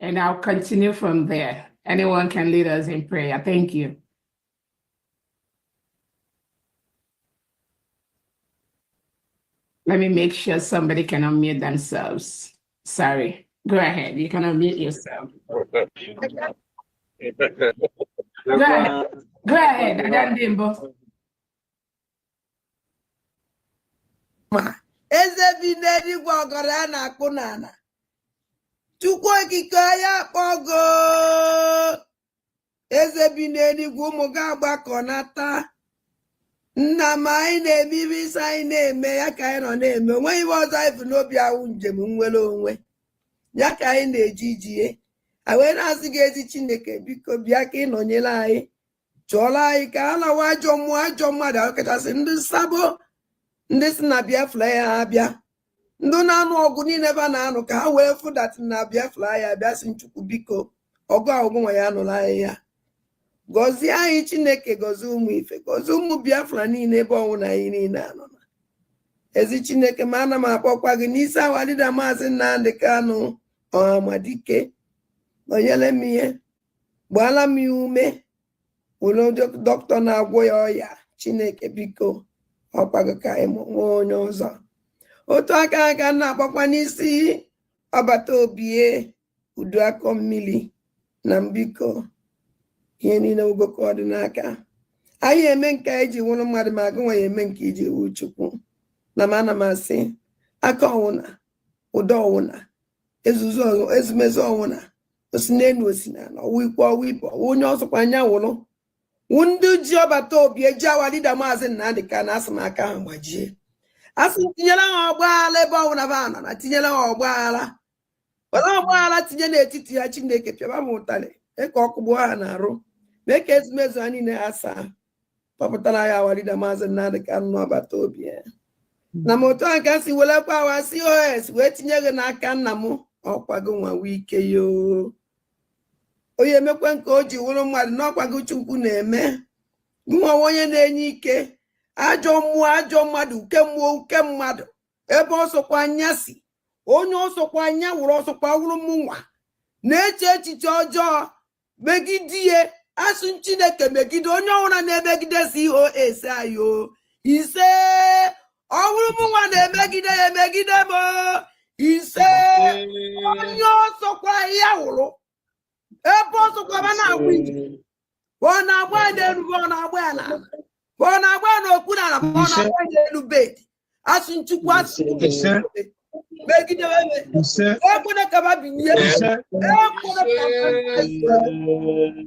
and I'll continue from there. Anyone can lead us in prayer. Thank you. Let me make sure somebody can unmute themselves. Sorry. Go ahead. You can unmute yourself. Go ahead. Go ahead, Adadimbo. Ezebineri gwagara na kunana. Chukwu okike ya kpogo. Ezebineri gwumu ga agbakọnata. Nna m anyị na-ebibi isi anyị na-eme ya ka anyị nọ na-eme. Onweghị iwe ọzọ anyị bụ n'obi ahụ njem nwere onwe. Ya ka anyị na-eji ijie. Wee na-asị gị ezi Chineke biko bịa ka ị nọnyere anyị. Chọọla anyị ka a lawa ajọ mmadụ ahụ kachasị ndị nsabo. Ndị si na Biafra ya abịa. Ndị na-anụ ọgụ niile ebe a na-anụ ka ha wee fụdatị na Biafra ya abịa si Chukwu biko ọgụ ahụ nwa ya nụrụ anyị ya. Gọzie anyị Chineke, gọzie ụmụ ife, gọzie ụmụ Biafra niile ebe ọnwụ na anyị niile anọ na. Ezi Chineke, ma ana m akpọkwa gị n'isi awalida Maazị Nnamdi Kanu Ọhamadike. Nọnyere m ihe, gbaala m ya ume, were dọkịta na-agwọ ya ọya. Chineke biko ọkwago ka anyị nwee onye ọzọ. Otu aka na-akpọkwa n'isi ọbata obie udu akọ mmiri na mbiko ihe niile ugoko ọdịnaka. Anyị eme nke anyị ji nwụrụ mmadụ ma agụ nwa ya eme nke iji wu Chukwu. Na m ana m asị aka ọnwụna, ụdọ ọnwụna, ezumezu ọnwụna, osi n'elu osi n'ala, ọwụ ikwu ọwụ ibe, onye ọzọkwa anya nwụrụ. Ndị ji ọbata obi eji awalida Maazị Nnamdi Kanu asị m aka ha gbajie. Asị tinyere ha ọgbaghara ebe ọnwụna ba anọ na tinyere ha ọgbaghara. Were ọgbaghara tinye n'etiti ya Chineke pịaba m ụtalị. Eka ọkụgbu ha na-arụ. Mee ka ezumezu ha niile ha saa. Kpọpụtara ya awalida Maazị Nnamdi Kanu n'ọbata obi ya. Na m otu a ka si welekwa awa COS wee tinye gị n'aka nna m ọkwago nwa wike yo. Onye emekwe nke o ji wụrụ mmadụ n'ọkwago Chukwu na-eme. Nwa onye na-enye ike. Ajọ mmụọ ajọ mmadụ uke mmụọ uke mmadụ. Ebe ọsọkwa anya si. Onye ọsọkwa anya wụrụ ọsọkwa wụrụ mụnwa. Na-eche echiche ọjọọ megidie. Asụ Chineke megide onye ọwụra na-emegide COS ayo. Ise ọwụrụ mụnwa na-emegide ya emegide m. Ise onye ọsọkwa ya wụrụ. Ebe ọsọkwa ba na-agwụ ije. Ọ na-agba n'elu, ọ na-agba ya n'ala. Ọ na-agba n'okpuru ala, ọ na-agba n'elu bed. Asụ Chukwu asụ megide eme. Ekwene ka ba binye. Ekwene ka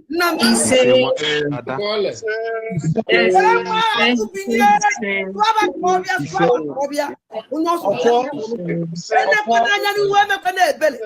nna m ise. Ọbịa. Onye ọsọ. Enekwana anya n'ihu emekwana ebele.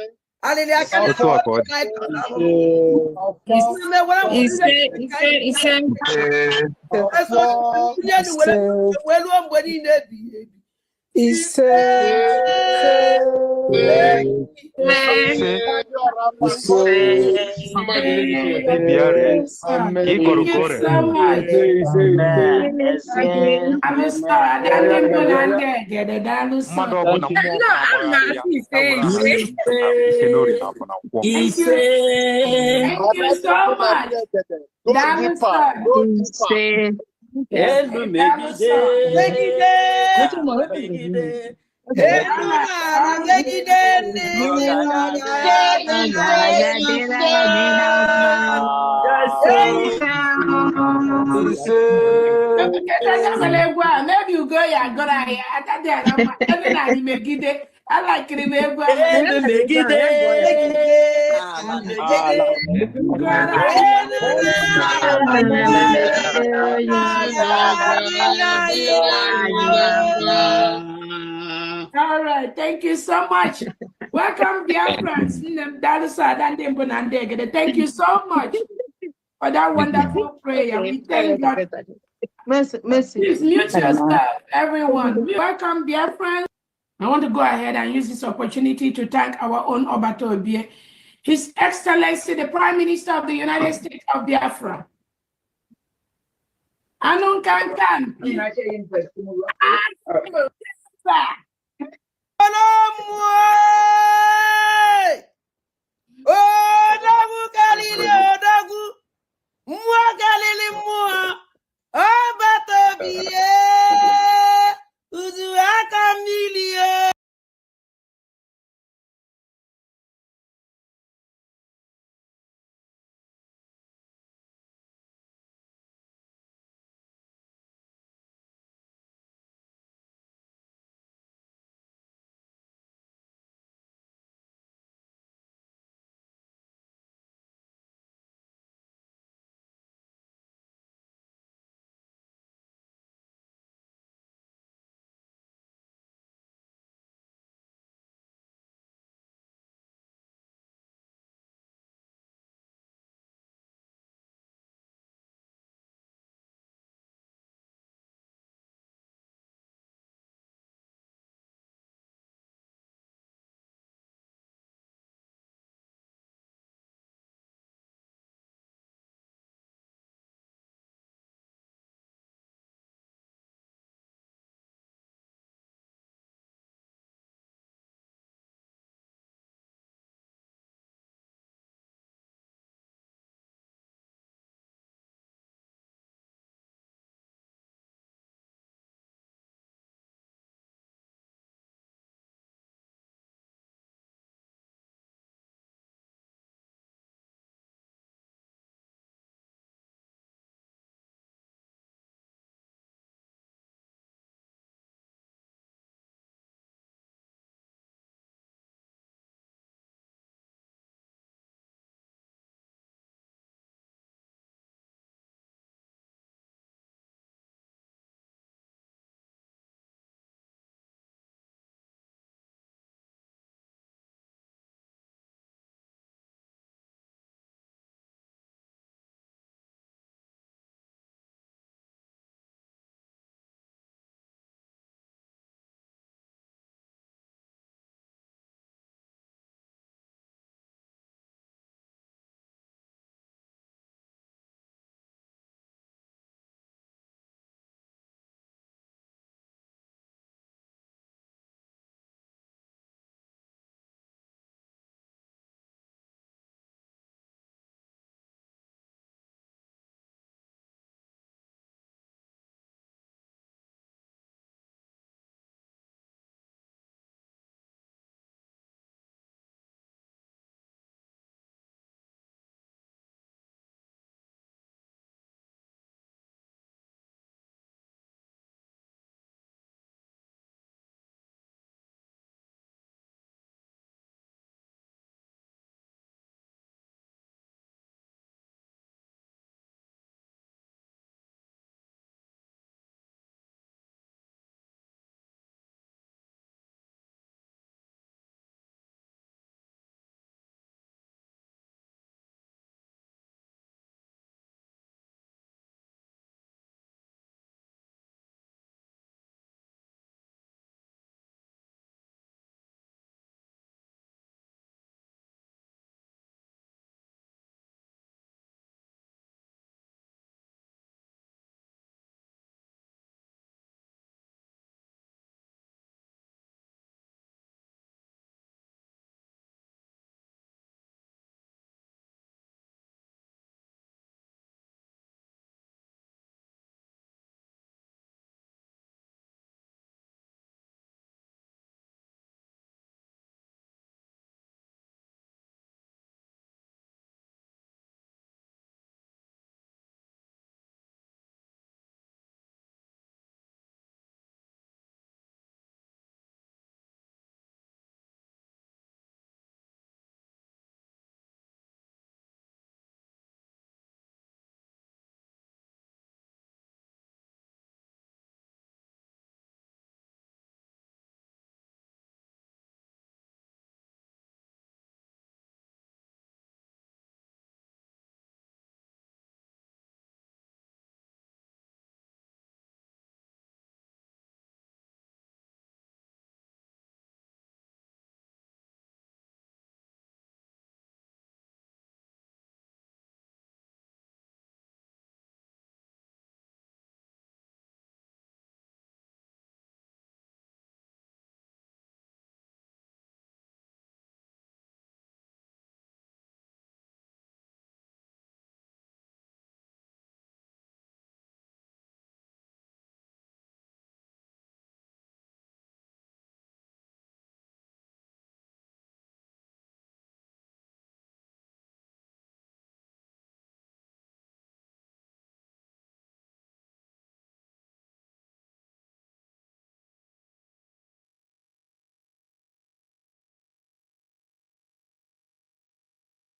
Maybe you go, yeah, go ahead. I like it. All right, thank you so much. Welcome, dear friends. Thank you so much for that wonderful prayer. We thank God. Please mute yourself, everyone. Welcome, dear friends. I want to go ahead and use this opportunity to thank our own Obato Obie, His Excellency, the Prime Minister of the United States of Biafra. Anun Kankan. Oh,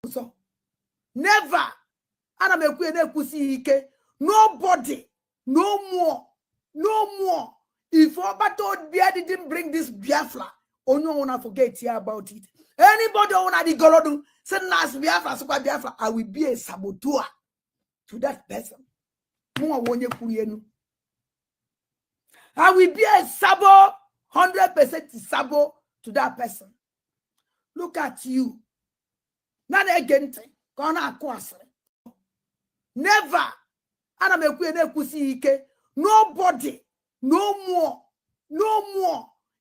So never. Ana mekwe na-ekwusi ike. Nobody, no more. If Obato Bia didn't bring this Biafra, only wanna forget here about it. Anybody wanna the Golodu send us Biafra, super Biafra, I will be a saboteur to that person. I will be a sabo, 100% sabo to that person. Look at you. Not again, gonna kwasre. Never. Ana mekwe na-ekwusi ike. Nobody, no more.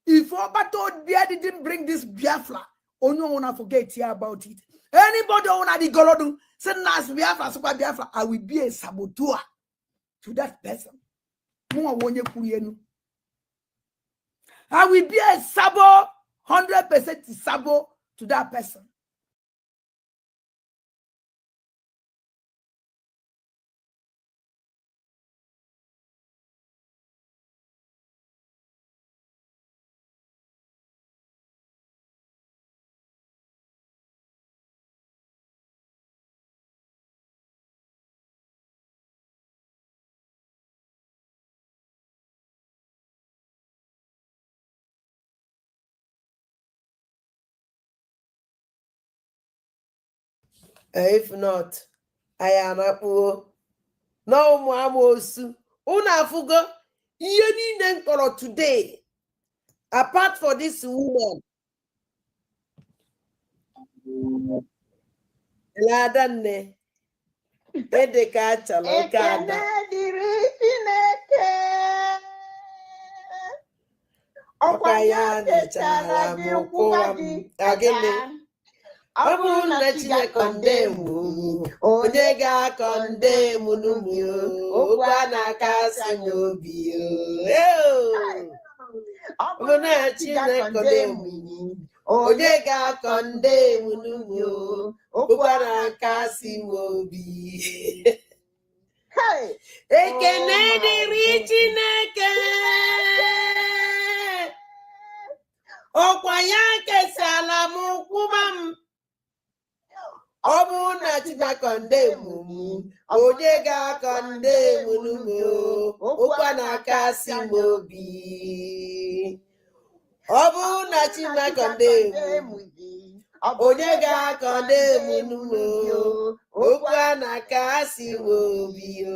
If Obato Bia didn't bring this Biafra, only wanna forget here about it. Anybody wanna the Golodu send us Biafra, super Biafra, I will be a saboteur to that person. I will be a sabo, 100% sabo to that person. If not, I am a poor. No more Una fugo. You need today. Apart for this woman. Ladane. Edekacha lokada. Okayane chala mukwa agene. Abu na chine kondemu. Onyega kondemu numio. Okwa na kasi nyobio. Abu na chine kondemu. Onyega kondemu numio. Okwa na kasi mobi. Ekene diri chineke. Okwa yake salamu kubam. Obu na china kondemu. Onyega kondemu numio. Okwa na kasi mobi. Obu na china kondemu. Onyega kondemu numio. Okwa na kasi mobi.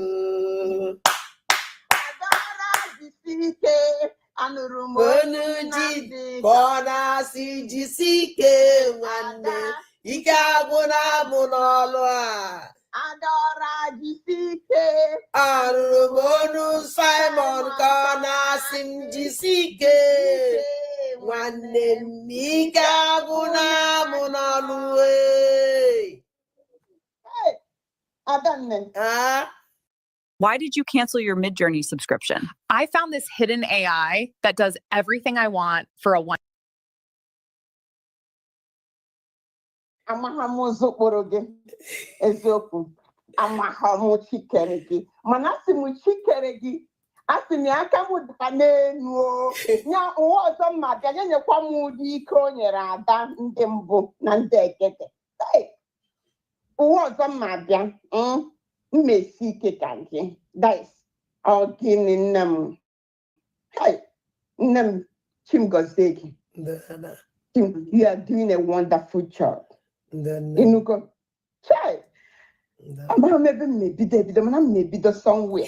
Onuji kona si jisike wande ika guna munolwa adora jisike arumonu Simon kona sim jisike wande ika guna munolwe. Why did you cancel your Midjourney subscription? I found this hidden AI that does everything I want for a one. Amahamuzo poroge ezoku amahamu chikeregi manasimu chikeregi asimi akamu danenu nya ozo mmaga nye kwa mudi ike onyere ada ndị mbụ na ndị ekete ozo mmaga mmesi ike kanji guys ogini nnem nnem chimgozegi you are doing a wonderful job. Inuko, chai. Maybe somewhere.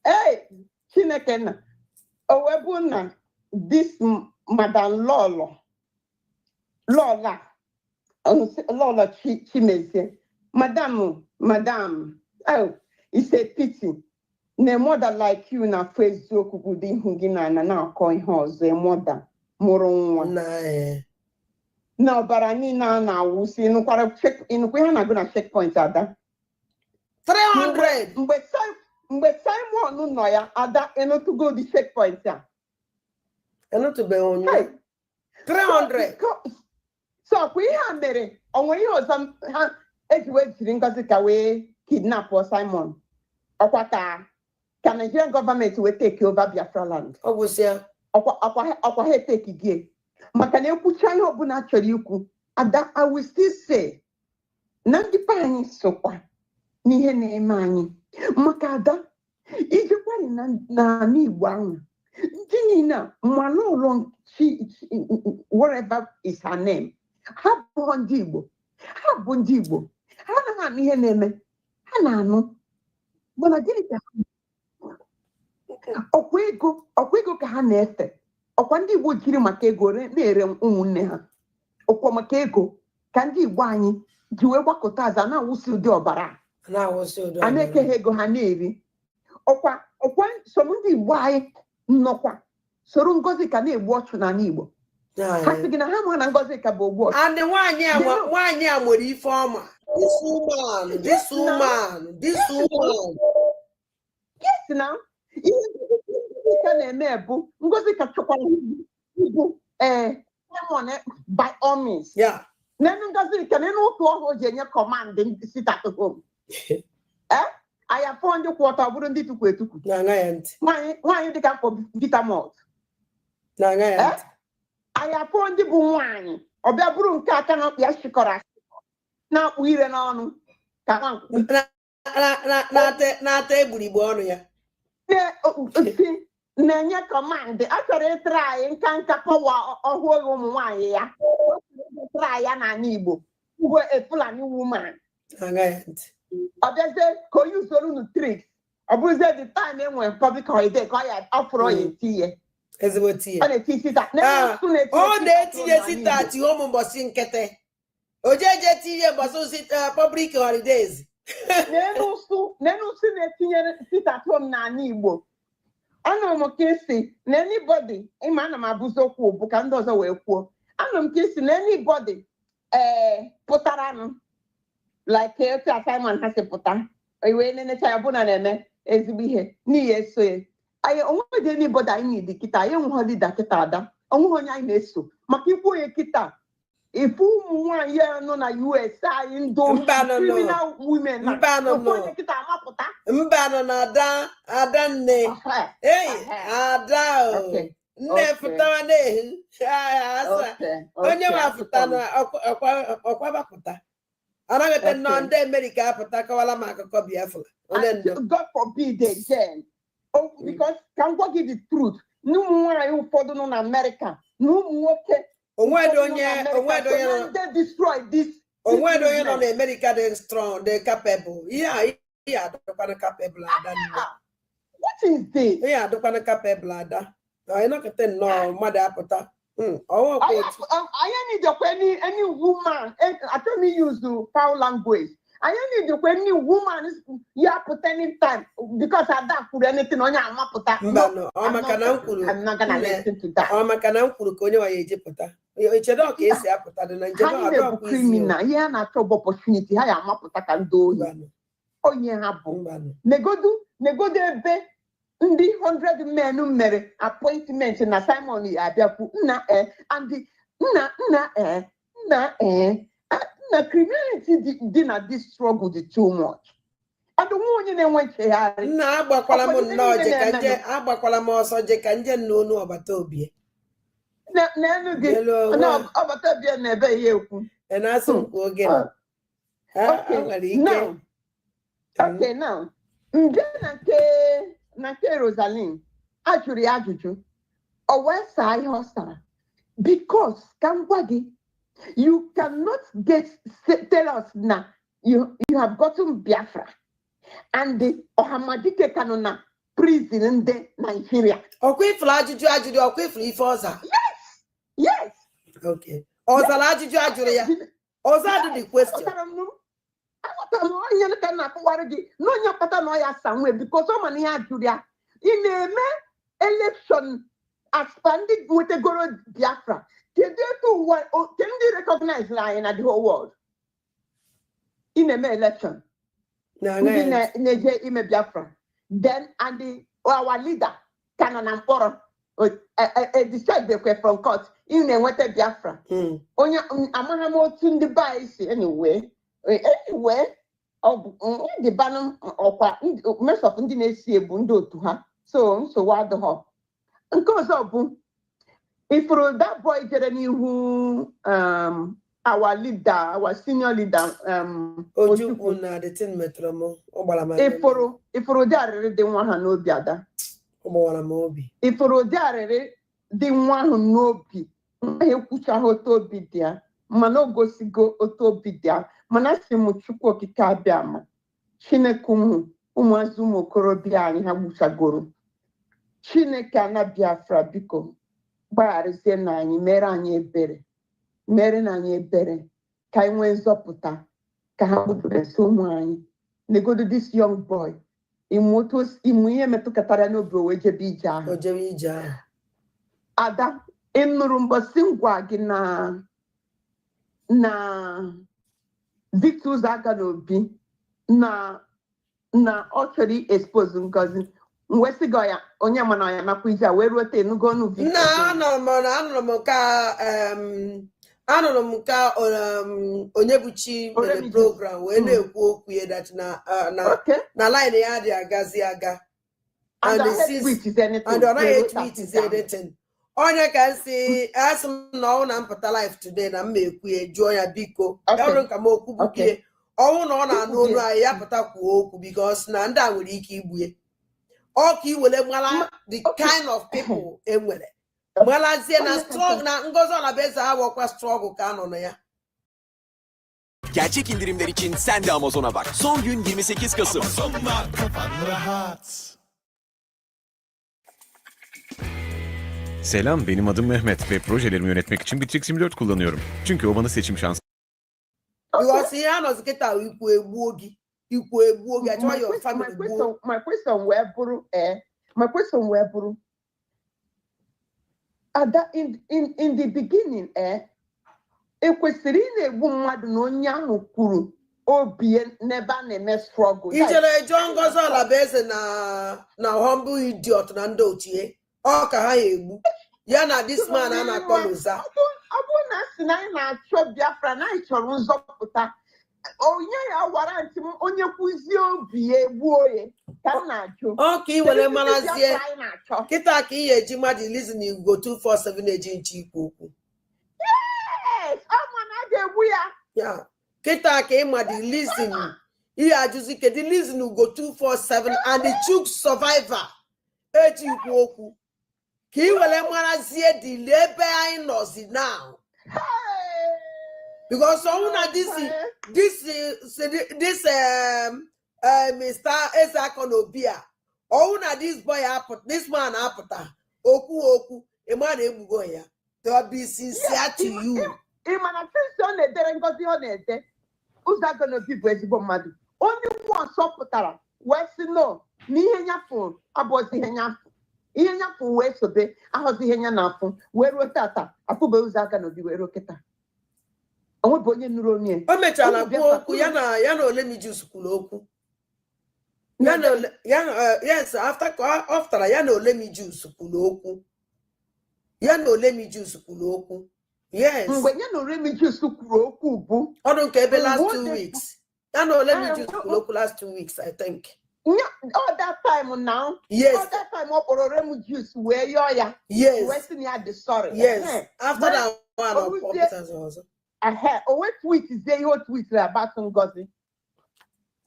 Hey, Chinekena. Owebuna, this Madam Lola, Chimese. Madam, oh, it's a pity. Ne mother like you na Facebook kudi hungina na na coin house a mother moron one. No, but I need now we'll see no quite check in we are not gonna checkpoint at that 300 but Simon no noya at that and not to go the checkpoint yeah. And not to be on 300 so we have there on when you some edgeways because it away kidnap or Simon or what can Nigerian government will take over Biafra land. Oh, was here. Take again. Makane kuchanya obuna chori ukwu Ada, I will still say, na ndị pa anyị sokwa n'ihe na-eme anyị. Maka ada, ijekwari na Igbo ahụ. Ndị niile mmanụ ụlọ whatever is her name. Ha bụ ndị Igbo. Ha bụ ndị Igbo. Ha anaghị anụ ihe na-eme. Ha na-anụ. Mana gịnị ka ọkwa ego ka ha na-efe. Ọkwa ndị Igbo jiri maka ego na-ere ụmụnne ha. Ọkwa maka ego ka ndị Igbo anyị ji wee gbakọta aza na-awụsi ụdị ọbara. A na-eke ha ego ha na-eri. Ọkwa so ndị Igbo anyị nnọkwa soro Ngozi ka na-egbu ọchụ n'ala Igbo. Ha sị gị na ha ma na Ngozi ka bụ ogbu ọchụ. And nwaanyị a nwere ife ọma. This woman. Yes, now. Ihe ka na-eme bụ Ngozi ka chọkwara ibu by all means. Yeah. Nenu Ngozi ka nenu otu ọhụụ ji enye command sit at home. I have found you quarter bụrụ ndị tukwu etukwu. Nwaanyị dịka mkpọ vitamalt. I have found ndị bụ nwaanyị ọbịa bụrụ nke aka na ya shikọrọ na-akpụ ire n'ọnụ ka na-ata egburigbo ọnụ ya. Na-enye command achọrọ ịtara anyị nka pọwa ọhụụ ụmụ nwaanyị ya. Tara ya n'ala Igbo. Ngwe a Fulani woman. Ọ bịazie ka o yuzoro unu tricks. Ọ bụrụzie the time enwe public holiday ka ọ ya ọfụrụ ya etinye. Ezigbo tinye. Ọ na-eti sita. Ọ na-etinye sita ti ụmụ mbọsị nkịtị. O jeje tinye mbọsị public holidays. N'enusu na-etinye sita tom n'ala Igbo. Anọ m ka esi na anybody ịma ana m abụzi okwu bụ ka ndị ọzọ wee kwuo. Anọ m ka esi na anybody pụtaranụ like etu assignment ha si pụta iwe nenecha ya bụ na na-eme ezigbo ihe n'ihi eso ya. Anyị onweghị anybody anyị need kịta anyị enweghị leader kịta ada onweghị onye anyị na-eso maka ikwu onye kịta ifu ụmụ nwaanyị ya nọ na US anyị ndị criminal women onye kịta amapụta mba nọ na ada nne ada nne fụtawa na-ehi onye wafụta na ọkwa bapụta anaghịte nnọọ ndị America apụta kọwala m akụkọ Biafra. God forbid again. Because can God give the truth? No nwaanyị ụfọdụ nọ na America na ụmụ nwoke onwedo onye destroy this. Onwedo onye nọ na America dị strong, dị capable. Ihe adịkwana capable ada nne. What is this? Ihe adịkwana capable ada. Anyị nọkịta nnọọ mmadụ apụta. I need any woman. I don't mean use foul language. I need any woman you put any time because I don't put anything on your map. I'm not gonna listen to that. I'm not gonna put on your Egypta. It's a dog is a criminal. Here not trouble opportunity. I am up can do. Oh, yeah, nego de ndị 100 men mere appointment na Simon abịakwu nna criminality dị na this struggle dị too much. Adụnwe onye na-enwe nchegharị. Nna agbakwala m nnọọ agbakwala m ọsọ je ka nje n'onu ọbata obi. N'elu gị ọbata obi na-ebe ihe ekwu. Na-asụ nkwu oge na. Okay, now. Nje na nke Rosaline ajụrụ ya ajụjụ o wee saa ihe ọ sara because ka m gwa gị you cannot tell us na you have gotten Biafra and the Ọhamadike ka nọ na prison ndị Nigeria. Ọkwa ifuru ajụjụ ọkwa ifuru ife ọza. Yes. Okay. Ọzara ajụjụ ajụrụ ya. Ọza dị the question. Onye ka na-akọwara gị na onye kpata na ọya sanwe because ọ ma na ihe ajụrụ ya ị na-eme election as per ndị nwetegoro Biafra kedu etu ụwa ke ndị recognize anyị na the whole world ị na-eme election ndị na-eje ime Biafra then and our leader ka nọ na mkpọrọ discharge bekwe from court ị na-enweta Biafra onye amaghị m otu ndị be anyị si anyway the banner ọkwa most of ndị na-esi ebu ndị otu ha so nsogbu adịghị. Nke ọzọ bụ ifuru that boy jere n'ihu our leader, our senior leader, Ojukwu na the tin metromo. Ifuru dị arịrị dị nwa ha n'obi ada. Ifuru dị arịrị dị nwa ahụ n'obi. Nwaghị ekwuchaghị otu obi dị ya. Mana o gosigo otu obi dị ya. Mana si m Chukwu okike abịa ma. Chineke ụmụazị ụmụ okorobịa anyị ha gbuchagoro. Chineke ana Biafra biko gbagharịzie na anyị mere anyị ebere. Mere na anyị ebere ka anyị nwee nzọpụta ka ha kpụpụresi ụmụ anyị. Negodo this young boy. Ịmụ ihe metụkatara n'obi o wee jebe ije ahụ. Ada, ị nụrụ mbọsị ngwa gị na Victor Ụzọaga n'Obi na ọ chọrọ expose Ngozi. Mwesigo ya onye mana ya nakwa ije wee ruo te nugo nu Victor. Anụrụ m ka onye buchi mere program wee na-ekwu okwu ya that na line ya dị agazi aga and ọ naghị tweet anything. Onye ka nsi asị m na ọ na mpụta live today na m ekwu ya jụọ ya biko ọrụ nka m okwu bukie ọnwụ na ọ na-anụ olu anyị ya pụta kwuo okwu because na ndị a nwere ike igbu ya ọ ka iwere mara the kind of people enwere malazie na strong na Ngozi Ọnabeze awakwa struggle ka anọ na ya. Gerçek indirimler için sen de Amazon'a bak. Son gün 28 Kasım. Amazon'da kafan rahat. Selam, benim adım Mehmet ve projelerimi yönetmek için Bitrix 24 kullanıyorum. Çünkü o bana seçim şansı. Because ihe anọzi kịta ikwu egbu ogi achọghị your family gbuo. My question wee bụrụ Ada, in the beginning, ekwesịrị ị na-egbu mmadụ na onye ahụ kwuru obi n'ebe a na-eme struggle. Ijere John Ngozi Ọnabeze na humble idiot na ndị ochie ọ ka ha egbu ya na this man a na-akpọ Loza. Ọ bụrụ na asị na anyị na-achọ Biafra na anyị chọrọ nzọpụta onye ya wara ntị m onye kwuzie obi ya egbuo ya ka m na-ajụ. Ọ ka ị were marazie kịta ka ị ga-eji mmadụ listen Igbo 247 eji nche ikwu okwu. Yes, ọ ma na a ga-egbu ya. Kịta ka ị mmadụ listen ihe ajụzi kedu listen Igbo 247 and the Chuk survivor eji ikwu okwu ka ị were marazie dile ebe anyị nọzi now. Because someone this Mr. Ezeakonobia, na this boy this man apụta okwu a man egbugo ya. To be sincere to you. Imana Christian na-edere Ngozi ọ na-ede Ụzọaga bụ ezigbo mmadụ. Onye mmụọ nsọpụtara wee sị no n'ihe nyafụ abụọzi ihe nyafụ. Ihe nyafụ wee sobe ahọzi ihe nya na-afụ wee ruo tata afụbe Ụzọaga wee ruo kịta. Onwe bụ onye nụrụ onye. O mechara kwuo okwu ya na Olemijus kwuru okwu. Yes, after ya na Olemijus kwuru okwu. Yes. Mgbe ya na Olemijus kwuru okwu bụ ọdụ nke ebe last 2 weeks. Ya na Olemijus kwuru okwu last 2 weeks, I think. All that time now. Yes. All that time ọ kpọrọ Olemijus wee yọọ ya. Yes. Wee sị na ya dị sorry. Yes. After that one of officers also. What tweet is there? Your tweet about Ngozi.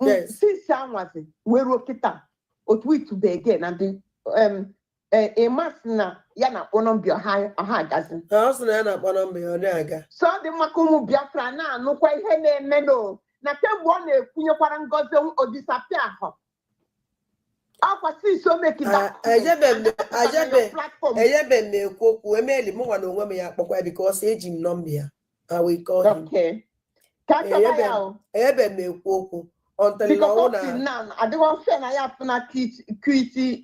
Yes. Since Sanwazi, where Rokita, or tweet to be again, and the a masna yana onombio high dozen. House Nana Bonombio Naga. So the Makumu Biafra na no quite hene meno. Na tem one Punya Parangozo or disappear. Alpha see so make it back. Ayebe me cook, Emily Moan or women because age in Lombia. I will call him. Okay. Ebe me cook until now. I don't want to say I have to QT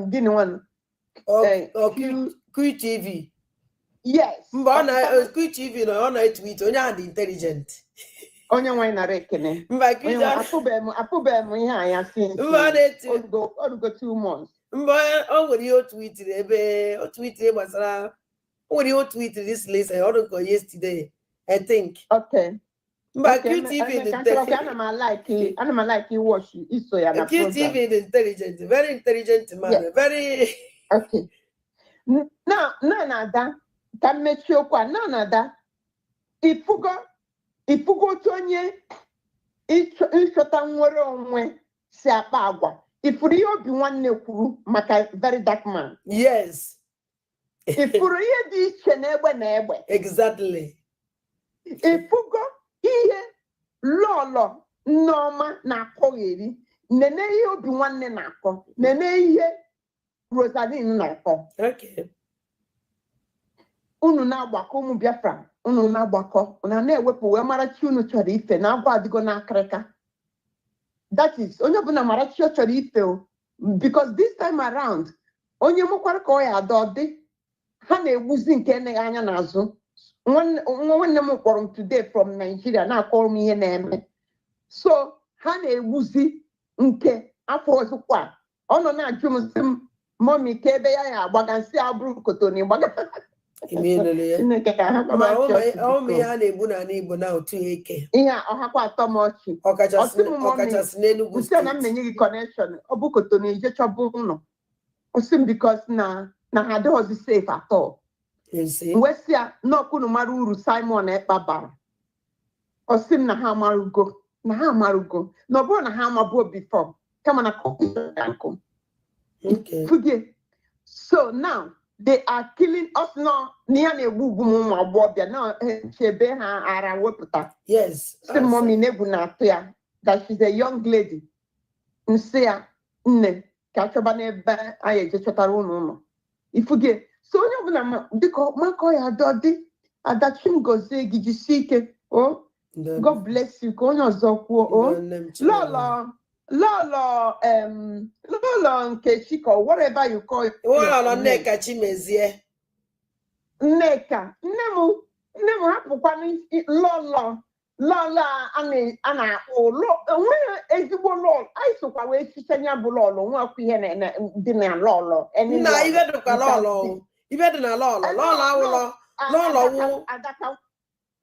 didn't one. QTV. Yes. Mbana QTV no on it with only intelligent. Onye wine na rekene. Apubem ihe ya sin. Go 2 months. Mba o nwere ihe tweet ebe o tweet gbasara o nwere ihe tweet this list I don't go yesterday I think. Okay. But QTV is intelligent. I like you watch iso ya na program. QTV is intelligent, very intelligent man, yeah. Very okay. Now, nada. Can make sure kwa nada. ifugo otu onye ịchọta nwere onwe si akpa agwa. Ifuru ihe obi nwanne kwuru maka very dark man. Yes. Ifuru ihe dị iche na egbe na egbe. Exactly. Ifugo ihe lọlọ Nneọma na-akọgheri. Nene ihe obi nwanne na-akọ. Nene ihe Rosaline na-akọ. Okay. Unu na-agbakọ ụmụ Biafra. Unu na-agbakọ. Unu na-ewepụ wee mara chi unu chọrọ ife na agwa adịgo n'akịrịka. That is, onye ọbụla mara chi ọ chọrọ ife o. Because this time around, onye mụkwara ka ọ ya adọdị, ha na-egbuzi nke eneghị anya n'azụ. Nwanne m kpọrọ m today from Nigeria na-akọrọ m ihe na-eme. So, ha na-egbuzi nke afọ ọzọkwa. Ọ nọ na-ajụ m sị m, mọmi ka ebe ya agbaga nsị abụrụ kotoni gbaga. Immediately. Ihe a na-egbu n'ala Igbo na otu eke. Ihe a ọhakwa atọmọchị. Ọkachasị n'Enugu steeti. Na m na-enye gị connection, ọ bụ kotoni ije chọbụ ụlọ. Osi m because na ha adịghịzi safe at all. Wesịa n'ọkụnụ mara uru Simon Ekpa bara. Osi m na ha amarugo. Na ọ bụrụ na ha amabuo before. Kama na kọnkụ. Okay. So now they are killing us now. Niya na-egbu ugwu ụmụ agbọghọbịa na chebe ha ara wepụta. Yes. Si mommy na-egbu na-atụ ya that she's a young lady. Nsị ya nne ka achọba n'ebe anyị eje chọtara ụlọ. Ifuge. So onye ọbụla dịka makọ ya adọdị adachi m gozie gị jisie ike. Oh, God bless you. Ka onye ọzọ kwuo. Lolo Nkechiko, whatever you call it. Lolo Nneka Chimezie. Nneka. Nne m hapụkwa lolo a na-akpọ onwe ezigbo lolo. Anyị sokwa wee chiche nya bụ lolo nwekwa ihe dị na lolo. Nna ibe dịkwa lolo. Ibe dị na lolo. Lolo awụlọ. Lolo wụ.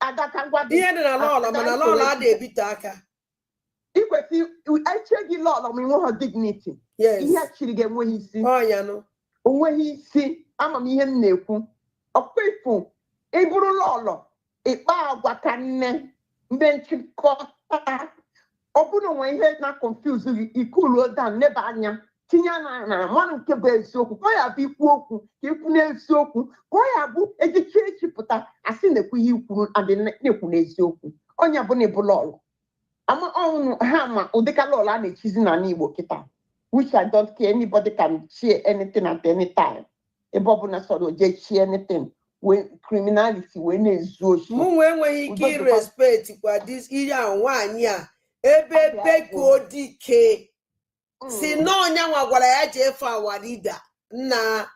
Adaka ngwa dị. Ihe dị na lolo mana lolo adị ebite aka. Ikwesị eche gị lọlọ ma inwe ha dignity. Ihe chiri gị enweghị isi. Onweghị isi. Ama m ihe m na-ekwu. Ọkpụkpụ ịbụrụ lọlọ ịkpa agwa ka nne ndị nchịkọta. Ọ bụrụ onwe ihe na-confuse gị ikuluo dan neba anya tinye na mmanụ nke bụ eziokwu. Ka ọ ya bụ ikwu okwu ka ikwu n'eziokwu. Ka ọ ya bụ ejichi echipụta asị na-ekwu ihe ikwuru adị na-ekwu n'eziokwu. Onye bụ na ịbụ lọlọ. Ha ma ụdịka lọlọ a na-echizi n'ala Igbo kịta, which I don't care. Anybody can cheer anything at any time. Ebe ọbụla sọrọ je cheer anything. Criminality wee na-ezu oshi. Mụ enweghị ike irespect kwa dis iri a nwaanyị a ebe beko dike si n'ọnya nwa gwara ya jee fa awarida nna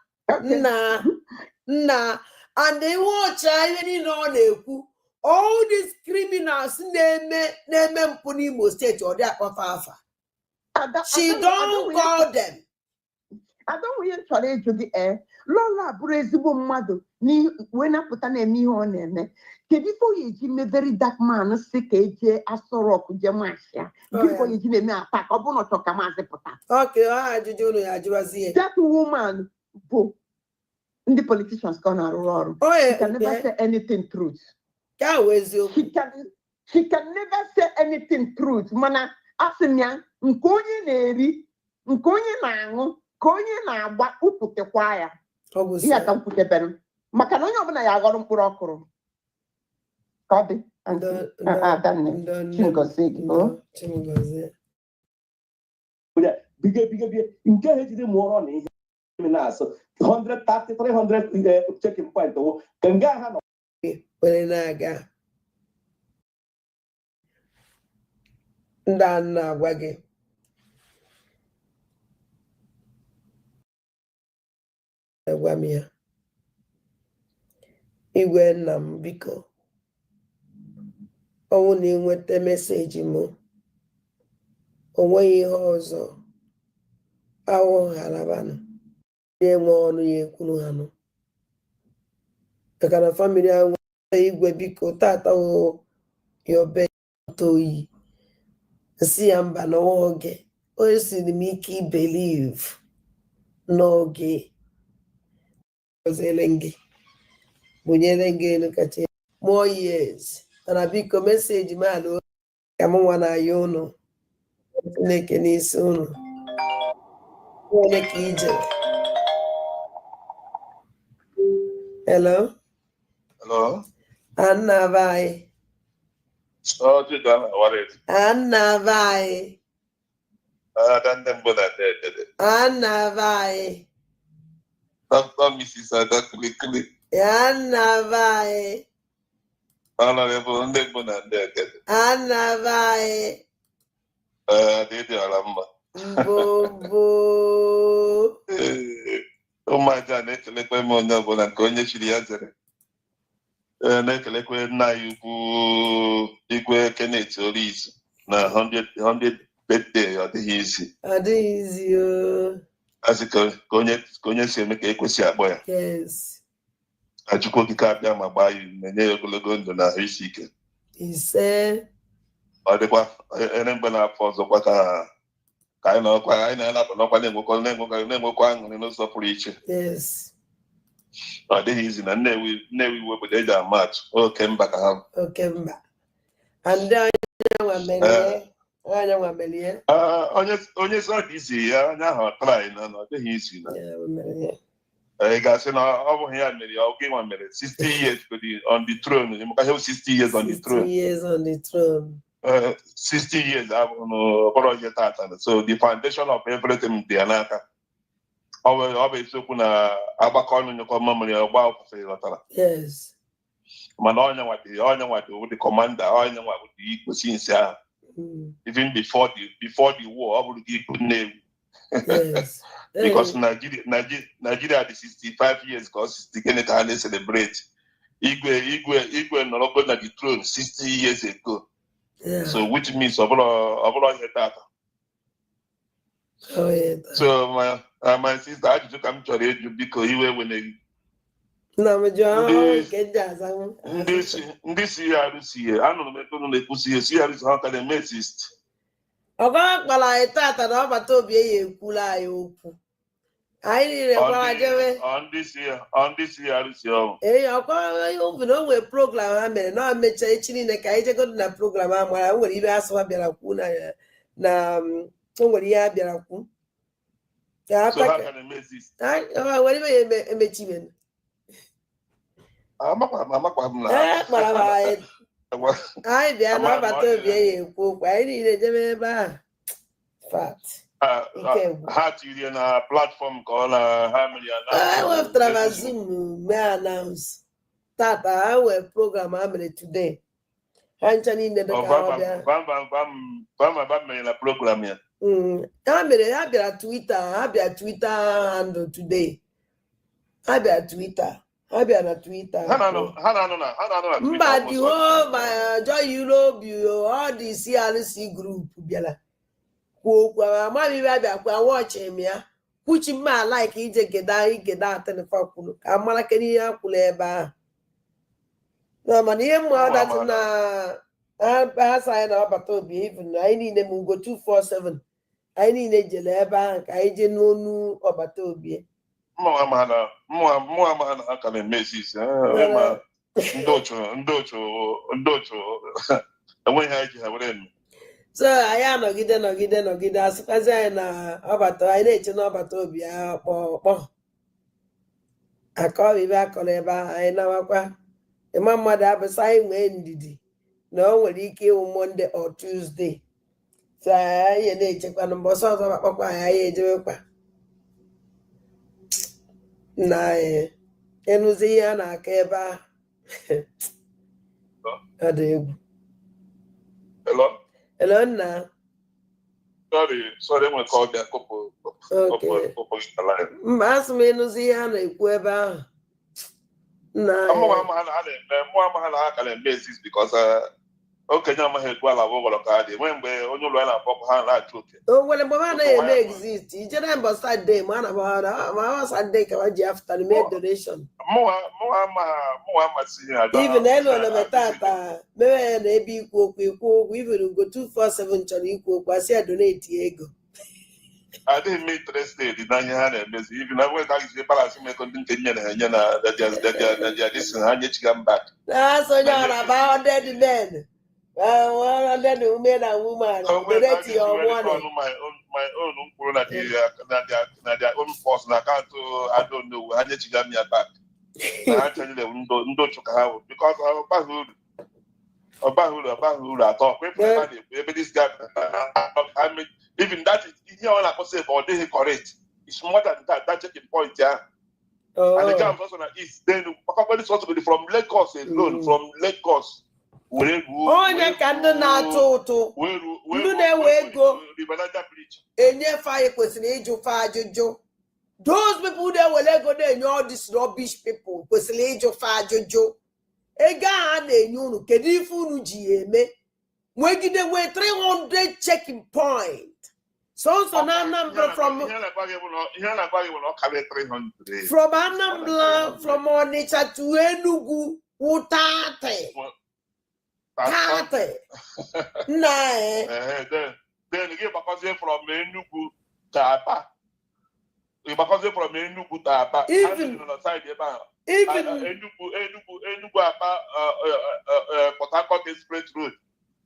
and iwe ọcha ihe niile ọ na-ekwu. All these criminals na-eme mpụ n'Imo State ọ dị akpafa afa. She don't call them. Adọnwụ ihe chọrọ ịjụ gị lọlọ abụrụ ezigbo mmadụ wee napụta na-eme ihe ọ na-eme. Kedu ife o eji mee very dark man si ka eje Aso Rock je mashia? Bifo eji na-eme attack ọ bụ na ọchọ ka maazị pụta. Okay, ajụjụ unu ya ajụwazi ya. That woman bụ ndị politicians ka ọ na-arụ ọrụ. She can never say anything truth. She can never say anything truth. Mana asịnya nke onye na-eri, nke onye na-aṅụ, ka onye na-agba ụpụtekwa ya. Ihe ka m kwutebere. Maka na onye ọbụla ya aghọrọ mkpụrụ ọkụrụ. Ka ọ dị. Adanne. Chingozie gị. Bige. Nke ha ejide mụọrọ na ihe na-asụ 130, 300 checking point. Nga ha nọ. Were na-aga ndị a na-agwa gị agwa m ya igwe nna m biko ọnwụ na enweta meseji m onweghị ihe ọzọ awụ harabanụ na-enwe ọnụ ya ekwuru ha nụ maka na famili ahụ igwe biko tata yobe oyi nsị ya mba n'oge o siri m ike ibelieve n'oge gọziere gị bunyere gị elu kacha more years. And I big message man. Come on, I you know. Make any soon. Hello. Hello. Anna vai. Oh, you don't what is? Anna vai. Then them both are dead. Anna vai. Doctor Mrs. Adakuli. Anna vai. Honorable, and them both are dead. Anna vai. Adadioramma. Bobo. Oh my God, nekelekwe mo na bo na konye chiri ya zere. Nekelekwe na yuku igwe Kenneth Orizu na 100 birthday adịghị easy. Adịghị easy o. Asị ka onye si eme ka ekwesị akpọ ya. Yes. Achukwu okike abịa ma gbaa ya menye ya ogologo ndụ na ahụ isi ike. Ise. Ọ dịkwa ere mgbe na-afọ ọzọkwa ka anyị na-alapụ n'ọkwa na-enwekwa aṅụrị n'ụzọ pụrụ iche. Yes. Ọ dịghị izi na Nnewi obodo eji ama atụ oke mba ka ha. Oke mba. And onye melie. Onye sọ ka izi ya onye ahụ try na ọ dịghị izi na. Ị ga-asị na ọ bụghị ya mere ya, ọ gị nwa mere 60 years on the throne. Maka 60 years on the throne. 60 years on the throne. 60 years abụrụ ihe tata. So the foundation of everything dị ya n'aka. Ọ bụ isiokwu na agbakọ ọnụ nyekọ mmamịrị ọgba ofufe ghọtara. Yes. Mana onye nwadị the commander, onye nwa bụ ikposi nsi ahụ. Even before the war, ọ bụrụ gị ikpo Nnewi. Yes. Because Nigeria dị 65 years ka ọ 60 gịnị ka ha na-celebrate. Igwe nọrọgo na the throne 60 years ago. Yeah. So which means ọ bụrụ ihe tata. Oh, yeah. So my sister, ajụjụ ka m chọrọ ịjụ biko iwe wene. Ndị CRC anụrụ m ebe unu na-ekwusi CRC ha ka na-eme exist. Ọgọ kpara anyị tata na ọbata obi eyi ekwula anyị okwu. Anyị niile gwara jewe. Ndị CRC ọhụrụ. Ọkwa obi na o nwere program ha mere na mecha echi niile ka anyị jegodo na program ha mara nwere ibe asụ ha bịara kwu na o nwere ihe ha bịara kwu. So ha ka na-eme exist. Nwere ibe ya emechibe. Amakwa m na. Anyị bịa n'ọbata obi eyi ekwu okwu anyị niile jebe ebe ahụ. Ha tiri na platform ka ọ na ha mere ya na. I wepụtara na Zoom mee announce tata ha wee program ha mere today. Ha ncha niile dị ka ha bịa. Bamba mere na program ya. Ha bịara Twitter handle today. Ha bịara Twitter. Ha bịara na Twitter. Ha na-anọ na mba dị ho ma Joy Europe all the CRC group bịara kwuo okwu amaghị ibe abịa kwa wọchị m ya kwuchi mma like ije igeda atịnịfa kwuru ka mara kedu ihe ha kwuru ebe ahụ na mana ihe mma ọdatụ na ha sa anyị na ọbata obi even anyị niile m ugo 247 anyị niile jere ebe ahụ ka anyị jee n'onu ọbata obi. Mmụọ ama na aka na-eme exist. Ndị otu enweghị ha ji ha were eme. So anyị anọgide asịkwazi anyị na ọbata anyị na-eche n'ọbata obi ahụ kpọkpọ aka ibe akọrọ ebe ahụ anyị nawakwa ịma mmadụ abụsị anyị nwee ndidi na o nwere ike ịwụ Monday or Tuesday. So anyị na-echekwa na mbọsị ọzọ makpakwa anyị ejewekwa na ịnụzi ihe a na-aka ebe ahụ. Ọ dị egwu. Hello, nna. Sorry, enwe ka ọ bịa kụpụ mba asị m ịnụzi ihe a na-ekwu ebe ahụ. Mmụọ ama ha na ha ka na-eme exist because okenye amaghị ekwu ala ụgwọrọ ka ha dị nwee mgbe onye ụlọ ya na-akpọkọ ha na-achụ oke. O nwere mgbe ha anaghị eme exist ijere mbọ Saturday ma ma Saturday ka ha ji afta na mee donation. Mmụọ amasị ya even elu oleme tata mewe ya na ebe ikwu okwu even ugo 247 chọrọ ikwu okwu asị ya donate ego. I didn't make interested in Nanya and even I went to the palace and continue that they are this and I need to come back. That's all about dead men. 100 women and women. Donate your money. My own uncle that their own force and I can't I don't know. I need to get me back. I tell you the window because I talk. Maybe this guy, I mean, even that is here all I can say for they correct. It's more than that checking point, yeah. And the guy was also like is then somebody supposed to be from Lagos alone, from Lagos. Onye ka ndị na-atụ ụtụ ndị na-ewe ego enye fa kwesịrị ịjụ fa ajụjụ. Those people na-ewere ego na-enye all these rubbish people kwesịrị ịjụ fa ajụjụ. Ego a na-enye unu kedu ife unu ji eme nwegide nwee 300 checking point. So na Anambra from Anambra from Onitsha to Enugu Utate. Nah. Then again, because from Enugu to Aba. Because from Enugu to Aba. Even on the side Enugu Aba Port Harcourt Express Road.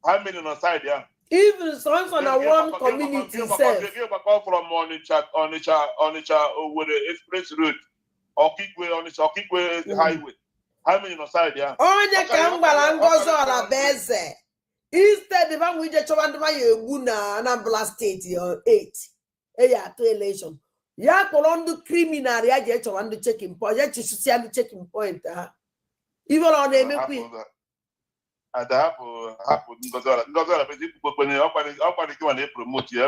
How many on the side there? Even songs on a one community self. From Onitsha with the express road. Okigwe highway. How many on the side there? Onye ka mgbara ngozi ọra beze. Instead if I'm with the Chawandama Yeguna Anambra State on 8. Eya to election. Ya kolondo criminal ya je Chawando checking point. Ya chisusi and checking point. Even on the make and happen Ngozora because promote you.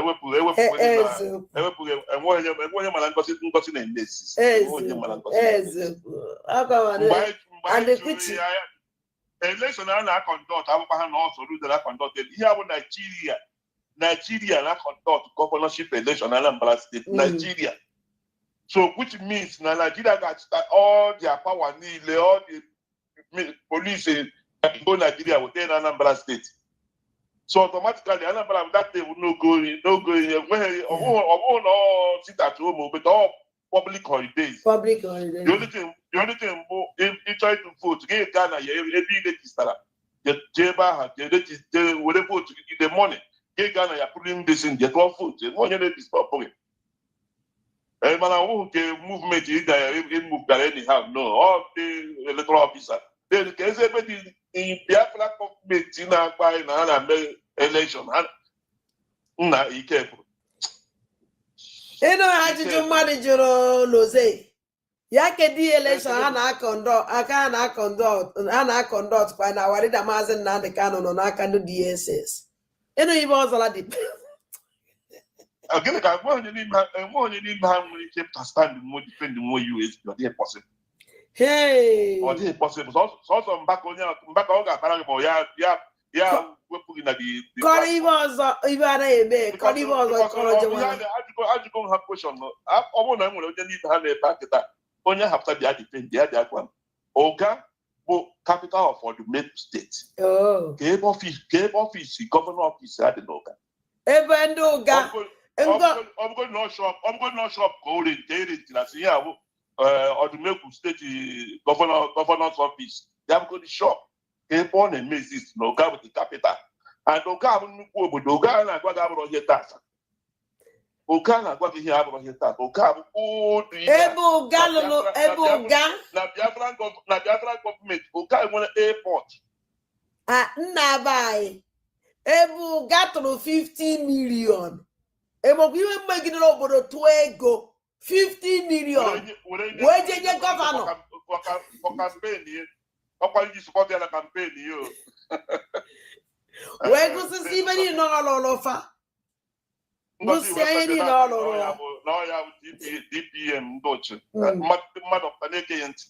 And the kitchen. Election na conduct abaha na also do that conducted here Nigeria na conduct governorship election na Anambra State Nigeria. So which means na Nigeria got all their power nearly all the police go Nigeria within Anambra State. So automatically Anambra that day will no go when all sit at home but all public holidays. The only thing if you try to vote, get Ghana every register. Get Jeba, whatever vote in the morning. Get Ghana, you're putting this in, get one vote. One unit is stopping. And man, I won't get movement in move that anyhow. No, all the electoral officer. Then can everybody in BIAFRA government in a election. Na, be careful. You know how to do manager Lose. Yake di election ana conduct kwa na warida mazen na de kano no na kanu DSS. You know ibo ozola di. Again ka mo ni ma nwere ike to stand mo defend mo US but dey possible. Hey. Or dey possible. So mbaka ọ ga-akpara gị ya wepụ gị na di. Kọrọ ibo ọzọ ibe ana eme, kọrọ ibo ọzọ kọrọ jewa. Ajụgo ha question no. Ọ bụrụ na enwere onye n'ibe ha na-ebe akịta. Onye hafta bịa defend ya dị akwa. Oga bụ capital of the state. Oh. Ka ebe office governor office adị n'Oga. Ebe ndị Oga. I'm going to shop ka o rent na si ya bụ Odumegwu state governor's office. Ya bụ the shop. Ka ebe ọ na-eme exist na Oga bụ the capital. And Oga bụ nnukwu obodo. Oga na-agwa gị abụrụ ihe tasa. Oga na-agwa gị ihe abụrụ ihe tasa. Oga bụ odu ihe. Ebe Oga lụrụ ebe Oga. Na Biafra government. Oga nwere airport. Nna anyị. Ebe Oga tụrụ 50 million. Emokwu ihe mmegide n'obodo tụọ ego 50 million. Wee jenye gọvanọ. For campaign ọkwa iji support ya na campaign yo. Wee gụsịsị ibe niile ọ lụrụ fa. Gụsịa ihe niile ọ lụrụ ya. Na ya bụ DPM ndị ochie. Mmadụ ọpụta na-eke ya ntị.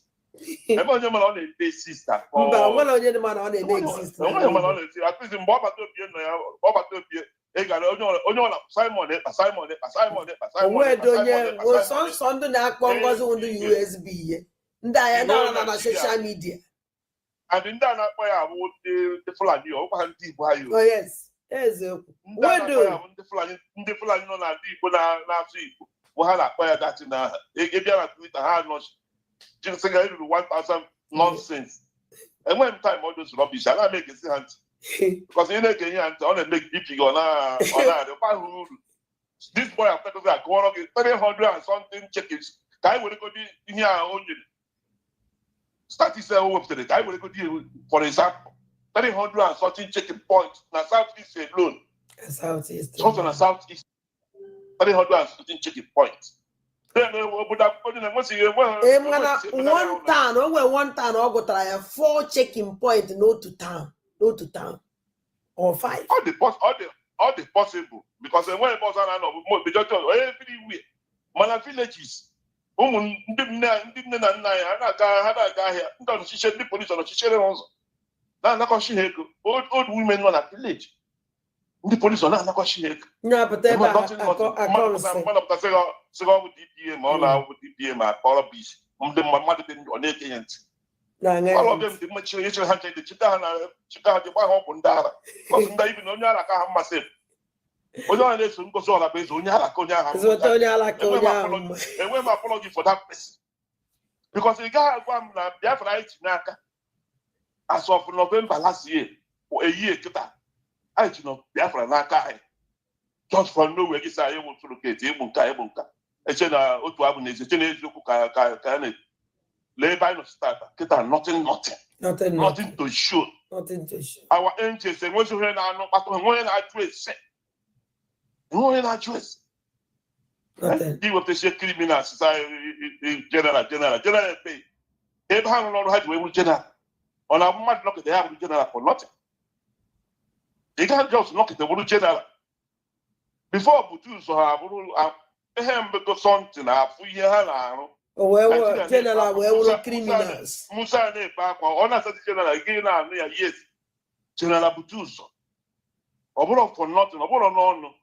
Ebe onye mana ọ na-ete sista. Mba, nwere onye mana ọ na-eme exist. Onye mana ọ na-ete. At least mgbe ọbata opie nọ ya, ọbata opie. Ị gara onye ọla Simon ekpa. Onwedo onye sọnsọ ndị na-akpọ ngozi ndị USB ihe. Ndị agha nọ na social media. And ndị a na-akpọ ya bụ ndị Fulani ọkwa ndị Igbo anyị. Oh yes. ndị Fulani nọ na ndị Igbo na-asụ Igbo bụ ha na-akpọ ya datin aha ịbịa na Twitter ha nọsị ga eruru 1000 nonsense. Enweghị m time all those rubbish, ana m egesi ha ntị because ị na-ege ihe ha ntị ọ na-eme gị BP gị ọ na-adị ọkpahụ uru. This boy after akọrọ gị 300 and something chickens ka anyị were godi ihe a o nyere statis o wepụtara ka anyị were godi for example 300 and something chicken points na Southeast alone. Southeast. So na Southeast 300 and something chicken points. Then obodo na-enwesị ihe one town o nwere one town ọ gụtara ya 4 checking point n'otu town or 5. All the possible because enweghị ebe ọzọ na-anọ majority everywhere mana villages ụmụ ndị nne na nna ya ha na-aga ahịa ndị ọchịchị ndị polisi ọchịchịrị ụzọ na-anakọchi ha ego old women nọ na village ndị polisi na-anakọchi ha ego nyapụta ebe sịga ọgwụ DPA ma ọ na-awụ DPA ma akpọrọ bis ndị mmadụ dị ọ na-eke ya ntị ọlọbịa m dị mmechiri ihe chere ha nche chita ha dị gba ha ọgwụ ndị ara kọsụ ndị ibi na onye ara ka ha mmasị onye ọra na-eso ngozi ọra bụ eze onye ara ka onye agha enwe m apology for that person because ị gaghị agwa m na Biafra anyị ji n'aka as of November last year eyi kịta anyị ji na Biafra n'aka anyị just from nowhere gị sị anyị nwụtụrụ keti ịgbụ nka eche na otu abụ na eche na eziokwu ka ya na lee ebe anyị nọsịtata kịta nothing to show. Our angels enwezi onye na-anụ kpatụ onye na-ajụ ese iwepụtasie criminal general pay ebe ha nọ n'ọrụ ha ji wee wuru general ọ na mmadụ nọkịta ya bụrụ general for nothing. Ị gaghị just nọkịta wuru general before butu ụzọ ha bụrụ ihe mbego sọntị na afụ ihe ha na-arụ general wee wuru criminals. Musa na-ebe akwa ọ na-asatị general gị na-anụ ya yes general butu ụzọ ọ bụrụ for nothing ọ bụrụ n'ọnụ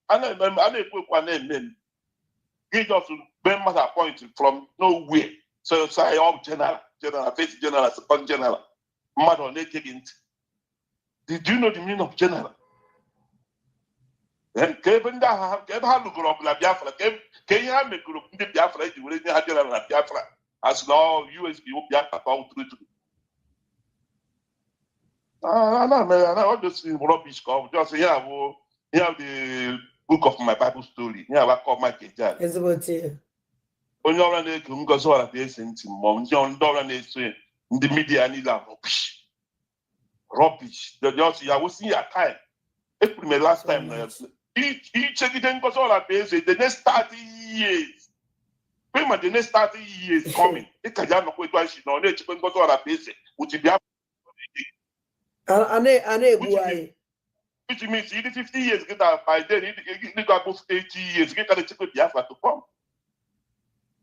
a na-ekwu ekwu a na-eme m gị just be mmadụ appointed from nowhere so say ọ general first general second general mmadụ ọ na-eke gị ntị. Did you know the meaning of general? Ka ebe ndị agha ka ebe ha lụgoro ọgụ na Biafra ka ihe ha megoro ndị Biafra eji were nye ha general na Biafra as na USB Biafra ka ọ tụrụ all those rubbish ka ọ bụ just here bụ the book of my Bible story here bụ akọ Mike Ejad onye ọbụla na-eke ngozi ọra bụ ese ntị ma ndị ọbụla na-eso ndị midia niile rubbish ya wụsị ya time ekwuru m last time na ichegide ngozi ọra bụ eze the next 30 years ma the next 30 years coming ịka ji anọkwa etu anyị na ọ na-echekwa ngozi ọra bụ eze uchi bịa a na-egbu anyị which means in 50 years get by then you go above 80 years get can check Biafra to come.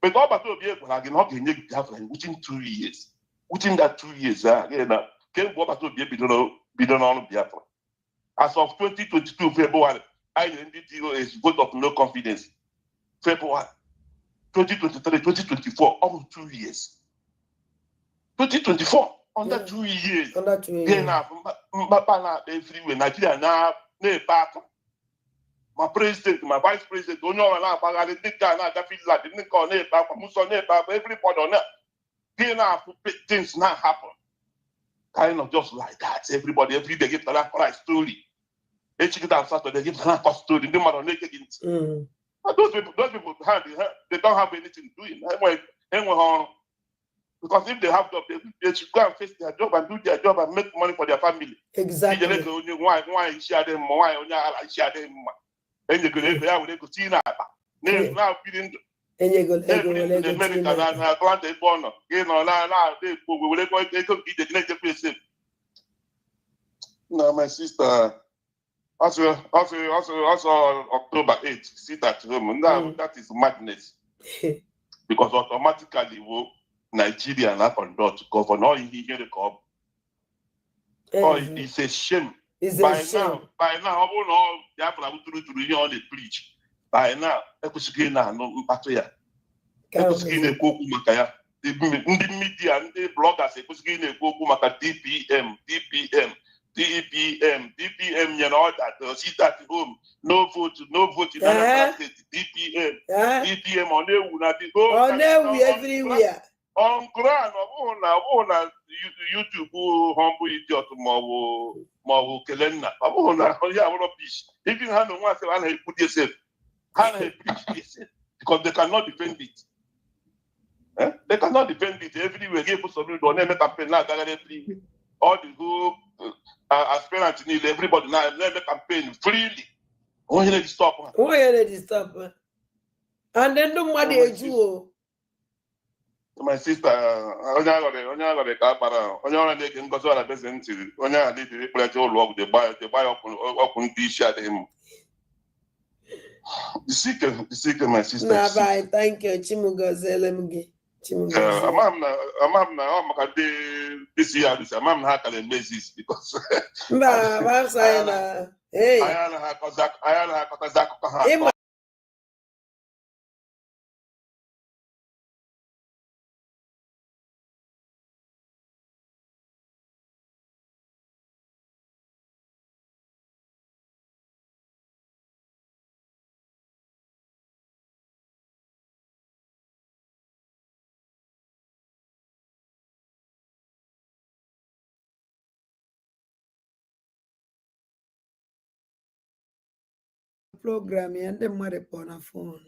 But all about be able again how can you Biafra within 2 years. Within that 2 years again can go about to be done on Biafra. As of 2022 February, I ended is vote of no confidence. February 2023, 2024, almost 2 years. 2024 under 2 years. Everywhere Nigeria na-ebe aka ma president ma vice president onye ọbụla na-agbagharị ndị ka na-agafe Finland ndị ka ọ na-ebe akwa Musa na-ebe akwa everybody on gị na-afụ things na happen kind of just like that everybody every day give that Christ story echikita on Saturday give that story ndị mmadụ na-eke gị ntị those people they don't have anything doing enweghị ọrụ. Because if they have job, they should go and face their job and do their job and make money for their family. Exactly. Why is she them? Why only she them? And you go there, we go see now. Now feeding. And you go America and Atlanta born. You know now they will go take the next place. No, my sister. Also October 8th, sit at home. Now that is madness. Because automatically Nigeria na conduct governor all he hear the cop. Oh, it's a shame. By now, all Biafra through you on the preach. By now, ekwesịghị na no mpatụ ya. Ekwesịghị na-ekwu okwu maka ya. Ndị media, ndị bloggers ekwesịghị na-ekwu okwu maka DPM DPM, you know, that sit at home, no vote in Anambra State, DPM on the una the go everywhere. On ground, on YouTube, humble idiot, more Kelena, even hand on one and put yourself, because they cannot defend it. They cannot defend it. Everywhere, give us something, don't make campaign now, all the whole aspirants need everybody now, let me campaign freely. Why you stop? And then nobody do. My sister, onye Akparawa, onye na-eke ngozi ala bese ntiri, onye a dị ekpere ụlọ ọgwụ they buy ọkụ ndị isi adịghị m. The sick, my sister. Bye, thank you. Chimugozele mge. Amam na ọ maka this year this amam na ha kale basis because I'm saying hey. Ayana ha kozak ha. Program and the mother on a phone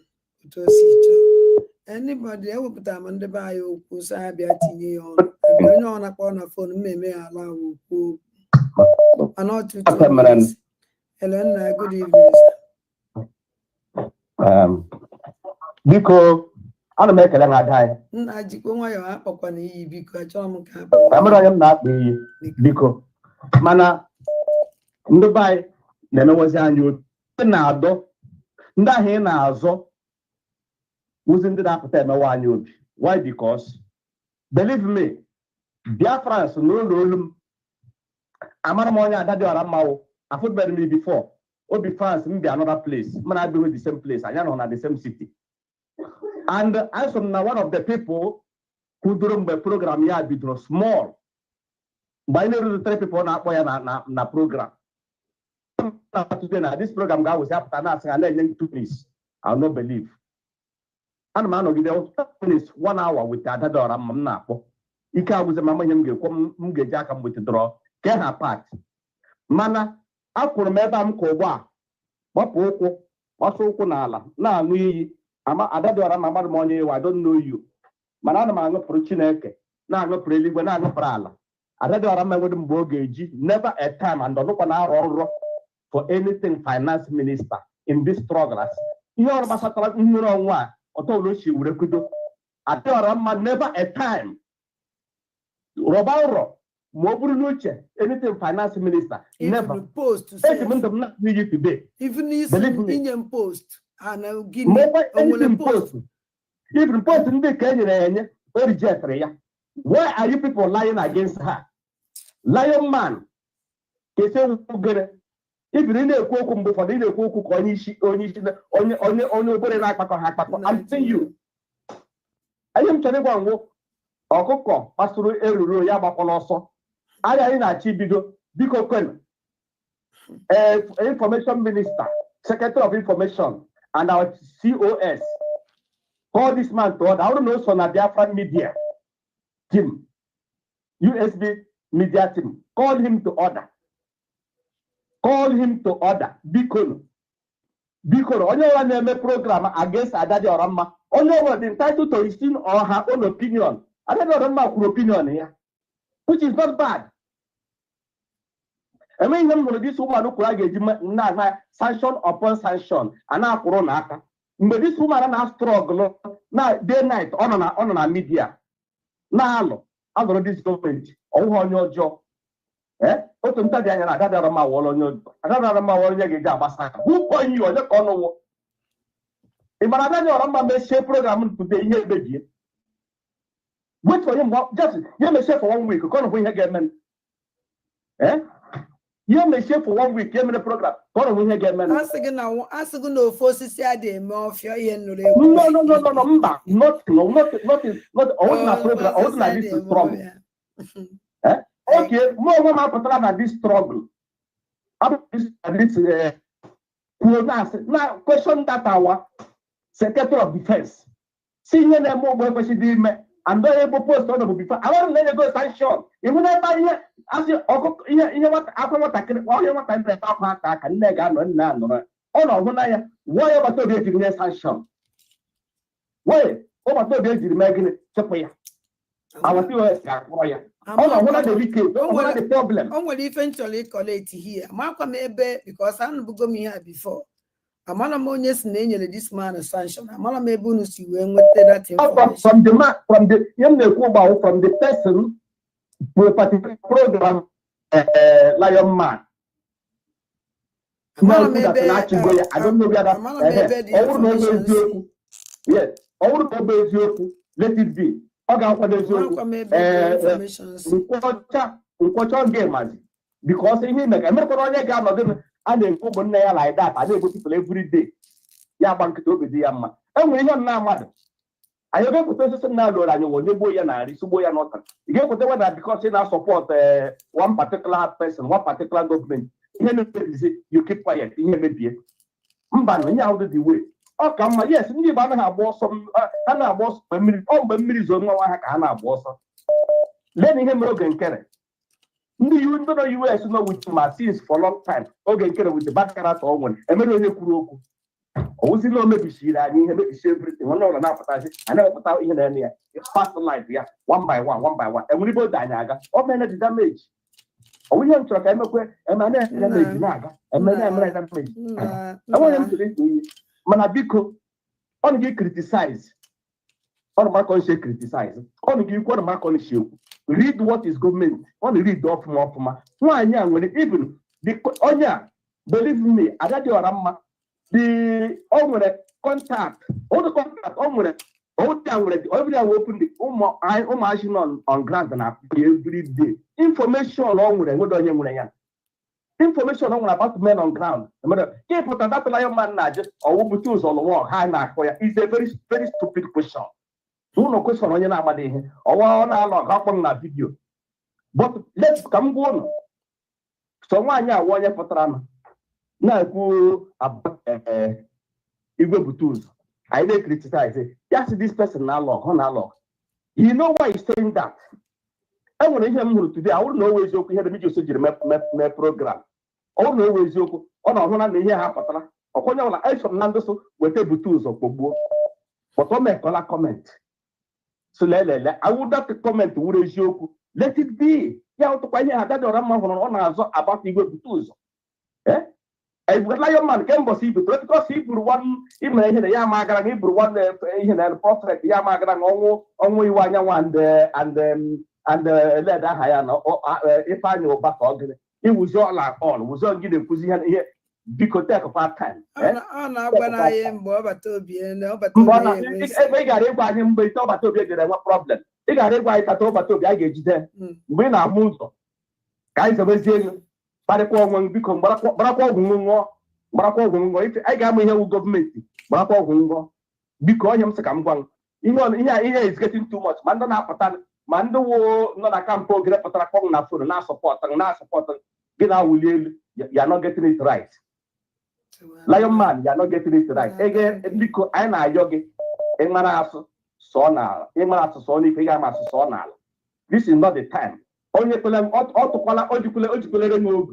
to see anybody ever put them on the bio who's I be at you on a phone may allow who are not to Helena, good evening. Biko, I don't make a long time. I just go my up on E because I'm not Biko. Mana, no buy, never was you. Na-adọ ndị ahụ na-azọ wụzi ndị na-apụta emewe anyị obi. Why? Because believe me, BIAFRA n'ụlọ olu m amara m onye Adadioramma wụ afụtbere m before obi France m bi another place mana abịghị the same place anyị nọ na the same city and I so na one of the people who duru mgbe program ya bidoro small mgbe anyị na-eruru 3 people na-akpọ ya na program. Today now this program guy was after that and then 2 minutes. I'll not believe. And man of the 1 hour with Adadioramma na. Ika was a mama him get jack with the draw. Get her part. Mana I could remember am kowa. What nala. Na we ama Adadioramma money I don't know you. Manana man for Chineke. Na no preli when I no prala. Adadioramma wouldn't bogeji never a time and don't look on our for anything finance minister in this struggle. You are Masatara in your own one, or told she would have Adadioramma never a time. Robauro, Mobunuche, anything finance minister, never post to say not need today. Even this Indian post, and I'll give you post. Even post in the Kenya or reject. Why are you people lying against her? Lion man, if you didn't cook before they cook on I'm telling you. I am telling one Okoko, Pastor Elu Yabakoloso. I am in a Chibido, Biko Ken, Information Minister, Secretary of Information, and our COS. Call this man to order. I don't know, so na BIAFRA media team, USB media team. Call him to order. Call him to order. Biko, only one name program against Adadioramma. Only one entitled to his or her own opinion. Adadioramma opinion here, which is not bad. I mean, this woman who sanction upon sanction, and now Corona. But this woman has struggle now day night on a media. Now, I got this government on your job. Who point you on the corner? If Adadioramma may share program today here, baby. Wait for him, just you may share for 1 week. Go on again, you may share for 1 week. Give me the program. Go on again, man. Ask again now. Ask again no forces here. They more of your no. Not all program. All like this struggle. Okay, more than this struggle. Now, question that our Secretary of Defense, senior more question, and they're able to post on before. I want to let you go sanction. Even if I as you know what, after what I can, all you want to attack and nega no. Oh no, when I why about to be in sanction? Why? Over to be in making it. I was still oh no, what are the wicked? What are the problem? I will eventually collect here. Malcolm maybe because I don't go me here before. I'm on a monies name this man a sanction. I'm on a maybe see when with that from the young from the person to a particular program, Lion Man. I don't know whether yes, all let it be. Because in him, American and then go like that. I go people every day. Yeah, bank to be the amma. And we are now, madam. I have a person now, Lord, and you will never Suboya not. You get whatever that because you now support one particular person, one particular government. You keep quiet. You may Mban, how did the way? Oh, come on, yes, you have bought some, and I was a minute, all the minutes on one I was. Letting him Ogechukwu Nkere. You know the US know with my scenes for a long time. Ogechukwu Nkere with the bad character one. I made a Kuroku. Oh, you know, maybe she I need to see everything. One or another, I never put out in there. It's past the life, yeah, one by one. And we both Dinaga, or manage damage. Oh, we don't talk, I'm a quick, and my name is Naga, and my name is damage. I want him to listen. Manabiko, on you criticize. On Marcon say criticize. On you what Marcon show. Read what is government. On read off more for my. Why when even the Onya, believe me, Adadioramma, the onward contact, all the contact onward, all down every open the on grant and every day. Information along with what do you information about men on ground. Keep put that lion man just or who choose on the wall high mark for you is a very, very stupid question. No question on your name or one hour on that video. But let's come on. So one year, 1 year for Trama. Now go about tools. I may criticize it. Just this person now law. You know why he's saying that? I want to hear him today. I wouldn't always joke. We had a video surgery my program. I wouldn't always joke. On a one year half a tra. Or when you're like from Nandoso, with table tools of Bobo. But on my color comment. So I would have to comment would joke. Let it be. Yeah, to find out that Adadioramma on about the tools. Eh? I would like a man can see because he put one even a Yamagra, he put one prophet Yamagra, only one and let that Hayana if I know back organ, it was all like on, was all getting position here because take a part time. When I am Boba Toby and but I got it by him, but Toba Toby, what problem? They got it by Toba Toby, I get you there. When I move, guys are saying, but the poor one become Barako, if I got me here with government, Barako, because I'm sick, I'm going. You know, here is getting too much. Mandana Patan. Mando no na campo get patracong na food na support get out will you're not getting it right. Lion man, you're not getting it right. Again, because I na yogi emanaso sonal, emanaso soni pigama sonal. This is not the time. Only to them autocola ojukule no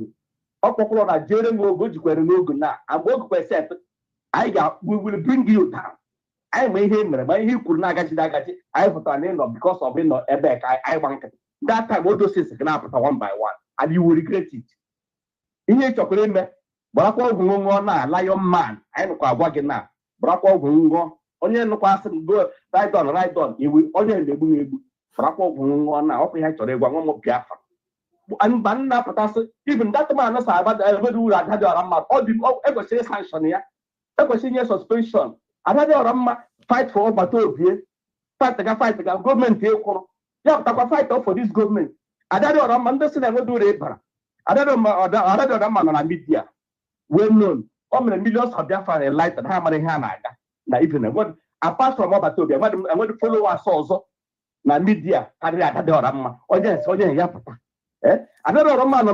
Autocola na jere no go jukwere no go na. And go percent we will bring you down. I may him, but he could not get that. I put an end of because of him, a back. I want that time. All those things can happen one by one, and you will regret it. In your chocolate, Brako Gungo, Lion Man, I know what now. Brako Gungo, only no person go right on. You will only the Bungu. Brako Gungo now, open head to the one more BIAFRA. And Banana Patas, even that man, but I will do that. Adadioramma, all the ever say sanction here, ever senior suspension. Adadioramma fight for Batobie, fight the government here. You have to fight for this government. Adadioramma doesn't ever do labor. Adadioramma on media, well known. How many millions of BIAFRA light and how many Hanaga? Now, even apart from Batobie, I'm going to follow us also. Na media, Adadioramma, or yes, Yapata. Adadioramma, no,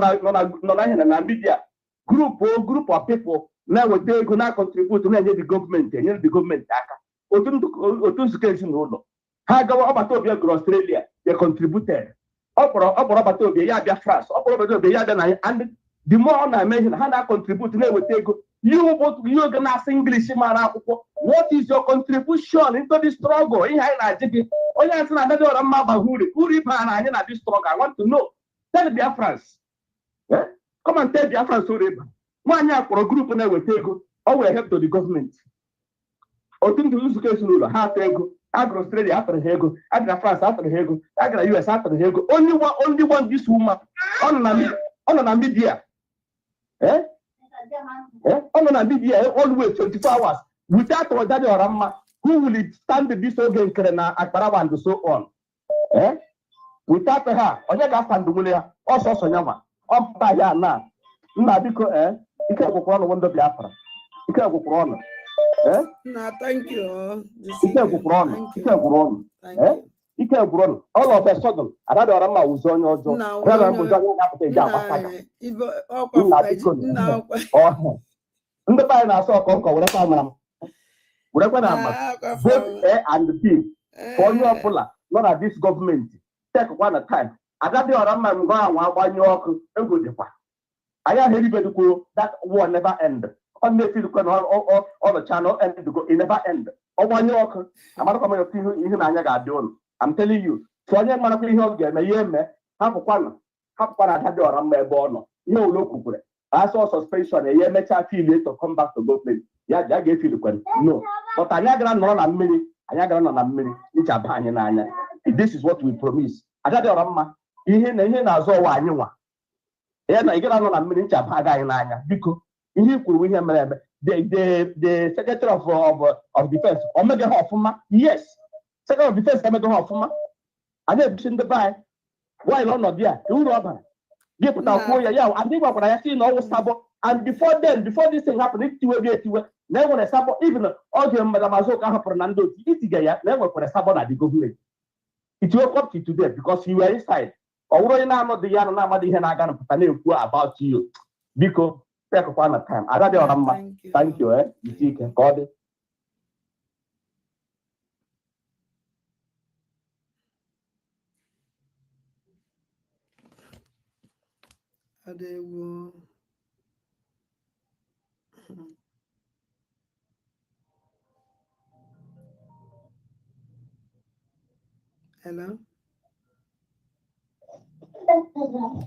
na media. group of people na-eweta ego na-contribute na-enye the gọọmenti aka otu nzukọ ezinụlọ ha gawa ọgbata obi gụrụ Australia they contributed ọ kpọrọ ọgbata obi ya bịa France ọ kpọrọ ọgbata obi ya bịa na and the more ọ na-eme ihe na ha na-contribute na-eweta ego ihe oge na-asị English mara akwụkwọ what is your contribution into the struggle ihe anyị na-ajị gị onye asị na Adadioramma agbaghị uru ịba na anyị na this struggle I want to know tell BIAFRAs come and tell BIAFRAs uru ịba nwaanyị a kpọrọ grupu na-eweta ego ọ were help to the government otu ndị nzukọ ezinụlọ ha atọ ego agara Australia atụrụ ha ego agara France atụrụ ha ego agara US atụrụ ha ego only one this woman ọ nọ na media ọ nọ na media always 24 hours without Adadioramma who will stand this Ogechukwu Nkere na Akparawa and so on without her onye ga-asa ndụmụle ya ọsọsọ nyanwa ọ pụta ya na nna biko ike gwụkwara ọnụ ndị Biafra ike gwụkwara ọnụ thank you. ike gwụkwara ọnụ ike gwụrụ ọnụ all of a sudden Adadioramma wụzi onye ọjọọ na-apụta eji agbasa ya nna biko ndị be anyị na-asọ ọkọ werekwa na ama both A and B ka onye ọbụla nọ na this gọọmenti tekwa na time Adadioramma mgbe ahụ agbanye ọkụ ego dịkwa anyị ahụ eribedukwuo that war never end ọ na-efirikwa na ọlụcha na end go it never end ọgbanye ọkụ amarakwa m ihe na anya ga-adị ụlọ I'm telling you ka onye marakwa ihe ọ ga-eme ihe eme hapụkwana Adadioramma ebe ọ nọ ihe ụlọ kwukwere asọ suspension ya emechaa fil to come back to government ya ga-efilikwere no but anyị agara nọrọ na mmiri nchaba anyị n'anya this is what we promise Adadioramma ihe na-azọ ụwa anyị nwa ya na ịgara nọ na mmiri nchaba aga anyị n'anya biko ihe ikwuru ihe mere eme the secretary of defense omege ha ọfụma yes secretary of defense emege ha ọfụma anyị ebusi ndị be anyị nwaanyị ọnọdụ ya uru ọ bara gị pụta kwuo ya adị gwakwara ya si na ọwụ sabo and before this thing happen etiwe na enwere sabo even oge Madam Azuka hapụrụ na ndị otu itiga ya na enwekwara sabo na the government it woke up to today because you were inside ọ bụrụ onye na-anọdụ ya na-amadị ihe na-aga pụta na-ekwu about you biko tekwa na time Adadioramma thank you isi ike ka ọ dị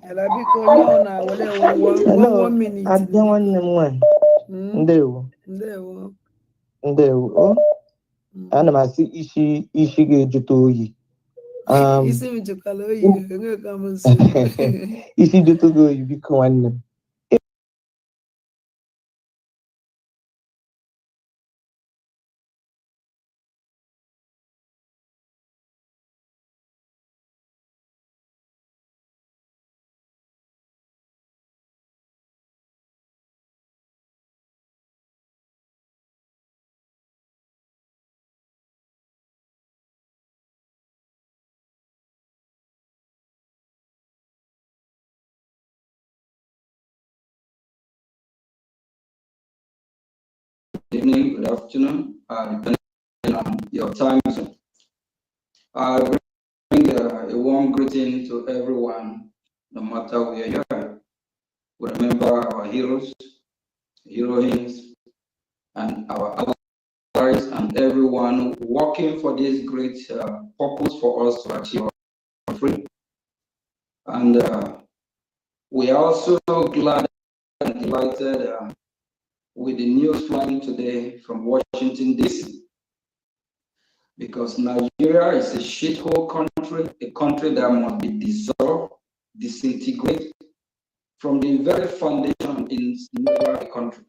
Hello, biko onye na wele 1 minute. Adị nwanne m nwanyị. Ndewo. Ana m asị isi ga-ejụta oyi. Isi m jụkwala oyi, enwe ka m nso. Isi jụta gị oyi biko nwanne m. Good evening, good afternoon, depending on your time zone. I bring a warm greeting to everyone, no matter where you are. We remember our heroes, heroines, and our allies, and everyone working for this great purpose for us to achieve our freedom. And we are also glad and delighted with the news flying today from Washington, D.C. Because Nigeria is a shithole country, a country that must be dissolved, disintegrated from the very foundation in the country.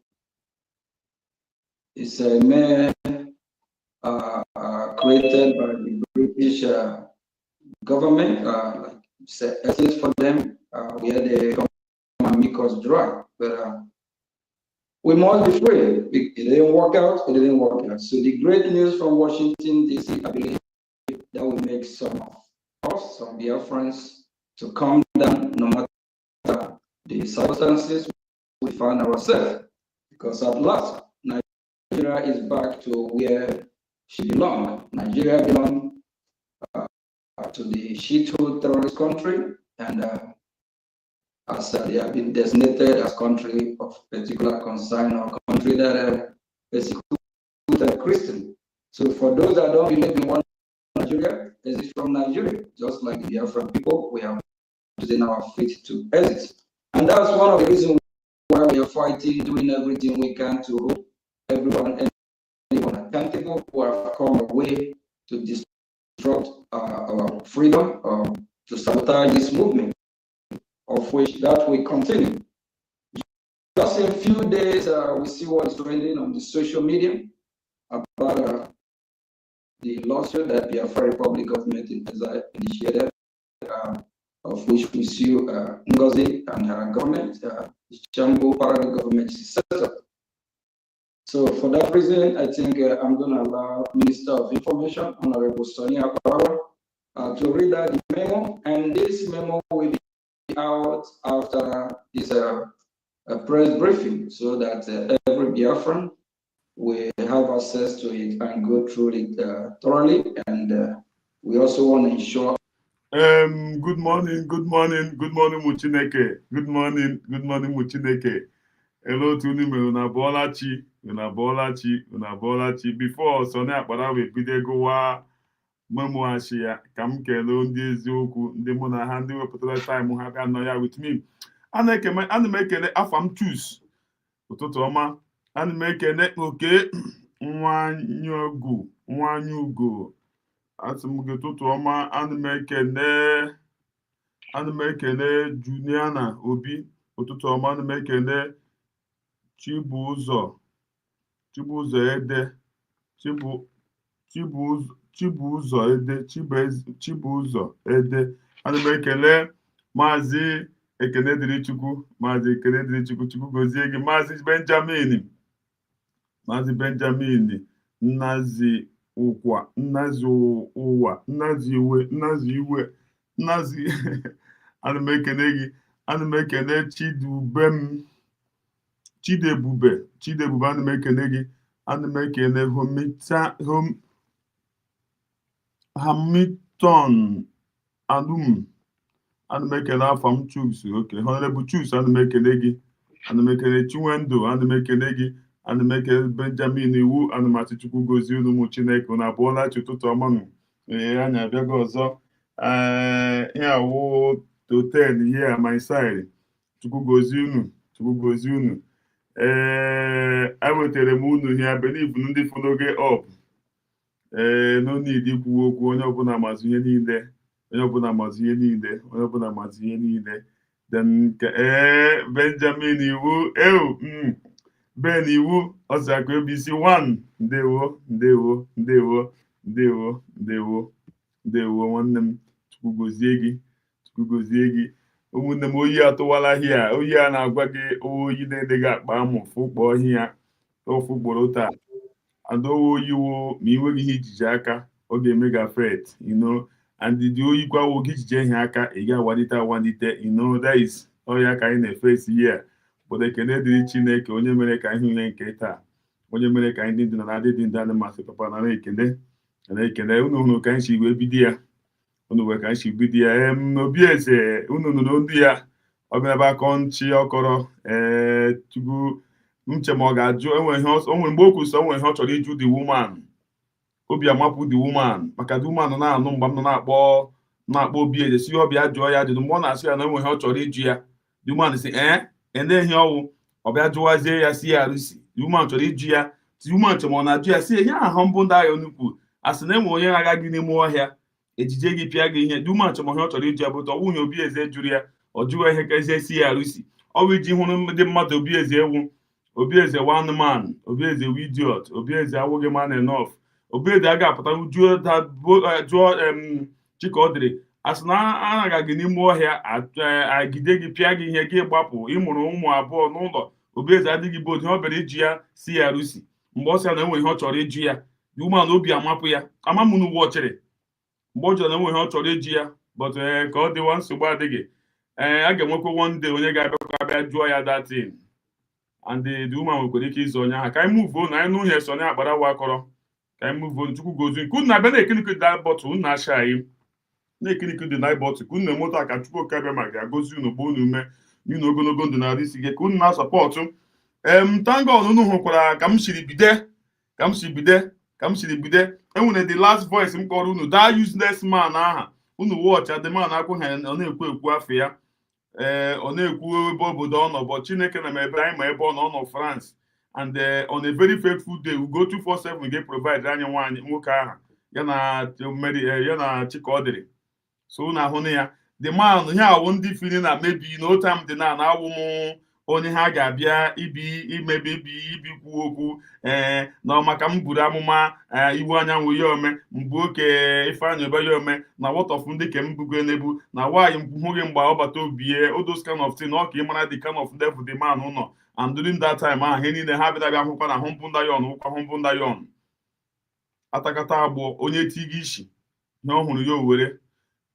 It's a man created by the British government, like it's a essence for them, where they come and make us dry. But we must be free. It didn't work out, it didn't work out. So the great news from Washington, D.C., I believe that will make some of us, some Biafrans, to calm down no matter the circumstances, we found ourselves, because at last Nigeria is back to where she belongs. Nigeria belongs to the Shiite terrorist country, and as they have been designated as country of particular concern or country that persecute Christian. So for those that don't believe in one Nigeria, exit from Nigeria, just like the Biafra people, we are using our faith to exit. And that's one of the reasons why we are fighting, doing everything we can to hold everyone accountable who have come away to disrupt our freedom, to sabotage this movement, of which that will continue. Just in a few days, we see what is trending on the social media about the lawsuit that the Biafra Republic government initiated, of which we sue Ngozi and her government, the Chambo parallel government set up. So for that reason, I think I'm going to allow Minister of Information, Honorable Sonia Akparawa, to read out the memo, and this memo will be out after this press briefing, so that every Biafran will have access to it and go through it thoroughly. And we also want to ensure. Good morning, Muchineke. Good morning, Muchineke. Hello to Unabolachi. Before Sonia Akparawa ebido gowa memo ashia ka m kelee ndị eziokwu ndị mụ na ha ndị wepụtara time ha bịa nọ ya with me. Ana m ekele Afam Chus ụtụtụ ọma. Ana m ekele Oke nwanyị ugo asị m gị ụtụtụ ọma. Ana m ekele Juniana Obi ụtụtụ ọma. Ana m ekele Chibụzọ Ede Chibụzọ Ede. Ana m ekele Maazị Ekenedịrịchukwu Chukwu gozie gị. Maazị Benjamin Nnazi Iwe ana m ekele gị. Ana m ekele Chidebube ana m ekele gị. Ana m ekele Hamilton Alum. Ana m ekele Afam Chus. Okay, Honorable Chus, ana m ekele gị. Ana m ekele Chinwendu, ana m ekele gị. Ana m ekele Benjamin Iwu. Ana m asị Chukwu gozie unu ụmụ Chineke. Unu abụọla chi ụtụtụ ọma nụ. Anyị abịago ọzọ. Ihe awụ hotel here my side. Chukwu gozie unu. Ewetara m unu here, believe ndị fụnoge up. No need ikwu okwu. Onye ọbụla mazụ ihe niile. Then Benjamin Iwu Ben Iwu Osaka ABC 1. Ndewo nwanne m. Chukwu gozie gị. Ụmụnne m, oyi atụwala hia. Oyi a na-agwa gị oyi na-edeghị akpa amụ fụkpọ hia ofụgboro taa. Adowo oyiwo ma iwe gị ihe ijiji aka ọ ga-eme gị affect, and the oyi kwa wo gị ijiji ihe aka ị ga-awalite, that is ọya ka anyị na-efesi here. But ekele dịrị Chineke onye mere ka ihe ile nke taa, onye mere ka anyị dị ndụ na adịdị ndị anyị masị papa na ekele unu hụrụ ka anyị si wee bido ya. Obi eze unu nụrụ ndị ya ọ bịara ebe akọ nchi ọkọrọ Chukwu nche ma ọ ga-ajụ onwe mgbe o kwụsị onwe ihe ọ chọrọ ịjụ the woman. Obi amapụ the woman maka the woman na-anụ mgbe m nọ na-akpọ obi eze si ọbịa jụọ ya ajụjụ. Mgbe ọ na-asị ya na onwe ihe ọ chọrọ ịjụ ya, the woman sị endeghị ọwụ ọbịa jụwazie ya si ya arụsi. The woman chọrọ ịjụ ya, the woman che ma ọ na-ajụ ya si ihe ahụ mbụ ndị agha nnukwu asị na enwe onye na-aga gị n'ime ọhịa ejije gị pịa gị ihe. The woman che ma ihe ọ chọrọ ịjụ ya bụta nwunye obi eze jụrụ ya ọ jụwa ihe ka eze si ya arụsi. Ọ bụ iji hụrụ ndị mmadụ obi eze ewu. Obi eze one man, obi eze idiot, obi eze awụghị man enough. Obi eze a ga-apụta jụọ Chikaọdịrị asị na anaga gị n'ime ọhịa agide gị pịa gị ihe gị gbapụ ịmụrụ ụmụ abụọ n'ụlọ. Obi eze adịghị bụ ihe ọ bịara iji ya si ya arụsi. Mgbe ọ sị na enwe ihe ọ chọrọ ịjụ ya, the woman obi amapụ ya amamụ n'ụwa ọchịrị mgbe ọ jụrụ na enwe ihe ọ chọrọ ịjụ ya. But ka ọ dịwa nsogbu adịghị. A ga-enwekwa one day onye ga-abịa jụọ ya that thing. and the woman will take his on ya. Can I move on? I know here's on Akparawa kọrọ. Can I move on to go to good na bene ekini that bottle na shy. Na ekini the night bottle. Good na motor ka chukwu kabe ma ga gozi unu bo unu me. You know go na risi ge good na support. Thank God unu hụkwara ka m shiri bide. Ka m shiri bide. Enwere the last voice m kọrọ unu that useless man aha. Unu watch the man akwụ ha ọ na-ekwu afọ ya. Ọ na-ekwu ebe obodo ọ nọ but Chineke na ebe anyị ma ebe ọ nọ France and on a very faithful day we go 247 we get provide anyị nwaanyị nwoke aha ya na Chikaọdịrị so na ahụ na ya the man ihe awụ ndị fili na maybe no time dị na awụ m onye ha ga-abịa ibikwu okwu na maka m buru amụma iwu anyanwụ ya ome mgbe oke Ifeanyị Oba ya ome na what of ndị ke m bugo n'ebu na nwaanyị hụghị mgbe ọ bata obie all those kind of thing ọ ka ị mara the kind of level the man nọ and during that time ahụ ihe niile ha bịara akwụkwọ na hụmpụ ndayon atakata agbụ onye tiga isi ihe ọ hụrụ ya owere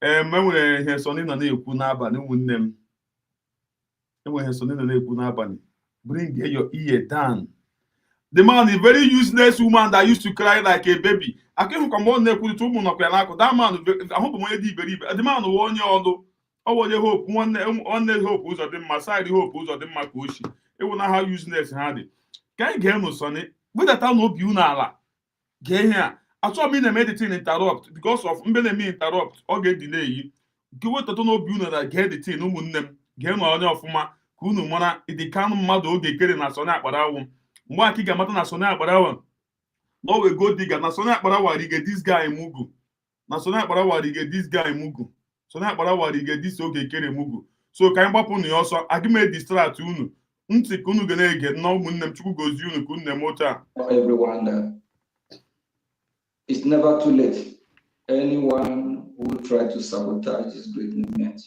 enwere ihe Sọnị nọ na-ekwu n'abalị ụmụnne m enwere Sọnị nọ na-ekwu n'abalị bring your ear down. The man is a very useless woman that used to cry like a baby. I came from one neck with 2 months. That man, I hope one day the man who won your hope, one hope who's of them, my side hope who's of them, my coach. It will not have useless handy. Can you get no Sonny? With that, I'll hope you now. Get here. I saw me the medicine interrupt because of me interrupt or get delay. Give what I don't know you that get the thing, no moon them. Get no other of my Kunu Mona, it the kind of mother who get getting us on that, but I won't. Mgbe akịga mata na Sọnị Akparawa na o we go digga na Sọnị Akparawa rige this guy mugu na Sọnị Akparawa rige this guy mugu Sọnị Akparawa rige this Ogechukwu mugu so ka anyị gbapụ na ya ọsọ agime distract unu ntị ka unu ga na-ege na ụmụnne m Chukwu gozie unu ka unu na-eme otu a everyone that it's never too late. Anyone who try to sabotage this great movement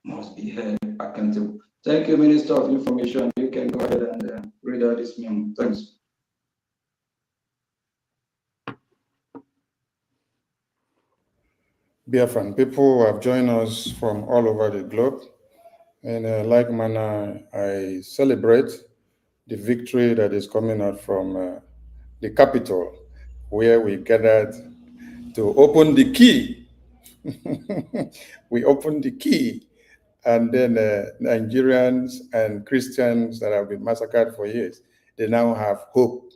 must be held accountable. Thank you, Minister of Information. You can go ahead and read out this memo. Thanks. BIAFRA people have joined us from all over the globe. In a like manner, I celebrate the victory that is coming out from the capital, where we gathered to open the key. We opened the key. And then Nigerians and Christians that have been massacred for years, they now have hope.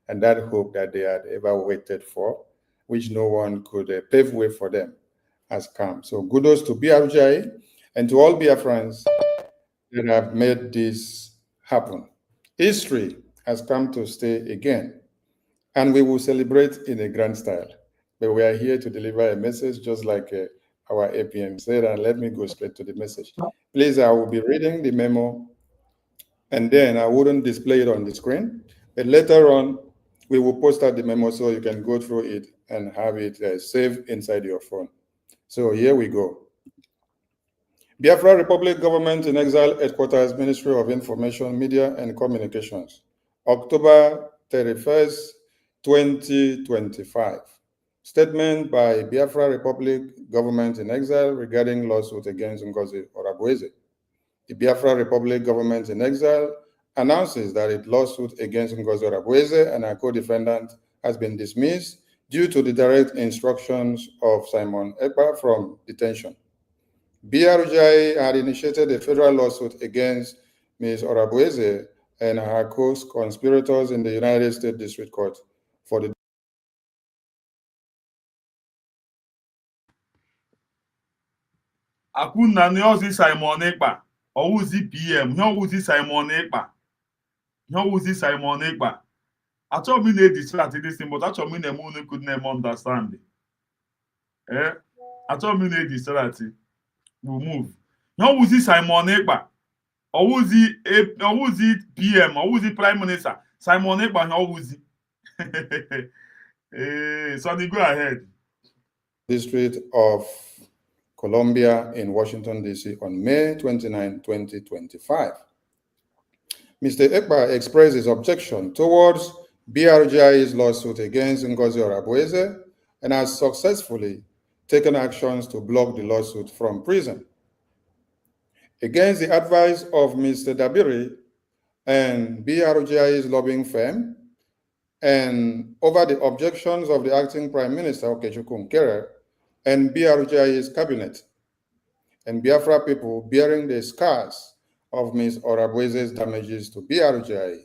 And that hope that they had ever waited for, which no one could pave way for them, has come. So kudos to BRJ and to all Biafrans that have made this happen. History has come to stay again. And we will celebrate in a grand style. But we are here to deliver a message just like our APM said, and let me go straight to the message. Please, I will be reading the memo, and then I wouldn't display it on the screen, but later on, we will post out the memo so you can go through it and have it saved inside your phone. So here we go. Biafra Republic Government in Exile Headquarters, Ministry of Information, Media and Communications, October 31st, 2025. Statement by Biafra Republic Government in Exile regarding lawsuit against Ngozi Orabueze. The Biafra Republic Government in Exile announces that its lawsuit against Ngozi Orabueze and her co-defendant has been dismissed due to the direct instructions of Simon Ekpa from detention. BRJ had initiated a federal lawsuit against Ms. Orabueze and her co-conspirators in the United States District Court for the Akuna nyozi Simon Ekpa owuzi PM nyozi Simon Ekpa nyozi Simon Ekpa achọ me na distract this thing but achọ me na unu could name understand achọ me na distract we move nyozi Simon Ekpa owuzi PM owuzi Prime Minister Simon Ekpa nyozi Sonny, go ahead. District of Columbia in Washington, D.C. on May 29, 2025. Mr. Ekpa expressed his objection towards BRJ's lawsuit against Ngozi Orabueze and has successfully taken actions to block the lawsuit from prison. Against the advice of Mr. Dabiri and BRGI's lobbying firm, and over the objections of the acting Prime Minister, Ogechukwu Nkere, and BRGI's cabinet, and Biafra people bearing the scars of Ms. Orabueze's damages to BRGI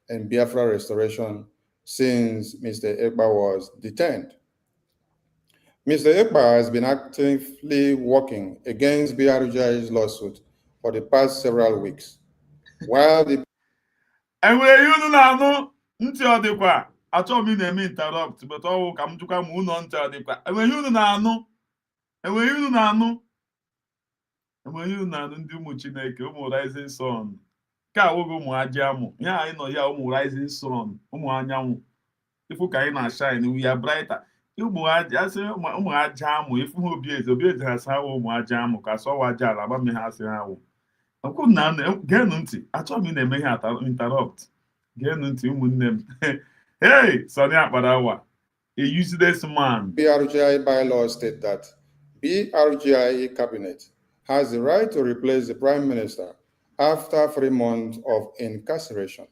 and Biafra restoration since Mr. Ekpa was detained. Mr. Ekpa has been actively working against BRGI's lawsuit for the past several weeks, while the enwere ihe unu na-anụ ntị ọ dịkwa achọghị m ị na-eme interrupt but ọwụ ka m jụkwa ma ụlọ ntị ọ dịkwa enwere ihe unu na-anụ enwere ihe unu na-anụ enwere ihe unu na-anụ ndị ụmụ Chineke ụmụ rising sun ka awụghị ụmụ ajị amụ ihe anyị nọ ya ụmụ rising sun ụmụ anyanwụ ifu ka anyị na-shine we are brighter ụmụ aja amụ ifu ha obi eze ha sa ụmụ aja amụ ka sọwa aja ala agbame ha asị ha wụ okwu na geenụ ntị achọghị m ị na-eme ihe interrupt geenụ ntị ụmụnne m hey Sani Akparawa a useless man. BRGI bylaws state that BRGI cabinet has the right to replace the Prime Minister after 3 months of incarceration.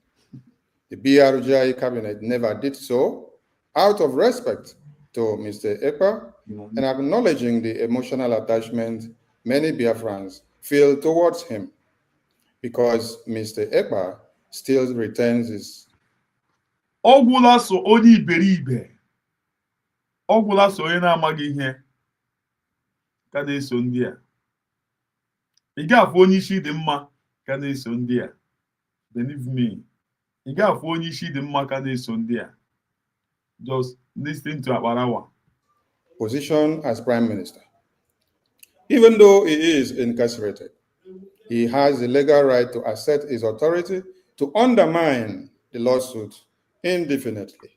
The BRGI cabinet never did so out of respect to Mr. Ekpa and acknowledging the emotional attachment many Biafrans feel towards him, because Mr. Ekpa still retains his. Ọgwụla so onye iberibe, ọgwụla so onye na-amaghị ihe ka na-eso ndị a. Ị ga-afụ onye isi dị mma ka na-eso ndị a. Believe me, ị ga-afụ onye isi dị mma ka na-eso ndị a. Just listen to Akparawa. Position as Prime Minister. Even though he is incarcerated, he has the legal right to assert his authority to undermine the lawsuit indefinitely.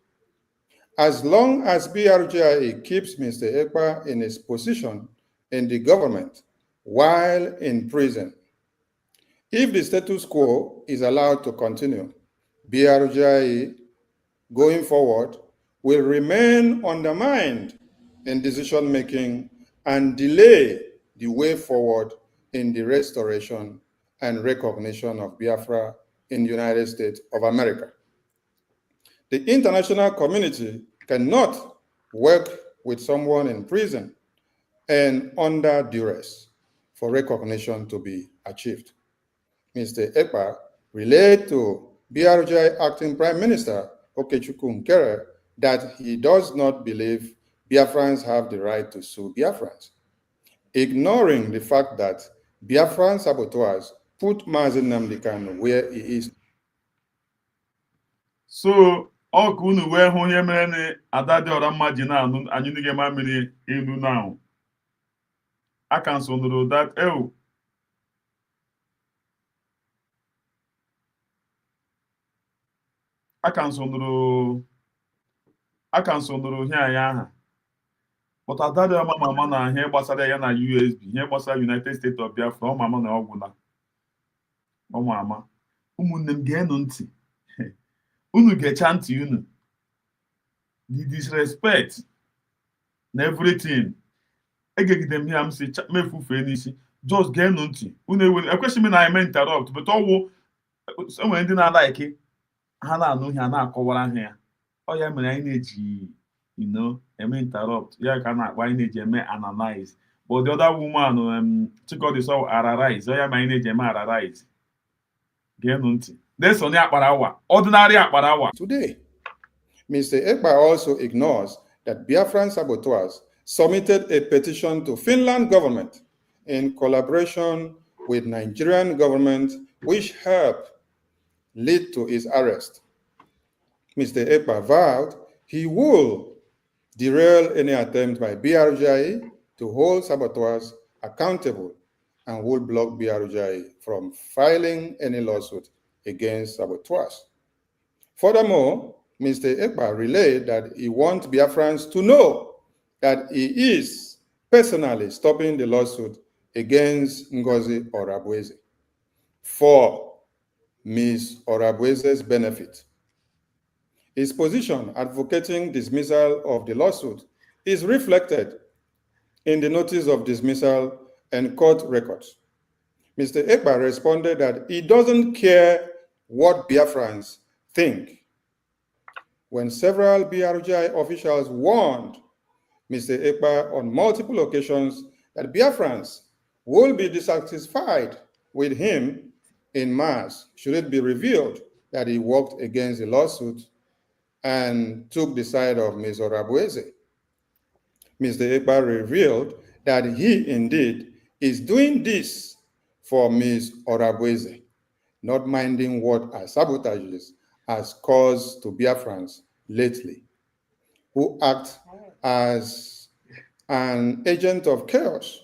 As long as BRGI keeps Mr. Ekpa in his position in the government while in prison. If the status quo is allowed to continue, BRGI going forward will remain undermined in decision-making and delay the way forward in the restoration and recognition of Biafra in the United States of America. The international community cannot work with someone in prison and under duress for recognition to be achieved. Mr. Ekpa relayed to BRGI Acting Prime Minister Ogechukwu Nkere that he does not believe Biafrans have the right to sue Biafrans, ignoring the fact that Biafran saboteurs put Mazi Nnamdi Kanu where he is. So, ọkụ unu wee hụ ihe mere na Adadioramma ji na-anụ anyị nige mamịrị elu now. I cancelled that. Oh. I cancelled here ya. But Adadioramma mama na ihe gbasara ya na USB, ihe gbasara United States of Biafra, ọ mama na ọgwụla. Ọ mama. Ụmụnne m geenụ ntị. Unu gecha ntị unu. The disrespect na everything. Egegide m ya m si mefufe n'isi. Just geenụ ntị. Unu ewere ekwesịghị m na eme interrupt, but ọwụ enwere ndị na-alaiki ha na-anụ ihe a na-akọwara ha ya. Ọ ya mere anyị na-eji eme interrupt. Ya ka na-akpọ anyị na-eji eme analyze. But the other woman chikọdị so ararize. Ọ ya ma anyị na-eji eme ararize. Geenụ ntị. This on the Akparawa, ordinary Akparawa. Today, Mr. Ekpa also ignores that Biafran saboteurs submitted a petition to Finland government in collaboration with Nigerian government, which helped lead to his arrest. Mr. Ekpa vowed he will derail any attempt by BRGI to hold saboteurs accountable and will block BRGI from filing any lawsuit against saboteurs. Furthermore, Mr. Ekpa relayed that he wants Biafrans to know that he is personally stopping the lawsuit against Ngozi Orabueze for Ms. Orabueze's benefit. His position advocating dismissal of the lawsuit is reflected in the notice of dismissal and court records. Mr. Ekpa responded that he doesn't care what Biafrans think. When several BRGI officials warned Mr. Ekpa on multiple occasions that Biafrans will be dissatisfied with him in mass should it be revealed that he worked against the lawsuit and took the side of Ms. Orabueze. Mr. Ekpa revealed that he indeed is doing this for Ms. Orabueze, not minding what her sabotages has caused to Biafrans lately, who act as an agent of chaos.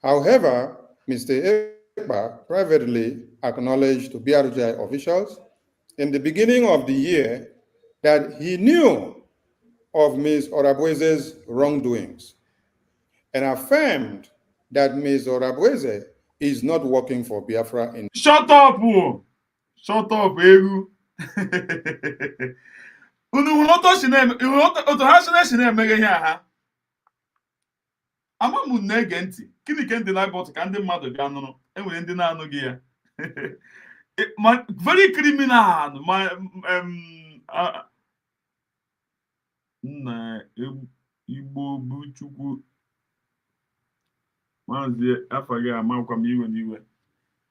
However, Mr. Ekpa privately acknowledged to BRGI officials in the beginning of the year that he knew of Ms. Orabueze's wrongdoings and affirmed that Ms. Orabueze is not working for Biafra in. Shut up! Shut up, Egu. Unu otu ha si na-emeghe ihe ha. Ama m na-ege ntị. Gịnị ka ndị na-abọtụ ka ndị mmadụ bịa nụrụ? Enwere ndị na-anụghị ya. Very criminal. Nna Igbo bụ Chukwu. Maazị afọ gị amakwa m iwe n'iwe.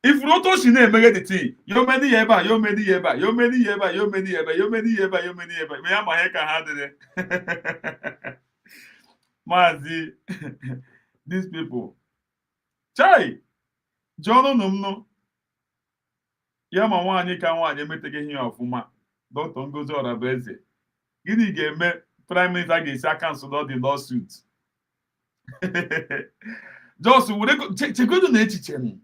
Ifuru otu o si na-emeghe the thing, yomedi ya ebe a, yomedi ya ebe a, yomedi ya ebe a, yomedi ya ebe a, yomedi ya ebe a, yomedi ya ebe a, ya ma ihe ka ha dịrị. Maazị, these people. Chai! Jọnụ nụ ya ma nwaanyị ka nwaanyị emeteghị ihe ọfụma. Dr. Ngozi Orabueze. Gịnị ga-eme Prime Minister ga-esi cancel the lawsuit? Just chegodu na echiche m.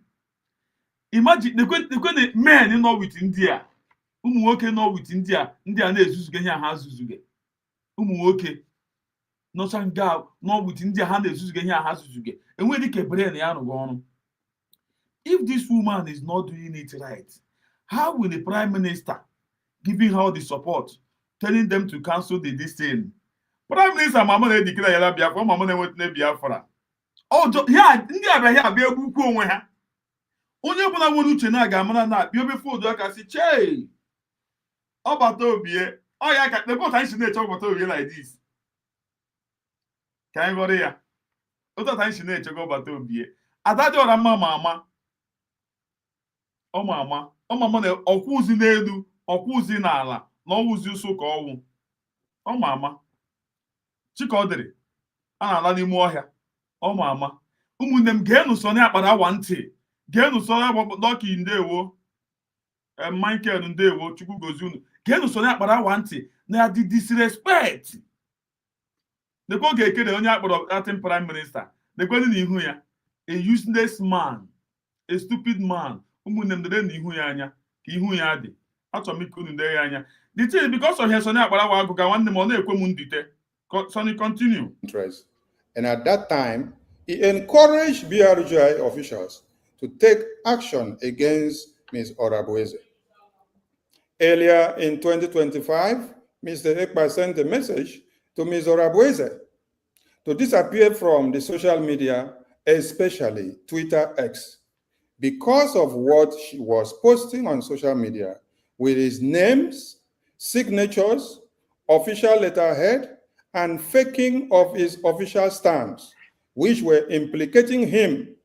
Imagine the men nọ with India. Ụmụ nwoke nọ with India, ndị a na-ezuzuge ihe ha zuzuge. Ụmụ nwoke nọcha nga nọ with India ha na-ezuzuge ihe ha zuzuge. Enweghị dike brain ya rụgo ọrụ. If this woman is not doing it right, how will the Prime Minister giving her the support, telling them to cancel this thing? Prime Minister mama na-edikira ya Biafra, mama na-enweta Biafra. Ya ndị abịa ya abịa egwu onwe ha. Onye ọbụla nwere uche na-aga amara na akpị obe fodu aka si chee ọbata obie ọ ya ka the anyị si na-eche ọbata obie like this. Ka anyị ghọrọ ya otu anyị si na-eche ọbata obie. Adadioramma ma ama na ọkwụzi n'elu ọkwụzi n'ala na ọwụzi ụsụ ka ọwụ ama Chikodịrị a na-ala n'ime ọhịa ama ụmụnne m ga-enu so na Akparawa ntị. Genu so ya Dọki ndewo Michael ndewo Chukwu gozi unu. Genu so ya Akparawa ntị na the disrespect. Dekwo ga-ekere onye akpọrọ acting prime minister. Dekwo dị n'ihu ya a useless man, a stupid man. Ụmụnne m dere n'ihu ya anya ka ihu ya dị. Achọrọ m ike unu dee ya anya. The thing because of so ya Akparawa agụ ga nwanne m ọ na-ekwe m ndite. Sonny continue. And at that time, he encouraged BRGI officials to take action against Ms. Orabueze. Earlier in 2025, Mr. Ekpa sent a message to Ms. Orabueze to disappear from the social media, especially Twitter X, because of what she was posting on social media with his names, signatures, official letterhead, and faking of his official stamps, which were implicating him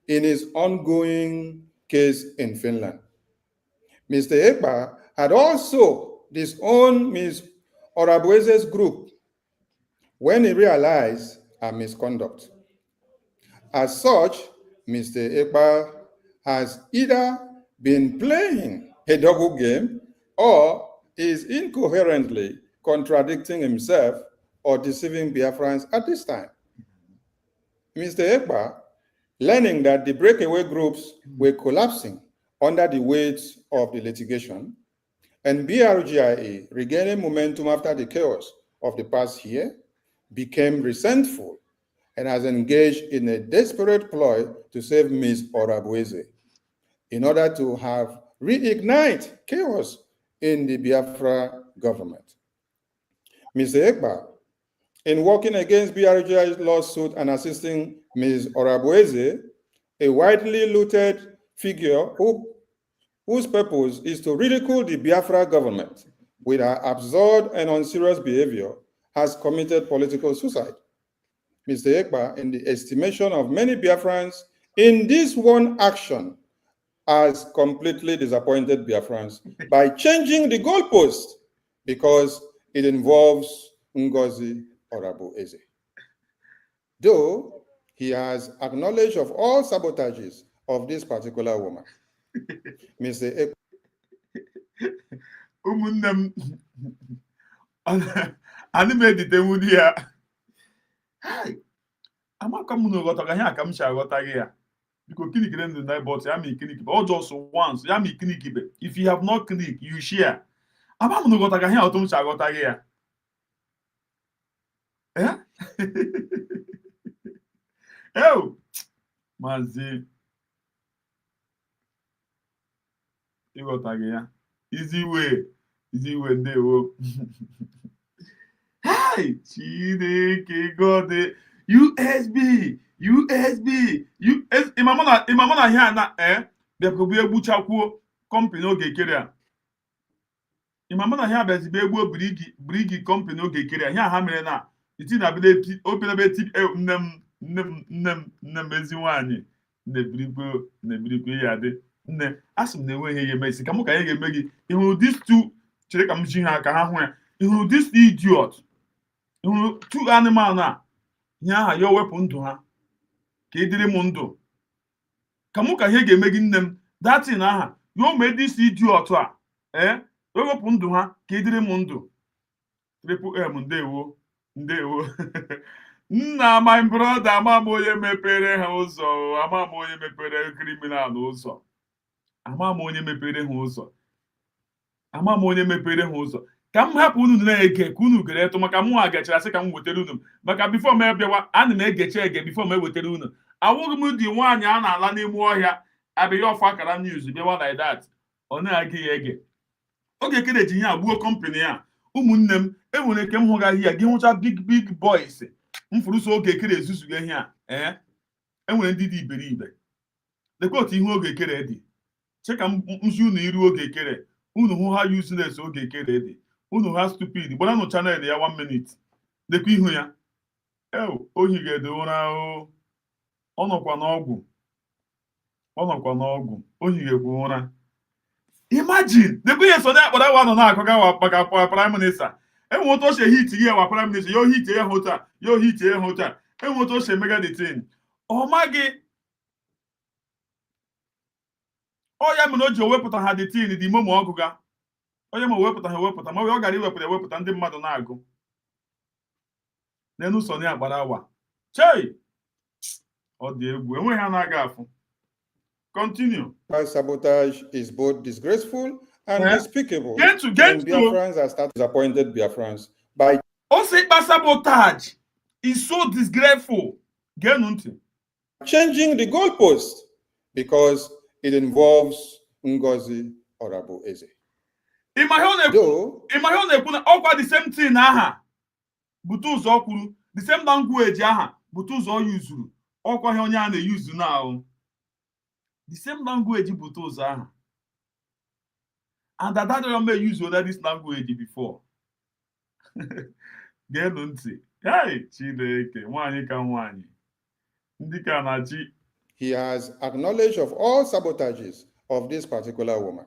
in his ongoing case in Finland. Mr. Ekpa had also disowned Ms. Orabueze's group when he realized her misconduct. As such, Mr. Ekpa has either been playing a double game or is incoherently contradicting himself or deceiving Biafrans at this time. Mr. Ekpa, learning that the breakaway groups were collapsing under the weight of the litigation, and BRGIA regaining momentum after the chaos of the past year, became resentful and has engaged in a desperate ploy to save Ms. Orabueze in order to have reignite chaos in the Biafra government. Mr. Ekpa, in working against BRGI's lawsuit and assisting Ms. Orabueze, a widely looted figure who whose purpose is to ridicule the Biafra government with her absurd and unserious behavior, has committed political suicide. Mr. Ekpa, in the estimation of many Biafrans, in this one action, has completely disappointed Biafrans by changing the goalpost because it involves Ngozi Orabu-Eze. Though he has acknowledged of all sabotages of this particular woman, Mr. Ekpa. Ụmụnne anyị m editenwu di ya. Amaka m na ghọta ihe aka m si aghọta gị ya. Biko kinikere ndụ na but ya ma ikinikibe. Ọ just once ya ma ikinikibe. If you have not click, you share. Ama m na ghọta ihe otu m si aghọta gị ya. Oh, Mazi. Ịghọta gị ya. Easy way ndewo. Hey, Chineke God, USB. Imama na here na bịa bụ egbuchakwuo company Ogechukwu a. Imama na here bịa zibe egbuo brigi company Ogechukwu a. Ihe ha mere na iti na bile open ebe tip nne m ezi nwaanyị na-ebirikwe ya dị. Nne, asị m na enweghị ihe eme isi ka mụ ka anyị ga-eme gị. Ị hụrụ these two chere ka m ji ha ka ha hụ ya. Ị hụrụ this idiot. Ị hụrụ two animal na ihe aha ya wepụ ndụ ha ka ediri m ndụ. Ka mụ ka ihe ga-eme gị nne m. Datin aha ya mee this idiot a wepụ ndụ ha ka ediri m ndụ. Triple M ndewo. Nna my brother ama m onye mepere ha ụzọ. Ama m onye mepere criminal ụzọ. Ama m onye mepere ha ụzọ. Ka m hapụ unu na-ege ka unu gere eto maka mụ agachara sị ka m wetara unu maka bifo m ebiawa ana m egecha ege bifo m ewetara unu. Awụghị m dị nwaanyị a na-ala n'ime ọhịa abịa ọfọ akara news bịawa like that. Ọ na-aga ya ege. Ogechukwu ji ihe agbuo company a. Ụmụnne m enwere ike m hụgaghị ya gị hụcha big boys m fụrụ so Ogechukwu ezuzugo ihe a. Enwere ndị dị iberibe. Lekwa otu ihe Ogechukwu dị. Cheka m mzi unu iru Ogechukwu. Unu hụ ha useless Ogechukwu dị. Unu ha stupid. Gbara nụ channel ya 1 minute. Lekwa ihu ya. Ohi ga-ede ụra o. Ọ nọkwa n'ọgwụ. Ohi ga-ekwu ụra. Imagine. Lekwa ihe so na Akparawa nọ na-akọga maka prime minister. Enwe otu o si hit gị wa prime minister. Yo hit ya hota. Enwe otu o si emega the thing. Ọ maghị. Ọ ya mere o ji ewepụta ha the thing dị momo ọgụga. Onye ma wepụta ma ọ gara ewepụta ndị mmadụ na-agụ. N'enu so na Akparawa. Chei! Ọ dị egwu. Enweghị ha na-aga afụ. Continue. Sabotage is both disgraceful and despicable. And Biafrans are starting disappointed Biafrans by sabotage is so disgraceful. Changing the goalpost because it involves Ngozi Orabu-Eze. Though the same thing aha. Butu ụzọ kwuru the same language aha. Butu ụzọ yuzuru. Ọkwa ihe onye a na-use now. The same language butu ụzọ aha. And Adadioramma use this language before. Geenụ ntị. Hey, Chineke, nwaanyị ka nwaanyị. Ndị ka na-achị. He has acknowledged of all sabotages of this particular woman.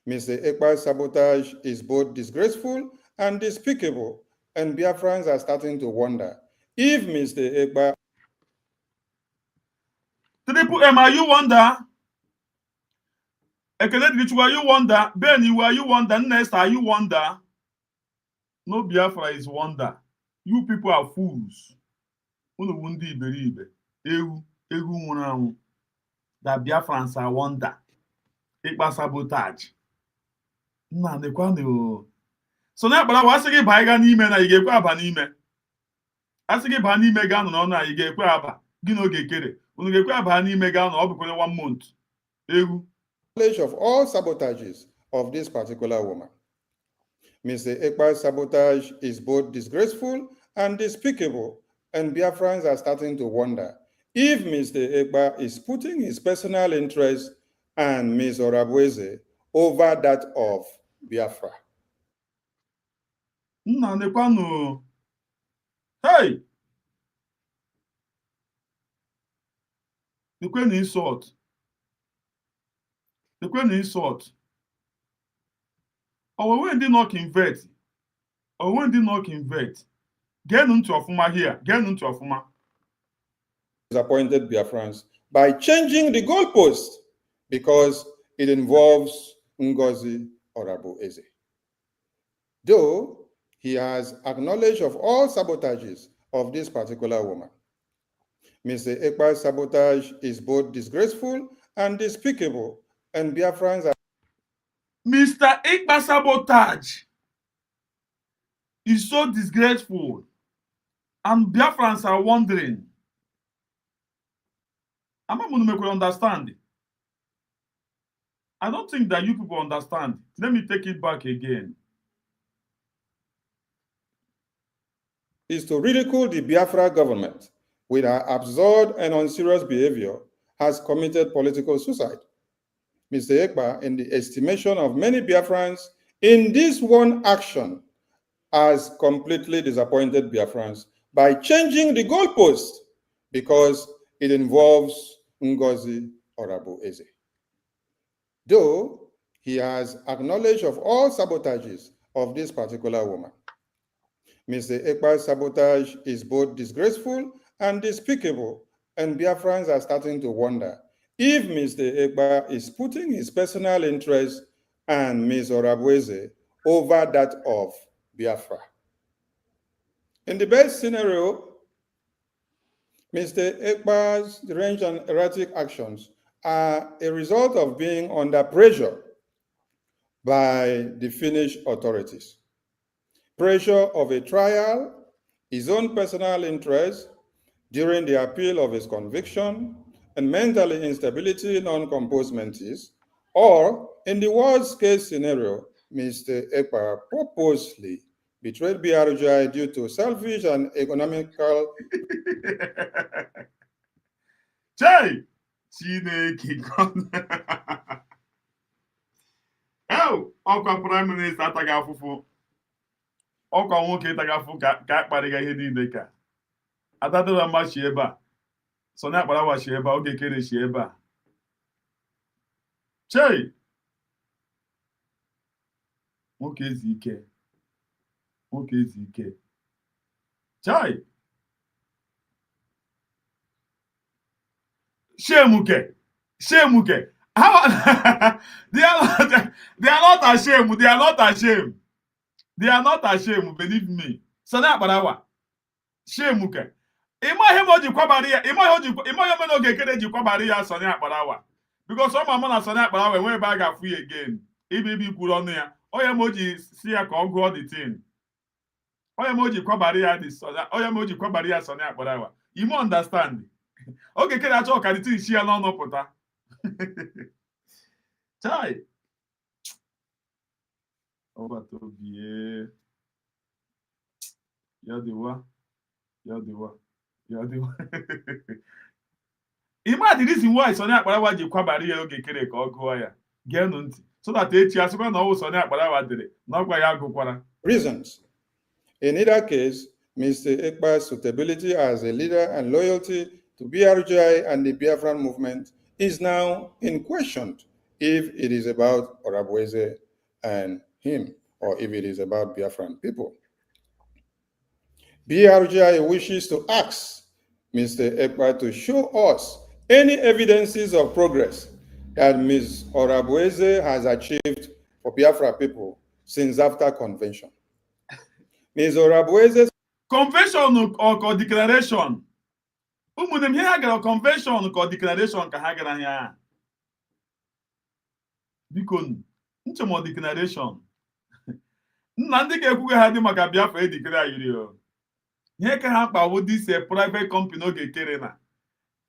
Mr. Ekpa's sabotage is both disgraceful and despicable, and Biafrans are starting to wonder if Mr. Ekpa... Triple M, are you wonder? Ekele, are you wonder? Benny, are you wonder? Nest, are you wonder? No, Biafra is wonder. You people are fools. Unu wundi iberibe. Ewu nwụrụ anwụ. That Biafrans are wonder. Ekpa sabotage. Nna nekwa ne. So na Akparawa asị gị baa ịga n'ime na ị ga-ekwe aba n'ime. Asị gị baa n'ime ga nọ n'ọnụ a ị ga-ekwe aba. Gị na Ogechukwu. Unu ga-ekwe aba n'ime ga nọ ọ bụkwara 1 month. Ewu. Knowledge of all sabotages of this particular woman. Mr. Ekpa's sabotage is both disgraceful and despicable, and Biafrans are starting to wonder if Mr. Ekpa is putting his personal interest and Ms. Orabueze over that of Biafra. Nna nekwanu. Hey! Nekwenu insult. Nekwenu insult. Owe ndị nọ convert. Owe ndị nọ convert. Genu ntị ọfụma here. Genu ntị ọfụma. Disappointed Biafrans by changing the goalpost because it involves Ngozi Orabueze. Though he has acknowledged of all sabotages of this particular woman, Mr. Ekpa's sabotage is both disgraceful and despicable, and Biafrans are... Mr. Ekpa's sabotage is so disgraceful, and Biafrans are wondering. I'm not going to make you understand. I don't think that you people understand. Let me take it back again. Is to ridicule the Biafra government with her absurd and unserious behavior has committed political suicide. Mr. Ekpa, in the estimation of many Biafrans, in this one action, has completely disappointed Biafrans by changing the goalpost because it involves Ngozi Orabueze. Though he has acknowledged of all sabotages of this particular woman, Mr. Ekpa's sabotage is both disgraceful and despicable, and Biafrans are starting to wonder if Mr. Ekpa is putting his personal interest and Ms. Orabueze over that of Biafra. In the best scenario, Mr. Ekpa's deranged and erratic actions are a result of being under pressure by the Finnish authorities. Pressure of a trial, his own personal interest during the appeal of his conviction, and mental instability, non-composed mentis, or in the worst case scenario, Mr. Ekpa purposely betrayed BRGI due to selfish and economical... Chai! Chineke gone. Oh, ọkwa prime minister ataghị afụfụ. Ọkwa nwoke ịtaghị afụfụ ka akparịga ihe niile ka. Adadioramma si ebe a. Soni Akparawa si ebe a. Ogechukwu si ebe a. Chai! Nwoke ezi ike. Nwoke ezi ike. Chai! Shemuke. How they are not ashamed. They are not ashamed. They are not ashamed, believe me. Soni Akparawa. Shemuke. Ima hemoji kwabari ya. Ima hemoji Ogechukwu ji kwabari ya Soni Akparawa. Because some man na Soni Akparawa when bag afu again. Ibi kwuru ọnụ ya. Oya moji si ya ka ọ gụọ the thing. Oya moji kwabari ya this. Oya moji kwabari ya Soni Akparawa. You mo understand? Ogechukwu achọ ka the thing shi ya n'ọnụ pụta. Chai. Obatobie. Yadewa. Ima the reason why Soni Akparawa ji kwabari ya Ogechukwu ka ọ gụọ ya. Geenụ ntị. So that echi asịkwa na ọwụ Soni Akparawa dịrị na ọkwa ya agụkwara. Reasons. In either case, Mr. Ekpa's suitability as a leader and loyalty to BRGI and the Biafran movement is now in question if it is about Orabueze and him, or if it is about Biafran people. BRGI wishes to ask Mr. Ekpa to show us any evidences of progress that Ms. Orabueze has achieved for Biafra people since after convention. Ms. Orabueze's convention or declaration. Ụmụnne here gara convention or declaration ka ha gara ya. Biko nchemo declaration. Nna ndị ga-ekwuga ha dị maka Biafra edikere yiri o. Ihe ka ha kpawo this private company Ogechukwu na.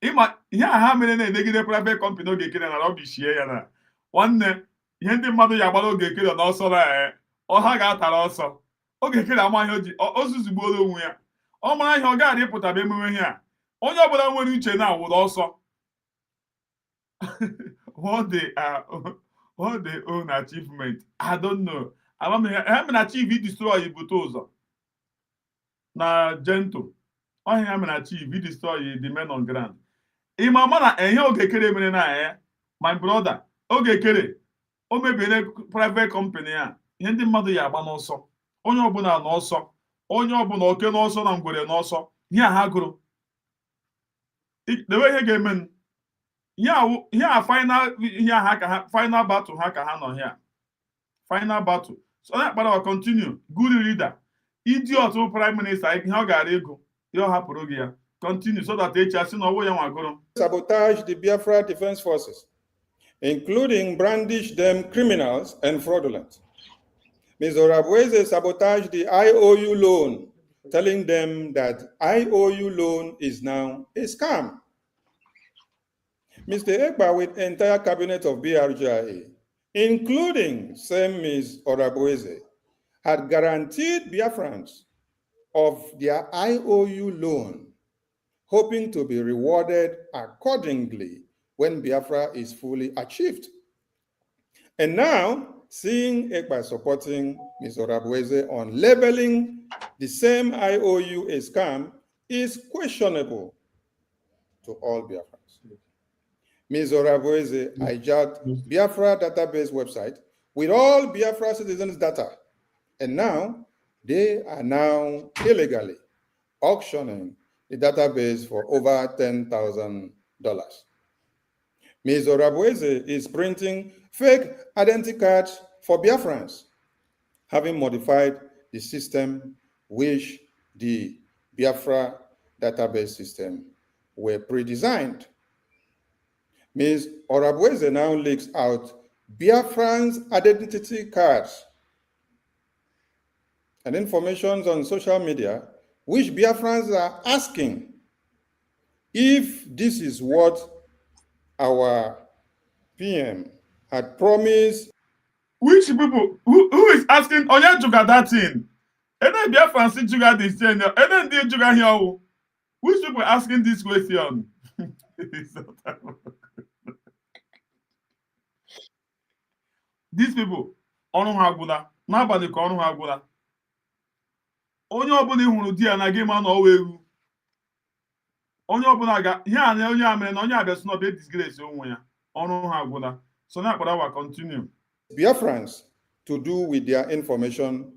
Ịma ihe ha mere na-edegide private company Ogechukwu na rọbishie ya na. Nwanne ihe ndị mmadụ ya gbara Ogechukwu na ọsọ na ọha ga-atara ọsọ. Ogechukwu amaghị oji ozuzugbuola onwe ya. Ọ mara ihe ọ ga-adịpụta bụ emume ihe a. Onye ọbụla nwere uche na-awụrụ ọsọ. what they are, what they own achievement. I don't know. I mean, achieve destroy Ibutozo. Na gentle. I am achieve destroy the men on ground. Imama na enye Ogekere mere na my brother Ogekere o mebere private company a ihe ndị mmadụ ya agba n'ọsọ onye ọbụla n'ọsọ onye ọbụla oke n'ọsọ na ngwere n'ọsọ ihe ha gụrụ dewe ihe ga-eme ihe final ihe ha ka ha final battle ha ka ha nọ here final battle so na Akparawa continue good leader idiot prime minister ihe ọ gara ego ihe ọ hapụrụ gị ya continue so that echi asị na ọwụ ya nwa gụrụ sabotage the Biafra Defense Forces, including brandish them criminals and fraudulent. Ms. Orabueze sabotaged the IOU loan, telling them that IOU loan is now a scam. Mr. Ekpa with entire cabinet of BRGIA, including same Ms. Orabueze, had guaranteed Biafrans of their IOU loan, hoping to be rewarded accordingly when Biafra is fully achieved. And now, seeing Ekpa supporting Ms. Orabueze on labeling the same IOU a scam is questionable to all Biafrans. Ms. Orabueze hijacked Biafra database website with all Biafra citizens' data, and now they are now illegally auctioning the database for over $10,000. Ms. Orabueze is printing fake identity cards for Biafrans, having modified the system which the Biafra database system were pre-designed. Ms. Orabueze now leaks out Biafrans' identity cards and information on social media which Biafrans are asking if this is what our PM had promised. Which people who is asking Onya Juga that thing? And then Biafrans Juga this thing, and then they Juga here. Which people are asking this question? These people, ọnụ ha agwụla, n'abalị ka ọnụ ha agwụla. Onye ọbụla ihuru di ya na gị ma na ọwa eru. Onye ọbụla ga ihe a na onye amere na onye abịa sị na ọbịa disgrace onwe ya. Ọnụ ha agwụla. So na Akparawa continue. Biafrans to do with their information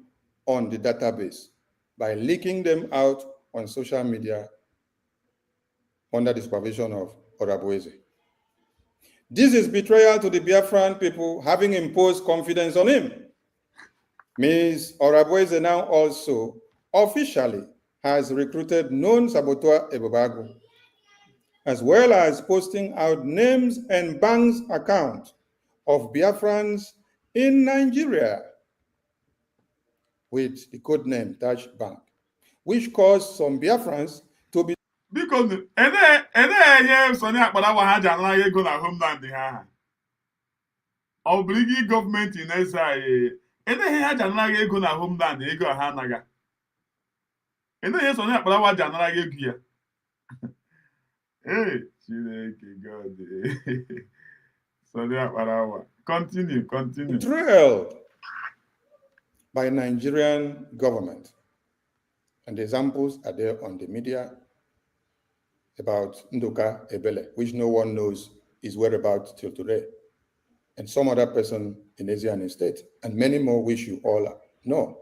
on the database by leaking them out on social media under the supervision of Orabueze. This is betrayal to the Biafran people having imposed confidence on him. Ms. Orabueze now also officially has recruited known saboteur Ebobagu, as well as posting out names and banks accounts of Biafrans in Nigeria with the code name Taj Bank, which caused some Biafrans to be Because ene Sonny Akparawa ha ji anara ego na homeland ha. Obligi government in SIA. Ene ha ji anara ego na homeland ego ha anaga. Ene Sonny Akparawa ji anara ego ya. Hey, Chineke God. Sonny Akparawa. Continue. drilled by Nigerian government. And the examples are there on the media about Nduka Ebele, which no one knows his whereabouts till today, and some other person in Asian state, and many more which you all know.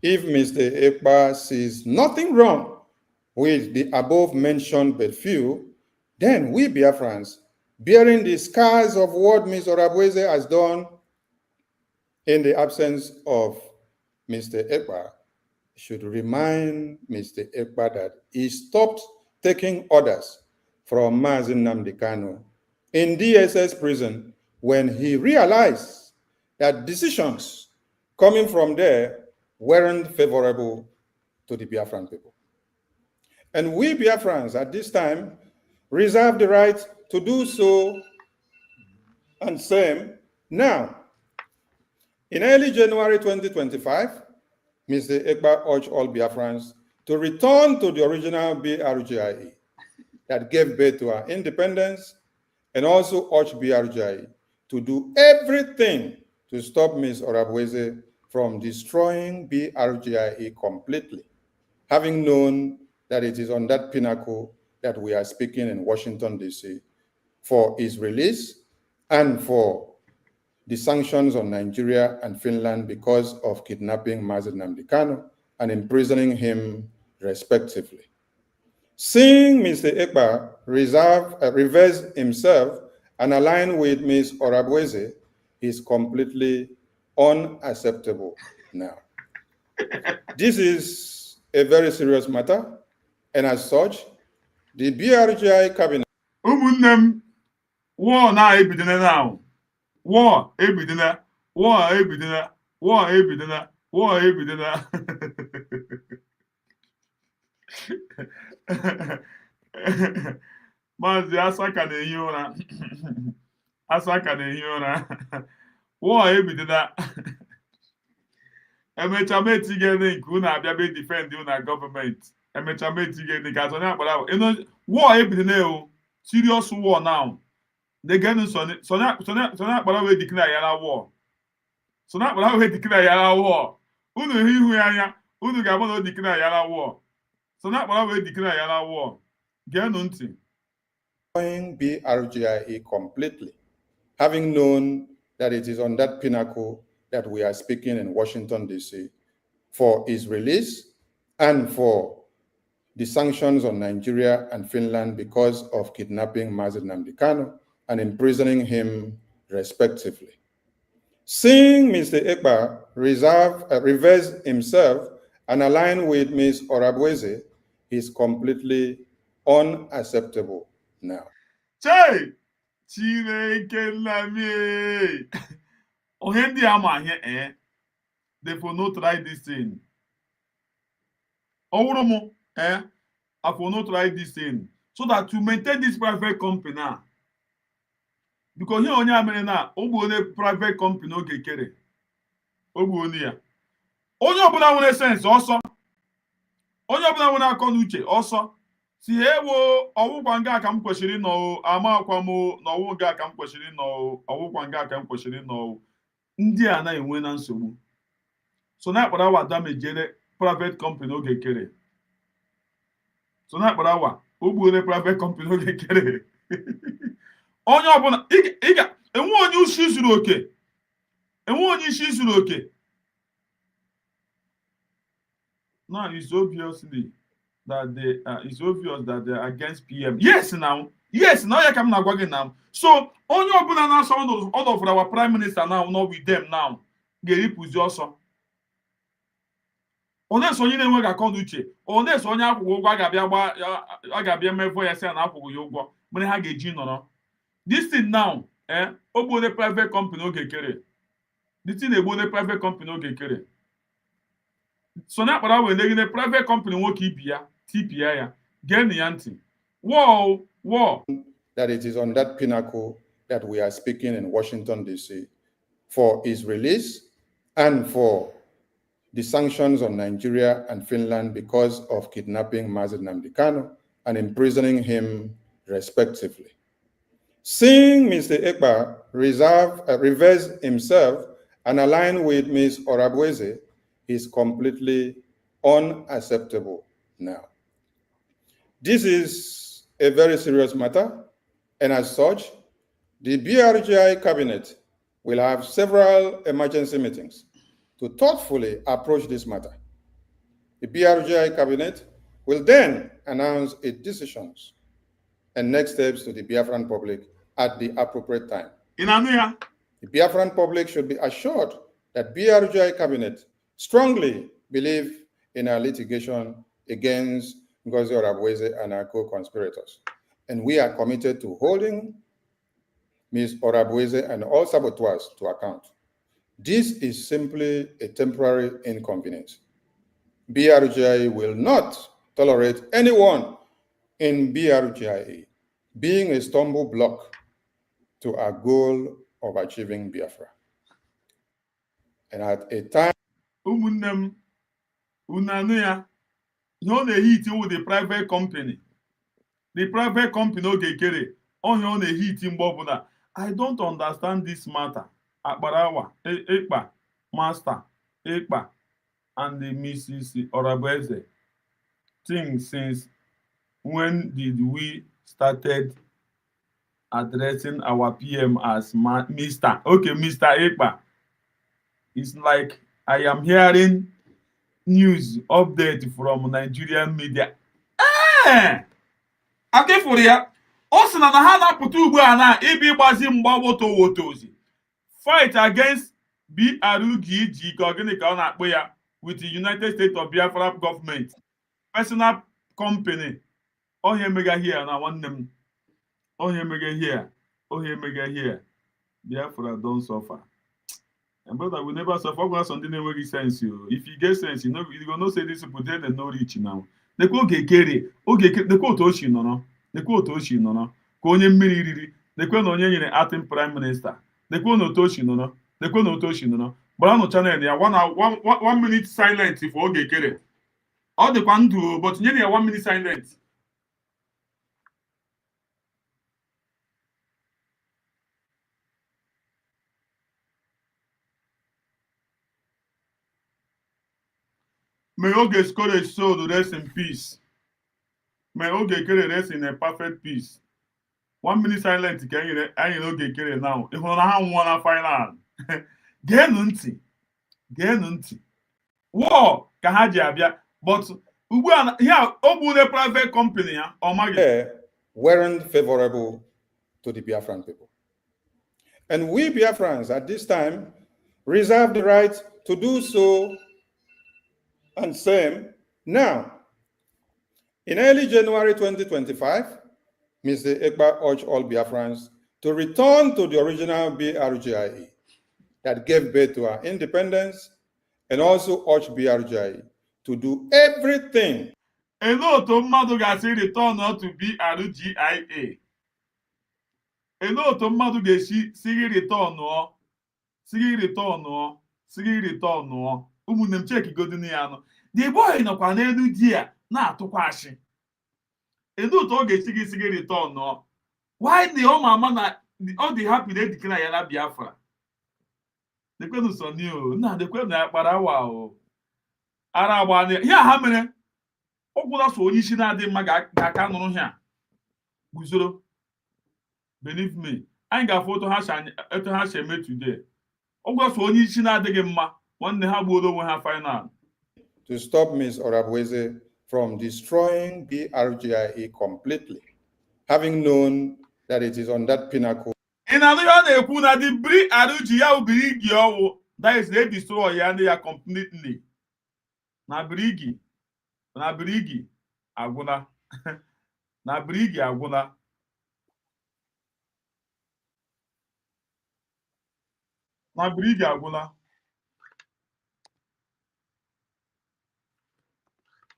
If Mr. Ekpa sees nothing wrong with the above mentioned but few, then we Biafrans, bearing the scars of what Ms. Orabueze has done in the absence of Mr. Ekpa, should remind Mr. Ekpa that he stopped taking orders from Mazi Nnamdi Kanu in DSS prison when he realized that decisions coming from there weren't favorable to the Biafran people. And we Biafrans at this time reserve the right to do so, and same now. In early January 2025, Mr. Ekpa urged all Biafrans to return to the original BRGIA that gave birth to our independence and also urge BRGI to do everything to stop Ms. Orabweze from destroying BRGIE completely, having known that it is on that pinnacle that we are speaking in Washington, D.C., for his release and for the sanctions on Nigeria and Finland because of kidnapping Mazi Nnamdi Kanu and imprisoning him respectively. Seeing Mr. Ekpa reverse himself and align with Ms. Orabweze is completely unacceptable now. This is a very serious matter, and as such, the BRGI cabinet. War now ebidina now. War ebidina. War ebidina. War ebidina. War ebidina. Mazi asaka na-ehi ụra. Asaka na-ehi ụra. War ebidina. Emecha metige nke unu abịa be defend na government. Emecha metige nke Attorney Akparawa. War ebidina o. Serious war now. They get Sonny Akparawa declare yara war. Sonny Akparawa declare yara war. Unu hihu anya. Unu ga-agba na declare yara war. Sonny Akparawa declare yara war. Geenụ ntị. BRGIE completely, having known that it is on that pinnacle that we are speaking in Washington, D.C., for his release and for the sanctions on Nigeria and Finland because of kidnapping Mazi Nnamdi Kanu and imprisoning him respectively. Seeing Mr. Ekpa reverse himself and align with Ms. Orabweze is completely unacceptable now. Chey! Chineke nna Onye ndị ama ihe they will not try this thing. Owurumu I will not try this thing. So that to maintain this private company now. Because here onye amere na ogbu private company Ogechukwu ogbu ya. Onye ọbụla nwere sense ọsọ. Onye ọbụla nwere akọ n'uche ọsọ. Si ewo ọwụkwa nga ka m kwesịrị nọ ama akwa m na ọwụ nga ka m kwesịrị nọ ọwụkwa nga ka m kwesịrị nọ ndị a na-enwe na nsogbu. So na Akparawa damejere private company Ogechukwu. So na Akparawa ogbu private company Ogechukwu. Onye ọbụla enwe onye isi zuru oke. Enwe onye isi zuru oke. Now it's obviously that it's obvious that they're against PM. Yes, now ya ka m na-agwa gị now. So onye ọbụla na-asọ all of our prime minister now not with them now. Ga-eripụzi ọsọ. Onye so onye na-enweghị akọnụ uche. Onye so onye akwụkwọ ụgwọ a ga-abịa mevọ ya sị na akwụkwọ ya ụgwọ. Mere ha ga-eji nọrọ. This thing now, ogbu the private company Ogechukwu. This thing egbu the private company Ogechukwu. So na Akparawa wee private company nwoke ibi ya, TPI ya, geenụ ya ntị. War. That it is on that pinnacle that we are speaking in Washington, D.C., for his release and for the sanctions on Nigeria and Finland because of kidnapping Mazi Nnamdi Kanu and imprisoning him respectively. Seeing Mr. Ekpa reverse himself and align with Ms. Orabweze is completely unacceptable now. This is a very serious matter, and as such, the BRGI cabinet will have several emergency meetings to thoughtfully approach this matter. The BRGI cabinet will then announce its decisions and next steps to the Biafran public at the appropriate time. The Biafran public should be assured that BRGI cabinet strongly believe in our litigation against Ngozi Orabweze and our co-conspirators. And we are committed to holding Ms. Orabweze and all saboteurs to account. This is simply a temporary inconvenience. BRGI will not tolerate anyone in BRGI being a stumble block to our goal of achieving Biafra. And at a time... Umunnem, unanuya, no the heat with the private company. The private company Ogechukwu. onye ọ na-ehit mgbe ọbụla. I don't understand this matter. Akparawa, Ekpa, Master, Ekpa, and the Mrs. Orabueze. Think since when did we started addressing our PM as Mr. Okay, Mr. Ekpa. It's like I am hearing news update from Nigerian media. Akịfụrụ ya, ọ sị na ha na-apụta ugbu a na ibi ịgbazi mgba wotozi fight against BRUGG ka gịnị ka ọ na-akpọ ya with the United States of Biafra government personal company. Onye mega here na nwanne m. Onye mega here. Onye mega here. Biafra don't suffer. And brother, we never suffer. Something that sense. If you get sense, you know you gonna say this people they no reach now. The quote Gekere, the quote Oshi no, the quote Oshi no, Konye Miriri, the quote on any acting prime minister, the quote no Toshi no, the quote no Toshi no. But I'm not channel there. 1 minute silence if Ogekere. All the can do, but nearly 1 minute silence. May Oge's courage soul rest in peace. May Ogekere rest in a perfect peace. 1 minute silence can you Ogekere now? If on how one final. Genunti. War Kahaji Abia. But here, Obu the private company or weren't favorable to the Biafran people. And we Biafrans at this time reserve the right to do so and same now. In early January 2025, Mr. Ekpa urged all Biafrans to return to the original BRGIE that gave birth to our independence, and also urged BRGIE to do everything. A lot of mmadụ ga-asị return to BRGIA. A lot of mmadụ ga-esi sigi return. Ụmụnne m cheki godin ya anọ. The boy nọkwa n'elu di ya na-atụkwa ashị. Edo otu ọ ga-esi gị sigi return. Why the mama na all the happy they declare ya na Biafra? Dekwenu Soni o, na dekwenu Akparawa o. Ara agba ne. Ya ha mere. Ogwula so onye isi na-adị mma ga-aka nụrụ ha. Guzoro. Believe me. Anyị ga-afụ otu ha si eme today. Ogwula so onye isi na-adịghị mma. Nwanne ha gbuola onwe ha final. To stop Ms. Orabueze from destroying BRGIE completely, having known that it is on that pinnacle. In another ekwu na the BRGIE ya ubirigi ọwụ, that is they destroy ya ndị ya completely. Na birigi agwụla. Na birigi agwụla. Na birigi agwụla.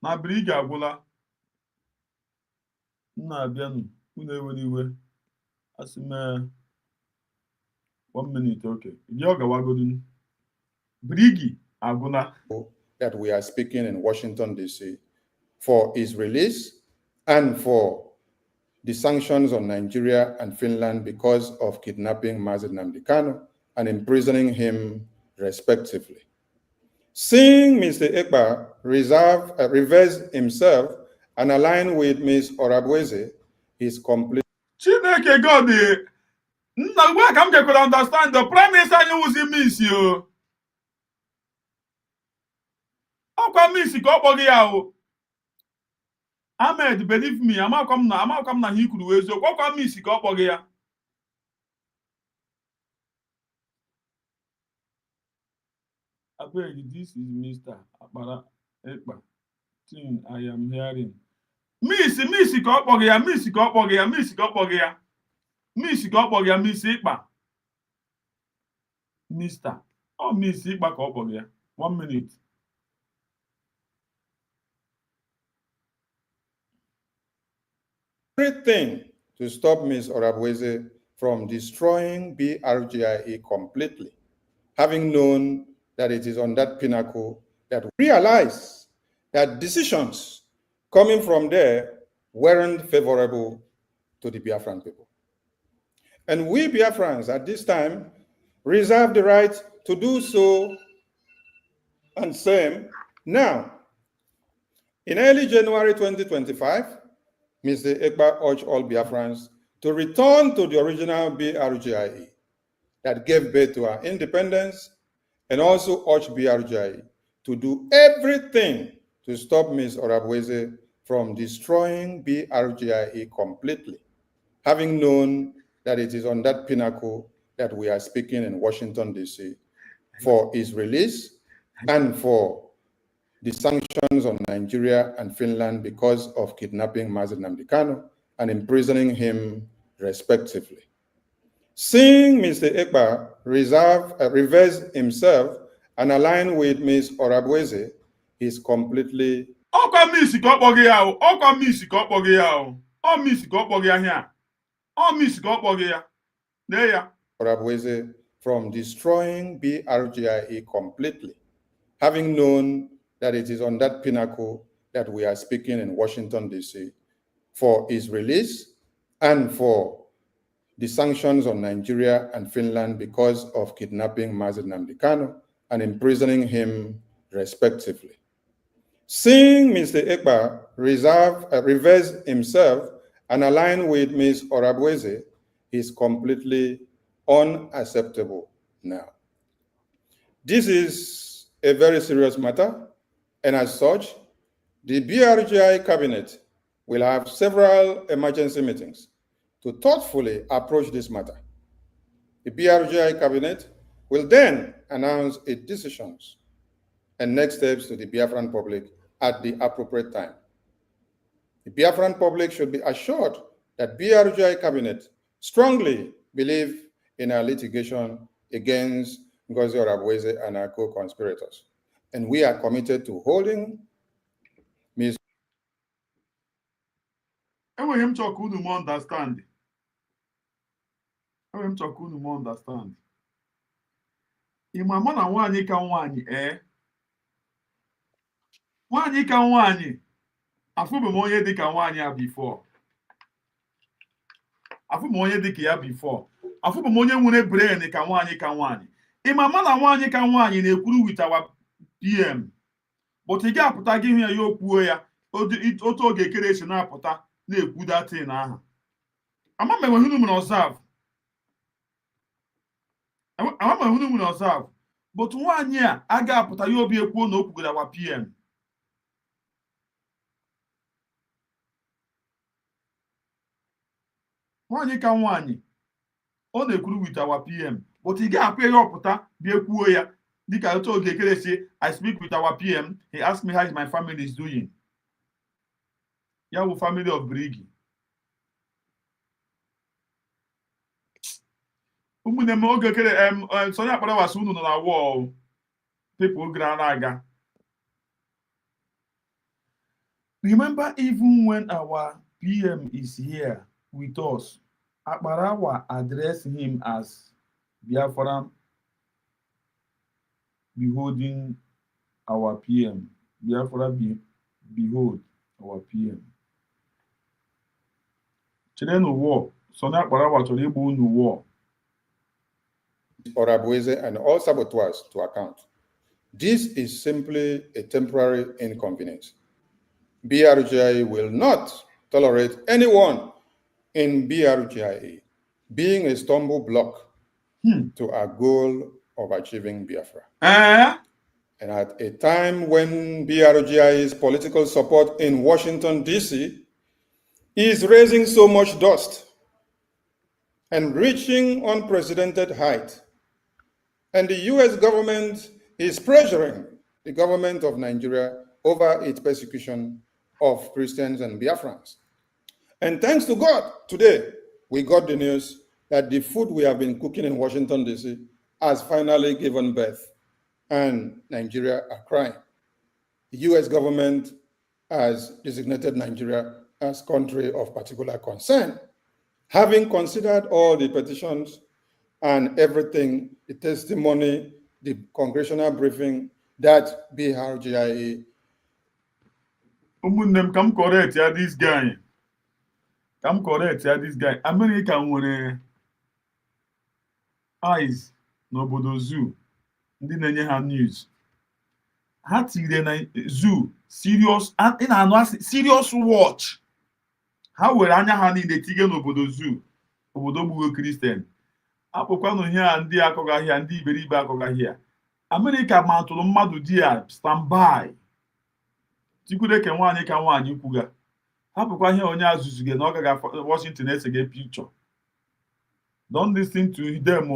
Na birigi agwụla. Nna abịanụ, unu ewere iwe. Asị m 1 minute, okay. Birigi agwụla. That we are speaking in Washington, D.C. for his release and for the sanctions on Nigeria and Finland because of kidnapping Mazi Nnamdi Kanu and imprisoning him respectively. Seeing Mr. Ekpa reverse himself and align with Ms. Orabueze, his complete. Chineke God, nna gwa ka m ga understand the prime minister anyị wụzi miss yo. Ọkwa miss ka ọ kpọghị ya o. Ahmed, believe me, amakwa m na ha ikwuru eziokwu. Ọkwa miss ka ọ kpọghị ya. Abeg, this is Mr. Akpara Ekpa. Thing I am hearing. Miss ka ọ kpọghị ya, miss ka ọ kpọghị ya, miss ka ọ kpọghị ya. Miss ka ọ kpọghị ya, Miss Ekpa. Mr. Oh, Miss Ekpa ka ọ kpọghị ya. 1 minute. Everything to stop Ms. Orabueze from destroying BRGIE completely, having known that it is on that pinnacle that we realize that decisions coming from there weren't favorable to the Biafran people. And we Biafrans at this time reserve the right to do so and same now. In early January 2025, Mr. Ekpa urged all Biafrans to return to the original BRGIE that gave birth to our independence, and also urged BRGIE to do everything to stop Ms. Orabweze from destroying BRGIE completely, having known that it is on that pinnacle that we are speaking in Washington, D.C., for his release and for the sanctions on Nigeria and Finland because of kidnapping Mazi Nnamdi Kanu and imprisoning him respectively. Seeing Mr. Ekpa reverse himself and align with Ms. Orabweze is completely Orabweze from destroying BRGIE completely, having known that it is on that pinnacle that we are speaking in Washington, D.C., for his release and for the sanctions on Nigeria and Finland because of kidnapping Mazi Nnamdi Kanu and imprisoning him respectively. Seeing Mr. Ekpa reverse himself and align with Ms. Orabweze is completely unacceptable now. This is a very serious matter, and as such, the BRGI cabinet will have several emergency meetings to thoughtfully approach this matter. The BRGI cabinet will then announce its decisions and next steps to the Biafran public at the appropriate time. The Biafran public should be assured that BRGI cabinet strongly believe in our litigation against Ngozi Orabweze and our co-conspirators. And we are committed to holding Ms. understand. Imama na nwaanyị ka nwaanyị nwaanyị ka nwaanyị afụbụ m onye dị ka nwaanyị a before. Afụbụ m onye dị ka ya before. Afụbụ m onye nwere brain ka nwaanyị. Imama na nwaanyị ka nwaanyị na-ekwuru with our PM. But ị ga-apụta gị hụ ya okwuo ya otu oge ekerechi na-apụta na-ekwu datin aha. Ama m enwe hunu m observe. But nwaanyị a aga apụta ya obi ekwuo na okwugara our PM. Nwaanyị ka nwaanyị ọ na-ekwuru with our PM, but ị ga-apụ ya ọpụta bịa ekwuo ya dịka otu oge ekerechi. I speak with our PM, he asked me how my family is doing. Ya bụ family of Brigi. Ụmụnne m oge ekere Sonye Akparawa unu nọ na wall. People aga. Remember, even when our PM is here with us, Akparawa addressed him as Biafra beholding our PM. Biafra behold our PM. Children of war. Sonye Akparawa chọrọ igbu unu war. Orabweze and all saboteurs to account. This is simply a temporary inconvenience. BRGI will not tolerate anyone in BRGI being a stumble block to our goal of achieving Biafra. And at a time when BRGI's political support in Washington, D.C. is raising so much dust and reaching unprecedented height, and the U.S. government is pressuring the government of Nigeria over its persecution of Christians and Biafrans. And thanks to God, today we got the news that the food we have been cooking in Washington, D.C. has finally given birth, and Nigeria are crying. The U.S. government has designated Nigeria as country of particular concern, having considered all the petitions and everything, the testimony, the congressional briefing, that BRGIE. Come correct, this guy. America nwere eyes n'obodo zoo ndị na-enye ha news ha tinyere na zoo serious ị na-anụ asị serious watch ha were anya ha niile tinye n'obodo zoo obodo gbughe Kristian akpụkwanụ ihe a ndị akọgaghị ya ndị iberibe akọgaghị ya Amerịka matụrụ mmadụ di ya standby tikwudeke nwaanyị ka nwaanyị kwuga hapụkwa ihe onye azụzughe na ọ gaghị Washington esege picture don't listen to them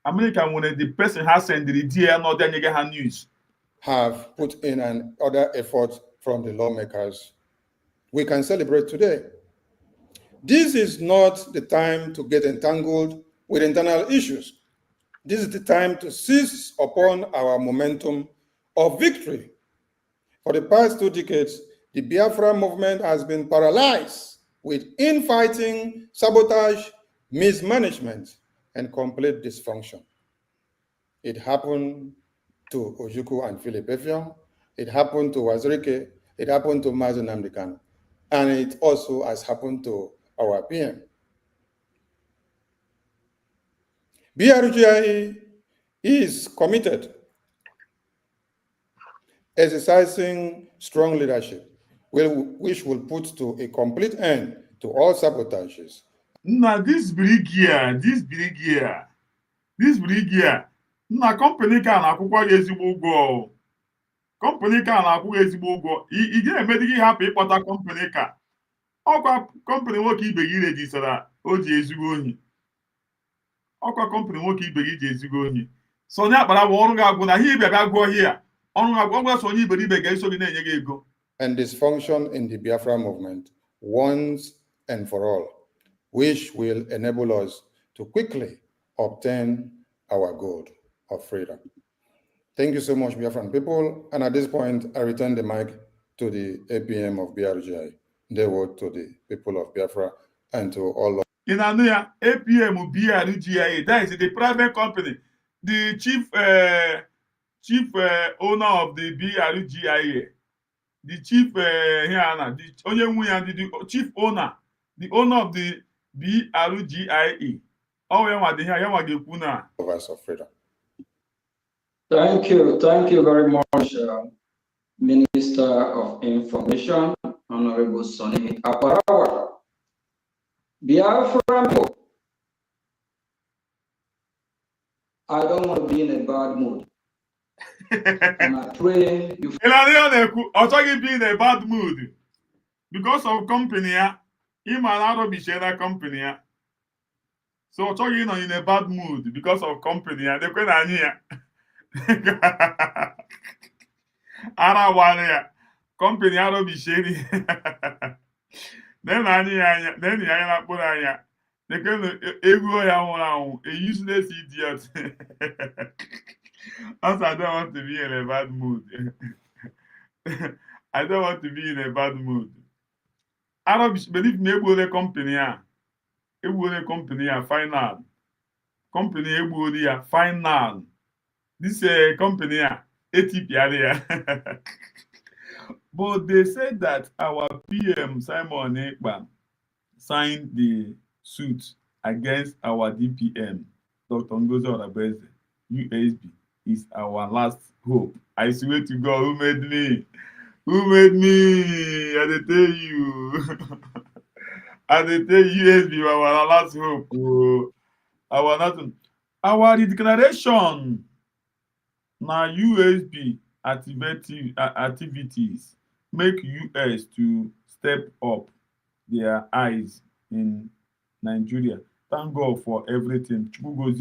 America nwere the person ha sendiri di ya na ọdịanyege ha news have put in an other effort from the lawmakers we can celebrate today. This is not the time to get entangled with internal issues. This is the time to seize upon our momentum of victory. For the past 2 decades, the Biafra movement has been paralyzed with infighting, sabotage, mismanagement, and complete dysfunction. It happened to Ogechukwu and Philip Effiong. It happened to Wazirike. It happened to Mazi Nnamdi Kanu. And it also has happened to our PM. BRGIE is committed, exercising strong leadership, which will put to a complete end to all sabotages. Now this brigadier, na company ka na-akwụkwọ ya ezigbo ụgwọ. Company ka na-akwụghị ezigbo ụgwọ. Ị ga-eme dị gị hapụ ịkpọta company ka. Ọkwa company nwoke ibe gị rejistara o ji ezigbo ohi. Ọkwa company nwoke ibe gị ji ezigbo ohi. So onye Akparawa ọrụ ga-agwụ na ihe ibe ga-agwụ ọhịa. Ọrụ ga-agwụ ọgwụ so onye iberibe ga-eso gị na-enye gị ego. And dysfunction in the Biafra movement once and for all, which will enable us to quickly obtain our goal of freedom. Thank you so much, Biafran people. And at this point, I return the mic to the APM of BRGI. They word to the people of Biafra and to all of in Anuya, APM BRGI, that is the private company. The chief owner of the BRGI, the chief the chief owner, the owner of the BRGIE. Voice of freedom. Thank you very much, Minister of Information, Honorable Sonny Akparawa. Biafra, I don't want to be in a bad mood. And I pray you. I'll tell you be in a bad mood because of company. That company. So I'll tell you in a bad mood because of company. They can't hear. Company shady. Then I put they can a useless idiot. As I don't want to be in a bad mood. I don't want to be in a bad mood. Believe me, the company. Company final. Company final. This company ATP. But they said that our PM Simon Ekpa signed the suit against our DPM, Dr. Ngozi Orabeze, USB is our last hope. I swear to God, who made me? Who made me? I tell you. I tell you, USB, our last hope. Our declaration now USB activities make US to step up their eyes in Nigeria. Thank God for everything. Triple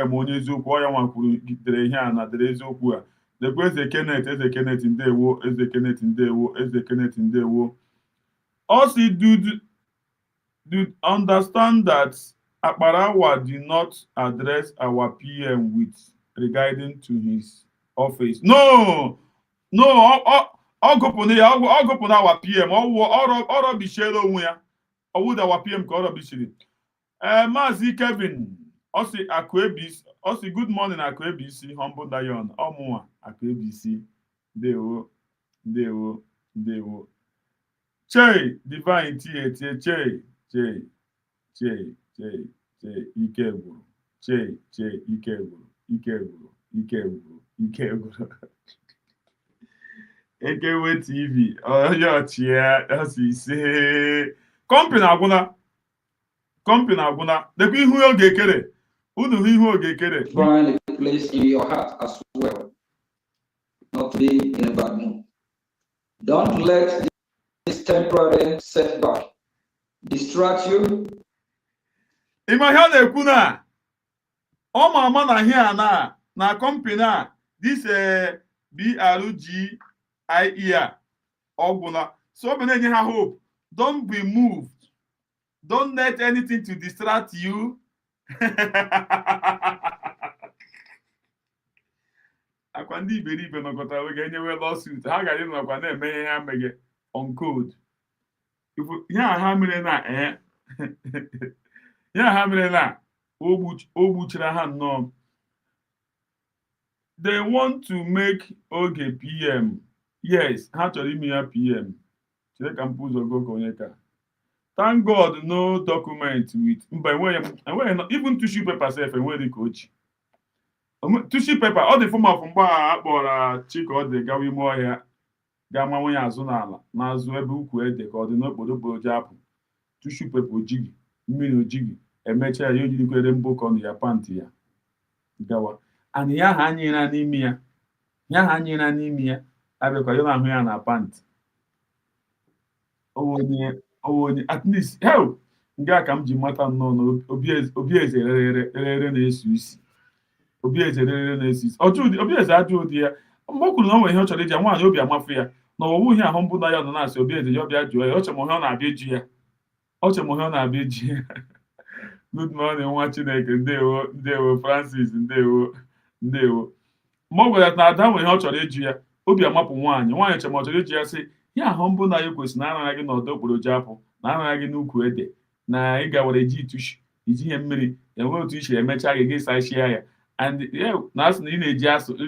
M onye eziokwu ọya nwakwuru dere ihe a na dere eziokwu a. Dekwa Eze Kenneth ndewo, Eze Kenneth ndewo. Also do understand that Akparawa did not address our PM with regarding to his office. No, I'll go on our PM. All be shared on where. I would our PM call be shared. Mazi Kevin, also Akwebisi, also good morning Akwebisi, humble Dion, Omua Akwebisi, Deo. Che, divine Che. ike gwụrụ. Ike gwụrụ. Ike gwụrụ. Ekewe TV. Onye ọchịa asị ise. Company agwụna. Dekwa ihu oge ekere. Unu hụ ihu oge ekere. Find a place in your heart as well. Not to be in a bad mood. Don't let this temporary setback distract you. Ịma ihe ọ na-ekwu na ọ ma ama na ihe a na company a this BRGIE ọgwụna. So ọ bụ na-enye ha hope. Don't be moved. Don't let anything to distract you. Akwa ndị iberibe nọkọtara oge enyewe lawsuit ha gara ịnọkwa na-eme ihe ha meghe on code. Ihe a ha mere na o gbuchara ha nnọọ. They want to make Oge PM. Yes, ha chọrọ ime ya PM. Chere ka m pụ ụzọ go onye ka. Thank God no document with mba enweghị even tissue paper sef enweghị ka ochi. Tissue paper ọ dị form of mgbe a kpọrọ Chika ọ dị gawa ime ọhịa ga-ama nwunye azụ n'ala n'azụ ebe ukwu ede ka ọ dị n'okporo ji apụ. Tissue paper ojigi mmiri ojigi emechaa ya ojirikwere mbụkọ na ya pantị ya gawa. And ya ha anyịra n'ime ya abịakwa ya na-ahụ ya na pantị. Onye at least hell nga ka m ji mata nnọọ na obieze rere na-esi isi. Obieze ajụ ụdị ya mgbe o kwuru na o nwere ihe ọ chọrọ iji nwaanyị obi amafu ya na ọwụwụ ihe ahụ mbụ na ya nọ na-asị Obieze ya ọbịa jụọ ya ọ na-abịa eji ya. Good morning nwa Chineke. Ndewo Francis. Ndewo. Ma ọ gwara na ada nwere ihe ọ chọrọ iji ya obi amapụ nwaanyị chere ma ọ chọrọ iji ya sị ihe ahụ mbụ na ya kwesịrị na anaghị gị n'ọdọ okporo ji apụ na anaghị gị n'ukwu ede na ị gawara eji itushi iji ihe mmiri enwe otu iche emechaa gị sachia ya and na asị na ị na-eji asụ ka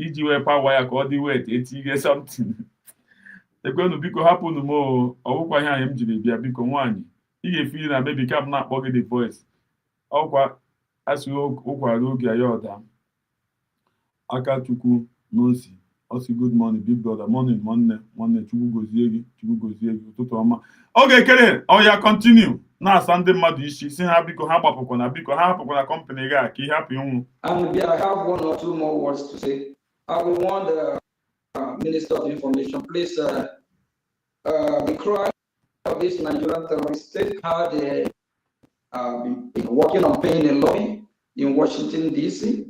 iji wee pawa ya ka ọ dị wet etinye something. Ekwenụ biko hapụnụ m ọgwụkwa ihe anyị m jiri bịa biko nwaanyị ị ga-efili na mebi ka m na-akpọ gị the voice ọkwa asị ụkwara oge ya ọda Akachukwu n'osi. Osi good morning big brother. Morning nwanne Chukwu gozie gị ụtụtụ ọma. Oge ekere ọya continue na-asa ndị mmadụ isi si ha biko ha hapụkwana company ga ka ihe hapụ ịnwụ. And I have one or two more words to say. I will want the Minister of Information, please the cry of this Nigerian terrorist state, how they been working on paying a lobby in Washington, D.C.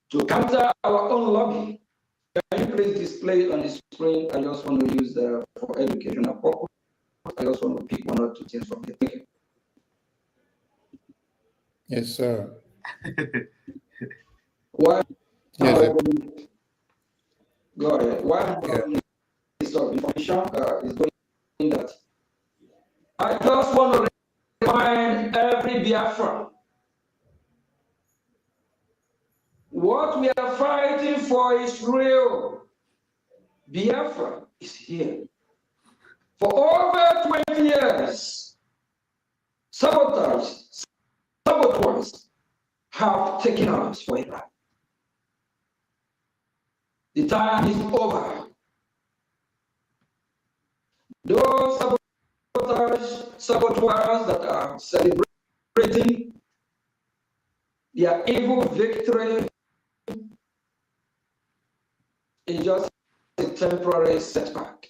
to counter our own lobby. Can you please display it on the screen? I just want to use for educational purpose. I just want to pick one or two things from the thing. Yes, sir. Why? Yes, sir. Go ahead. Why Minister of Information is doing that? I just want to remind every Biafra what we are fighting for is real. Biafra is here. For over 20 years, saboteurs have taken us for a ride. The time is over. Those saboteurs that are celebrating their evil victory is just a temporary setback.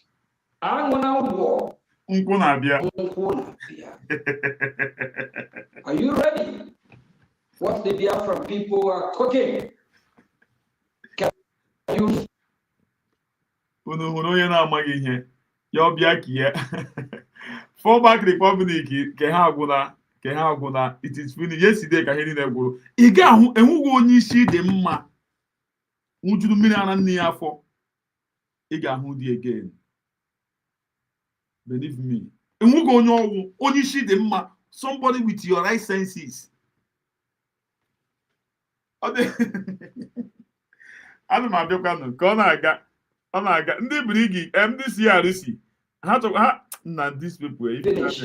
And when I war, are you ready? What the Biafran people are cooking? Can you? Unu hụrụ onye na-amaghị ihe ya ọbịa ka ya fallback republic ke ha agwụna it is finished yesterday ka ihe niile gwụrụ. Ị ga-ahụ enweghị onye isi dị mma nwụjuru mmiri ara nne ya afọ. Ị ga-ahụ dị again. Believe me. Enweghị onye ọwụ onye isi dị mma, somebody with your right senses. Ana m abịakwanụ ka ọ na-aga ndị brigi ndị CRC ha na these people finish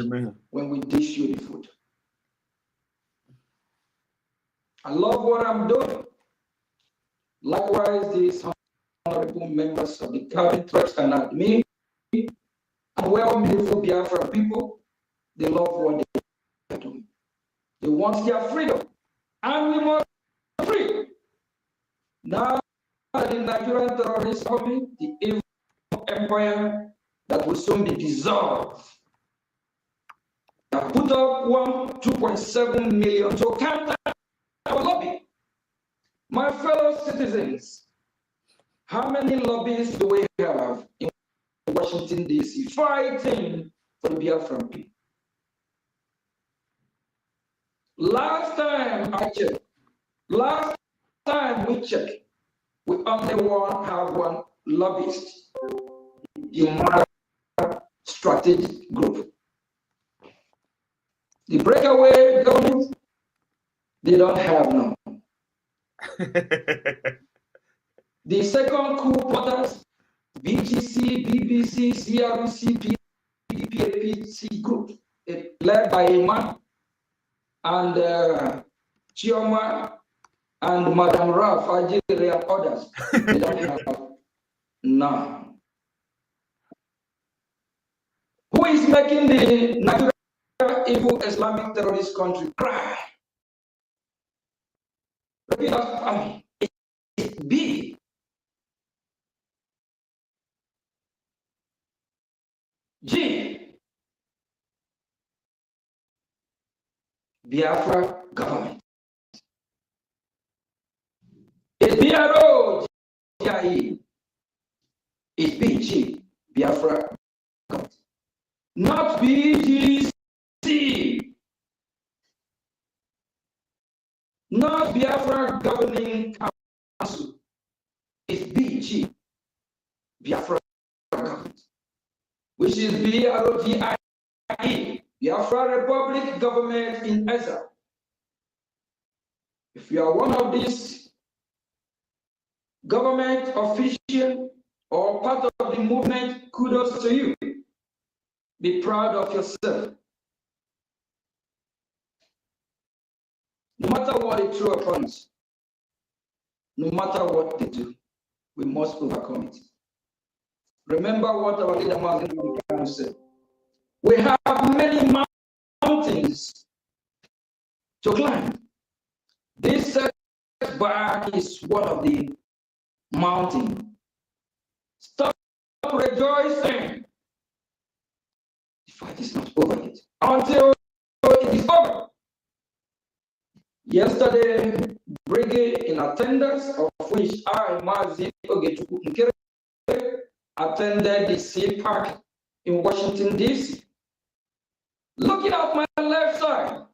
when we dish you the food. I love what I'm doing. Likewise, these honorable members of the cabinet and admin and well-meaningful Biafra people, they love what they're doing. They want their freedom, and we must be free. Now, the Nigerian terrorists coming, the evil empire that will soon be dissolved. I put up 2.7 million to counter our lobby. My fellow citizens, how many lobbies do we have in Washington, D.C. fighting for the Biafran people? Last time I checked, last time we checked, we only have one lobbyist, the Strategic Group. The breakaway government, they don't have none. The second coup porters, BGC, BBC, CRC, PDP, Group, led by Iman and Chioma and Madam Raf, Ajiri and others. They don't have none. Who is making the Nigeria evil Islamic terrorist country cry? Repeat after me. It's B. G. Biafra government. It's BRO. GIE. It's BG. Biafra government. Not BGC. Not Biafra Governing Council. It's BG. Biafra government. Which is BROGIE. Biafra Republic Government in Ezra. If you are one of these government official or part of the movement, kudos to you. Be proud of yourself. No matter what they throw upon us, no matter what they do, we must overcome it. Remember what our leader Martin said. We have many mountains to climb. This setback is one of the mountains. Stop rejoicing. The fight is not over yet. Until it is over. Yesterday, brigade in attendance, of which I, Ogechukwu Nkere, attended the Sea Park in Washington, D.C. Looking at my left side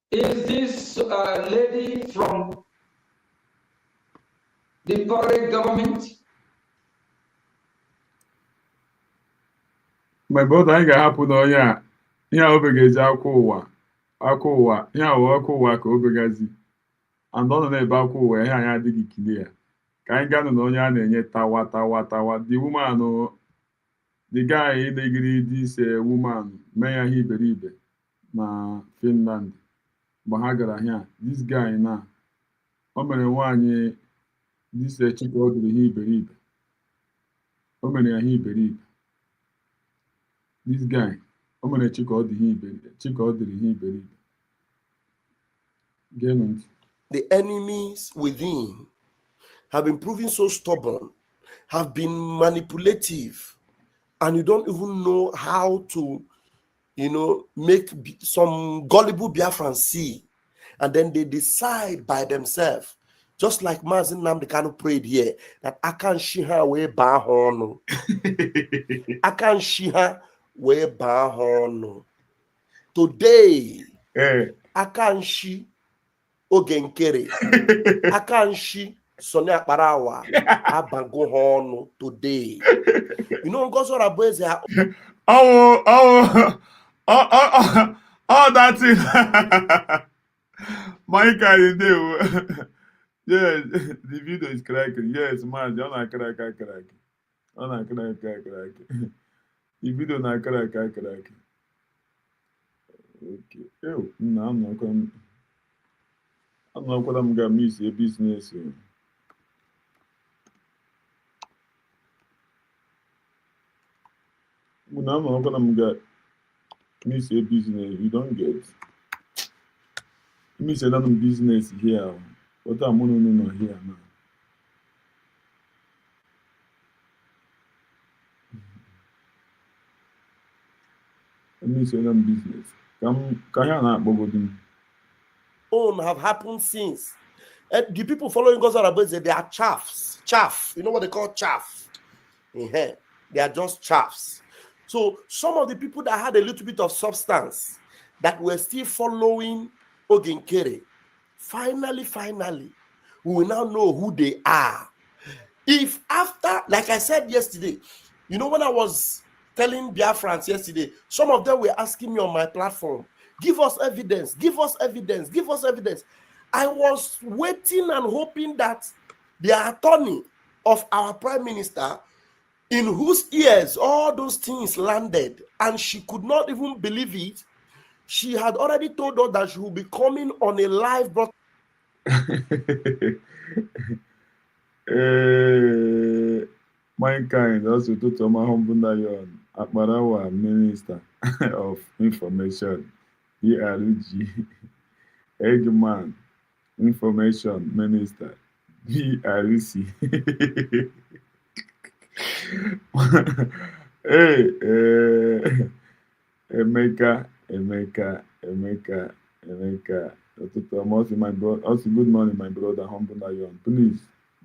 is this lady from the parade government. My brother, I got happen on ya. Ya obegezi akwa ụwa ya wee ọkụ ụwa ka obegazi and ọ nọ na-ebe akwa ụwa ihe anyị adịghị kilie ya ka anyị ganụ na onye a na-enye tawa the woman the guy degiri this woman mee ya ihe iberibe na Finland mgbe ha gara here this guy na o mere nwaanyị this chika ọ dịrị ihe iberibe o mere ya ihe iberibe this guy o mere chika ọ dịrị ihe iberibe the enemies within have been proving so stubborn, have been manipulative, and you don't even know how to, make some gullible Biafrans see. And then they decide by themselves, just like Mazin Namdekano prayed here, that I can't shiha we bahono. I can't shiha we bahono. Today, I can't shi Ogechukwu Nkere. I can't shi Akparawa. Abango hono today. You know, God saw boys there. Oh, that's it. My guy is there. Yes, the video is cracking. Yes, man, you're not cracking. I'm not cracking. The video not cracking. Okay. Oh, no, I'm not going. I'm not going to miss a business. I'm not going to miss a business. You don't get. Miss another business here. What I'm going to know here now. Miss another business. Can you not bother? Have happened since. The people following God's Arabs, they are chaffs. Chaff. You know what they call chaff? They are just chaffs. So some of the people that had a little bit of substance that were still following Ogechukwu Nkere, finally, we will now know who they are. If after, like I said yesterday, you know, when I was telling Biafrans yesterday, some of them were asking me on my platform, give us evidence, give us evidence, give us evidence. I was waiting and hoping that the attorney of our prime minister, in whose ears all those things landed, and she could not even believe it, she had already told us that she will be coming on a live broadcast. Mankind also to Toma Humbunayon, Akparawa, Minister of Information, BRG, Eggman, Information Minister, BRC. Hey, Emeka. Also, my brother. Also, good morning, my brother. Humbunayon. Please,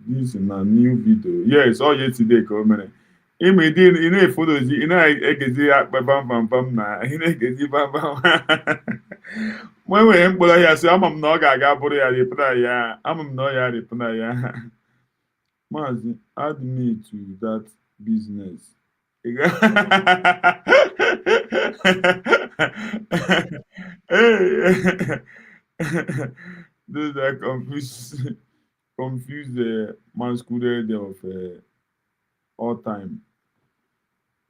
this is a new video. Yes, all yesterday, come on. Immediately, you know, photos. You know, I can see bam na. You know, I can see bam. When we employ here, so I'm not gonna put ya. I'm not ya. Mazi, add me to that business. Hey, those are confused masquerade of all time.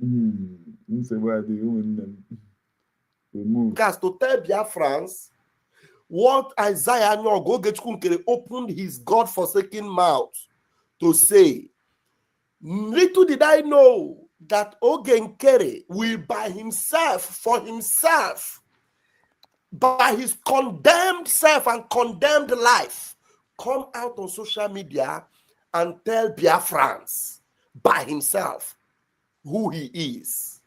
Say why they own them. Remove. To tell Biafrans what Isaiah Ogechukwu Nkere opened his God-forsaken mouth to say. Little did I know that Ogechukwu Nkere will by himself, for himself, by his condemned self and condemned life, come out on social media and tell Biafrans by himself who he is.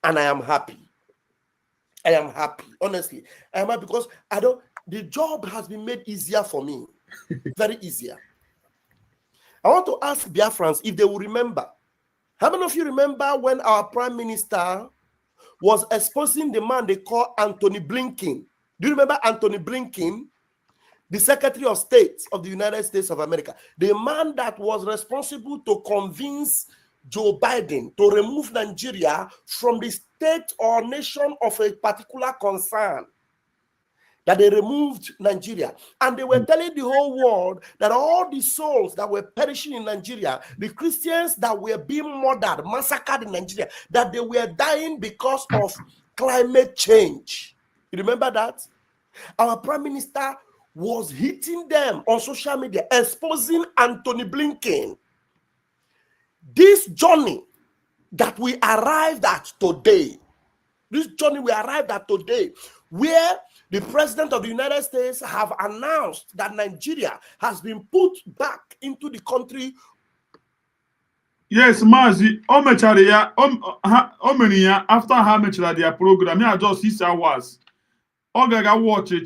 And I am happy. I am happy, honestly. I am happy because the job has been made easier for me. Very easier. I want to ask Biafrans if they will remember. How many of you remember when our prime minister was exposing the man they call Anthony Blinken? Do you remember Anthony Blinken, the Secretary of State of the United States of America? The man that was responsible to convince Joe Biden to remove Nigeria from the state or nation of a particular concern. That they removed Nigeria. And they were telling the whole world that all the souls that were perishing in Nigeria, the Christians that were being murdered, massacred in Nigeria, that they were dying because of climate change. You remember that? Our prime minister was hitting them on social media, exposing Anthony Blinken. This journey that we arrived at today, where the president of the United States have announced that Nigeria has been put back into the country. Yes, Mazi, after how much their program, yeah, just 6 hours. Ogaga watch the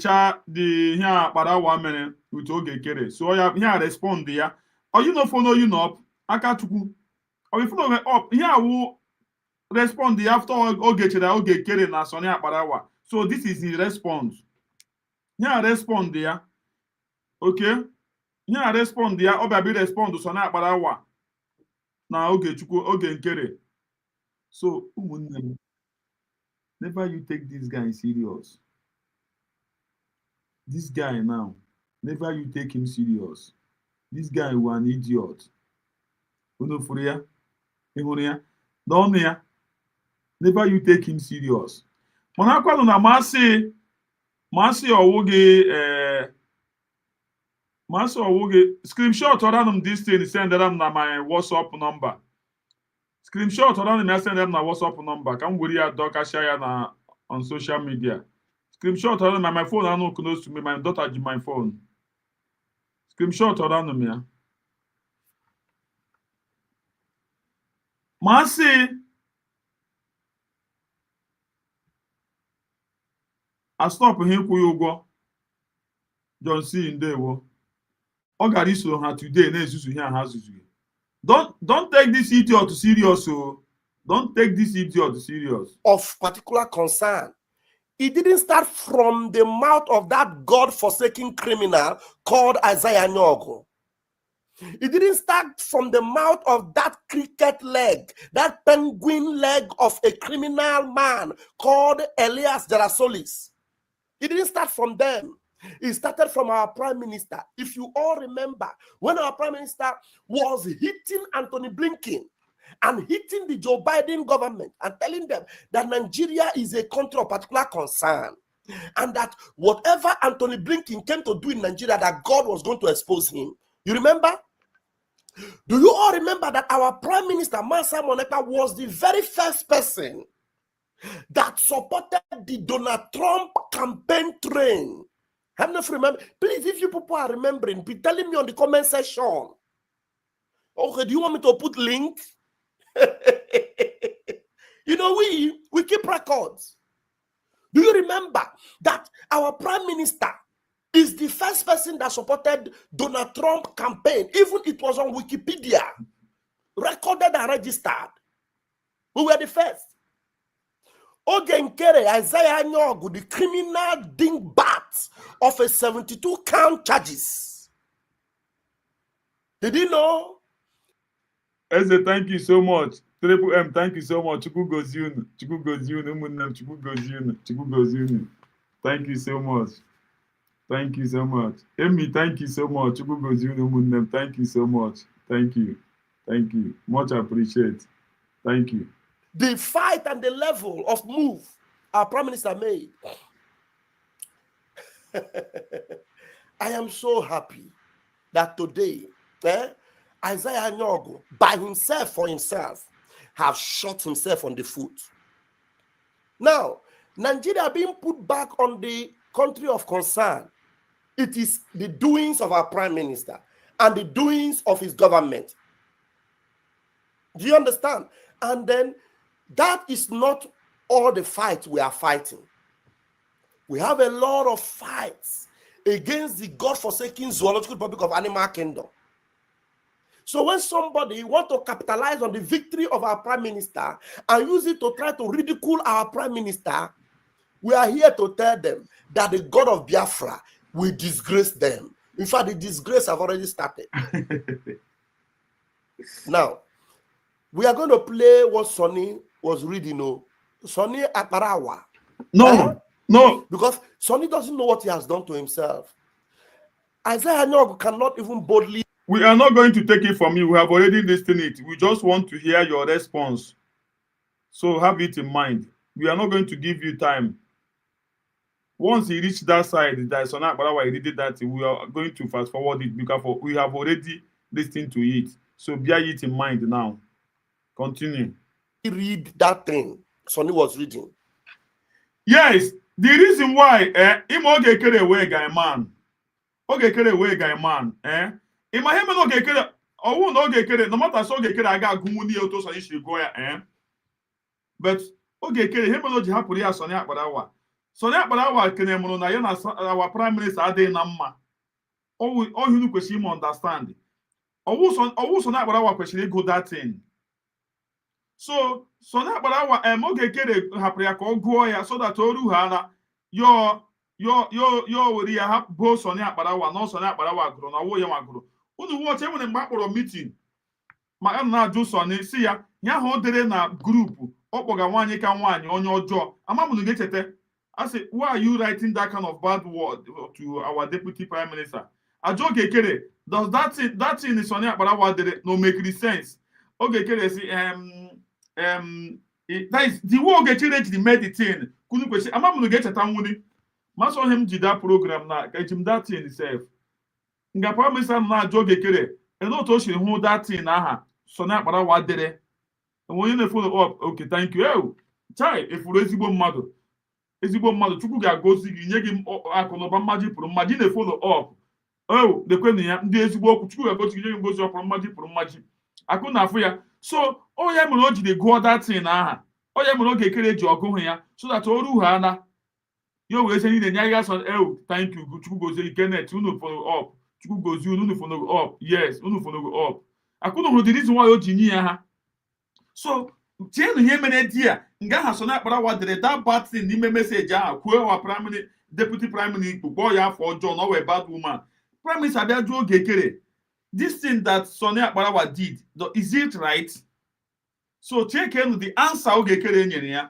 here Akparawa minute with Ogechukwu Nkere. So here respond there. Or you know follow you up, Akachukwu. Or you follow up, here will respond after Ogechukwu Nkere na Sonny Akparawa. So this is the response. Here respond there. Okay? Here respond there. Obabi respond to Sonny Akparawa. Na Ogechukwu Nkere. So never you take this guy serious. This guy now, never you take him serious. This guy was an idiot. Never you take him serious. Monakwano na Masi Owoge Masi Owoge screenshot or this thing send them na my WhatsApp number. Screenshot or me send them na WhatsApp number. Can we doka share na on social media. Screenshot or my phone I know close to me. My daughter has my phone. Screenshot or me. Masi I stop him kwuyo John C. Ndewo. Ogariso ha today na esusu here ha zuzu. Don't take this idiot serious, so don't take this idiot serious. Of particular concern. It didn't start from the mouth of that God-forsaken criminal called Isaiah Nyogo. It didn't start from the mouth of that cricket leg, that penguin leg of a criminal man called Elias Jarasolis. It didn't start from them. It started from our prime minister. If you all remember, when our prime minister was hitting Anthony Blinken and hitting the Joe Biden government and telling them that Nigeria is a country of particular concern and that whatever Anthony Blinken came to do in Nigeria, that God was going to expose him. You remember? Do you all remember that our prime minister, Mansa Moneka, was the very first person that supported the Donald Trump campaign train? How many of you remember? Please, if you people are remembering, be telling me on the comment section. Okay, do you want me to put link? You know, we keep records. Do you remember that our prime minister is the first person that supported Donald Trump campaign? Even it was on Wikipedia, recorded and registered. We were the first. Ogechukwu Nkere, Isaiah Nyogo, the criminal dingbat of a 72-count charges. Did you know? Eze, thank you so much. Triple M, thank you so much. Chukwu gozie unu. Thank you so much. Thank you so much. Emi, thank you so much. Chukwu gozie unu. Thank you so much. Thank you. Thank you. Much appreciate. Thank you. The fight and the level of move our prime minister made. I am so happy that today, Isaiah Nyogo, by himself, for himself, have shot himself on the foot. Now, Nigeria being put back on the country of concern. It is the doings of our prime minister and the doings of his government. Do you understand? And then that is not all the fight we are fighting. We have a lot of fights against the God-forsaken zoological republic of animal kingdom. So when somebody wants to capitalize on the victory of our prime minister and use it to try to ridicule our prime minister, we are here to tell them that the God of Biafra will disgrace them. In fact, the disgrace have already started. Now, we are going to play what Sonny was reading. Sonny Akparawa. No. Because Sonny doesn't know what he has done to himself. Isaiah Nyogo cannot even boldly. We are not going to take it from you. We have already listened it. We just want to hear your response. So have it in mind. We are not going to give you time. Once he reached that side, that Sonny Akparawa did that, we are going to fast forward it because we have already listened to it. So bear it in mind now. Continue. Read that thing Sonny was reading. Yes, the reason why Ogechukwu away guy man. Ogechukwu away guy man. Ima him no Ogechukwu owo no Ogechukwu no matter so Ogechukwu aga agumuni oto so issue go ya but Ogechukwu him no ji hapuri ya Sonny Akparawa. Sonny Akparawa kene mu na ya na our prime minister ade na mma. O hinu kwesi im understand. Owo Sonny Akparawa kwesiri go that thing. So Sonny Akparawa Ogechukwu hapụrụ ya ka ọ gụọ ya so that oru ha na yo were ya hapụ Sonny Akparawa na Sonny Akparawa gụrụ na wo ya magụrụ. Unu watch enwere mgbe akpọrọ meeting ma a na-ajụ Sonny si ya nya ha o dere na grupu ọ kpọga nwaanyị ka nwaanyị onye ọjọọ amamunu ga-echete. I say, why are you writing that kind of bad word to our deputy prime minister? Ogechukwu, does that thing in Sonny Akparawa dere no make any sense? Ogechukwu say that is the way Ogechukwu made the thing. kunu kwesị ama m ga-echeta nwuni masị onye m ji da program na ka eji m datin sef nga prime minister na-ajụ Ogekere ene otu o siri hụ datin aha Sani Akparawa dere onye na-efolo up okay thank you chai efuru ezigbo mmadụ Chukwu ga-agozi gị nye gị akụ na ụba mmaji pụrụ mmaji na-efolo up lekwenụ ya ndị ezigbo okwu Chukwu ga-agozi gị nye gị ngozi ọpụrụ mmaji pụrụ mmaji akụ na-afụ ya so onye mere o jide gụọ datin aha onye mere Ogekere ji ọgụ hụ ya so that o ruhu ana ya wee sị niile nye anyị asọ thank you Chukwu gozie gị Kenneth unu follow up Chukwu gozie unu follow up yes unu follow up akụ na hụrụ the reason why o ji nye ya ha so tienụ ihe mere di ya nga ha Sani Akparawa dere that bad thing n'ime meseji ahụ kwuo wa deputy prime minister kpọọ ya afọ ọjọọ na ọ wee bad woman prime minister abịa jụọ Ogekere this thing that Sani Akparawa did is it right so checkenu the answer Ogekere nyere ya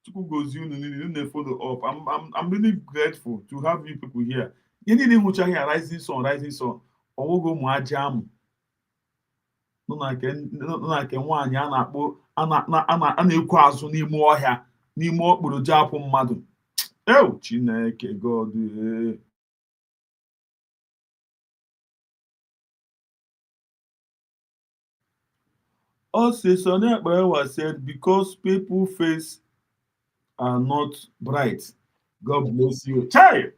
Chukwu gozie unu niile unu follow up I'm really grateful to have you people here ihe niile hụcha here rising sun ọwụgo ụmụ aja amụ nọ na nke nwaanyị a na-akpọ a na-ekwu azụ n'ime ọhịa n'ime okporo japụ mmadụ Chineke God Also, Sani Akparawa said because people's face are not bright. God bless you. Chai!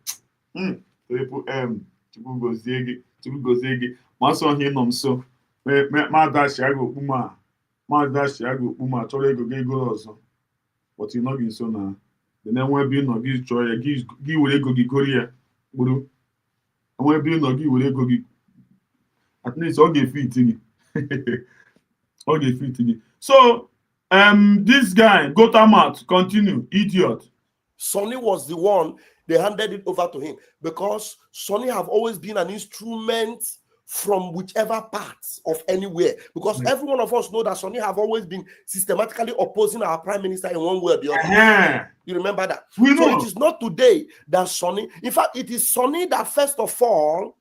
Triple M. Chukwu gozie gị. Masọ ihe nọ nso. Madashi aga okpuma chọrọ ego gị ego ọzọ. But ị nọghị nso na enwe ebe ị nọ gị chọọ ya gị were ego gị goro ya gburu. Enwe ebe ị nọ gị were ego gị. At least ọ ga-efit gị. So, this guy, Gotamat, continue, idiot. Sani was the one, they handed it over to him because Sani have always been an instrument from whichever parts of anywhere. Because every one of us know that Sani have always been systematically opposing our prime minister in one way or the other. You remember that? We know. So it is not today that Sani, in fact, it is Sani that first of all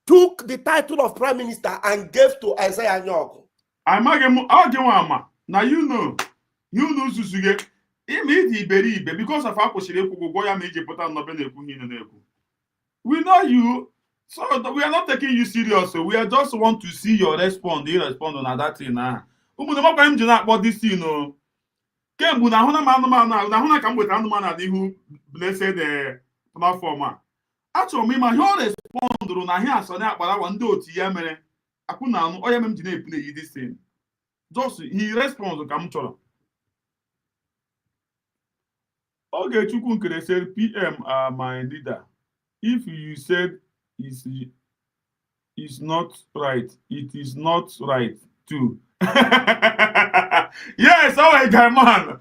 took the title of prime minister and gave to Isaiah Nyogo. Now you know Susuge. Because of we know you, so we are not taking you serious. So we are just want to see your response. You respond on that thing now. About this, you know. Blessed platform. Actually, me my respond na here Sani Akparawa ndị otu ya mere akụ na anụ onye m ji na-epule this thing. Just he responds ka m chọrọ. Ogechukwu Nkere said PM are my leader. If you said is not right, it is not right too. Yes, oh my man.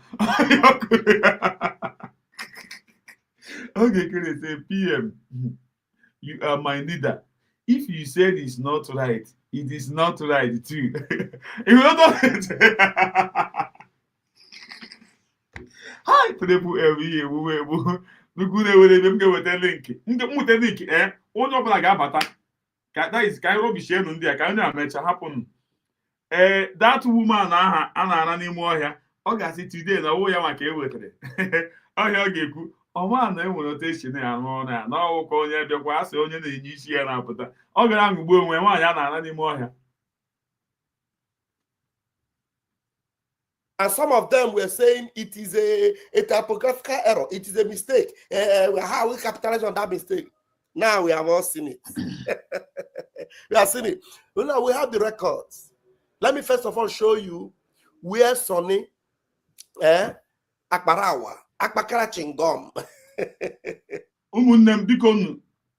Ogechukwu said PM. You are my leader. If you said it's not right, it is not right too. Hi, triple every year. Link. Onye ọbụla ga-abata. That is kind of share ndị a ka onye amecha happen. That woman aha a na-ara n'ime ọhịa, ọ ga-asị today na ọwụ ya maka ewetere. Ọhịa ọ ga-ekwu ọma na enwere otu esi na-arụ ọrụ ya na ọwụkọ onye bịakwa asị onye na-enye isi ya na-apụta ọ gara ngugbo onwe nwaanyị a na-ara n'ime ọhịa. And some of them were saying it is a typographical error. It is a mistake. How we capitalize on that mistake? Now we have all seen it. We have seen it. Well, now we have the records. Let me first of all show you where Sani, Akparawa, Akpakara Chingom. Ụmụnne m biko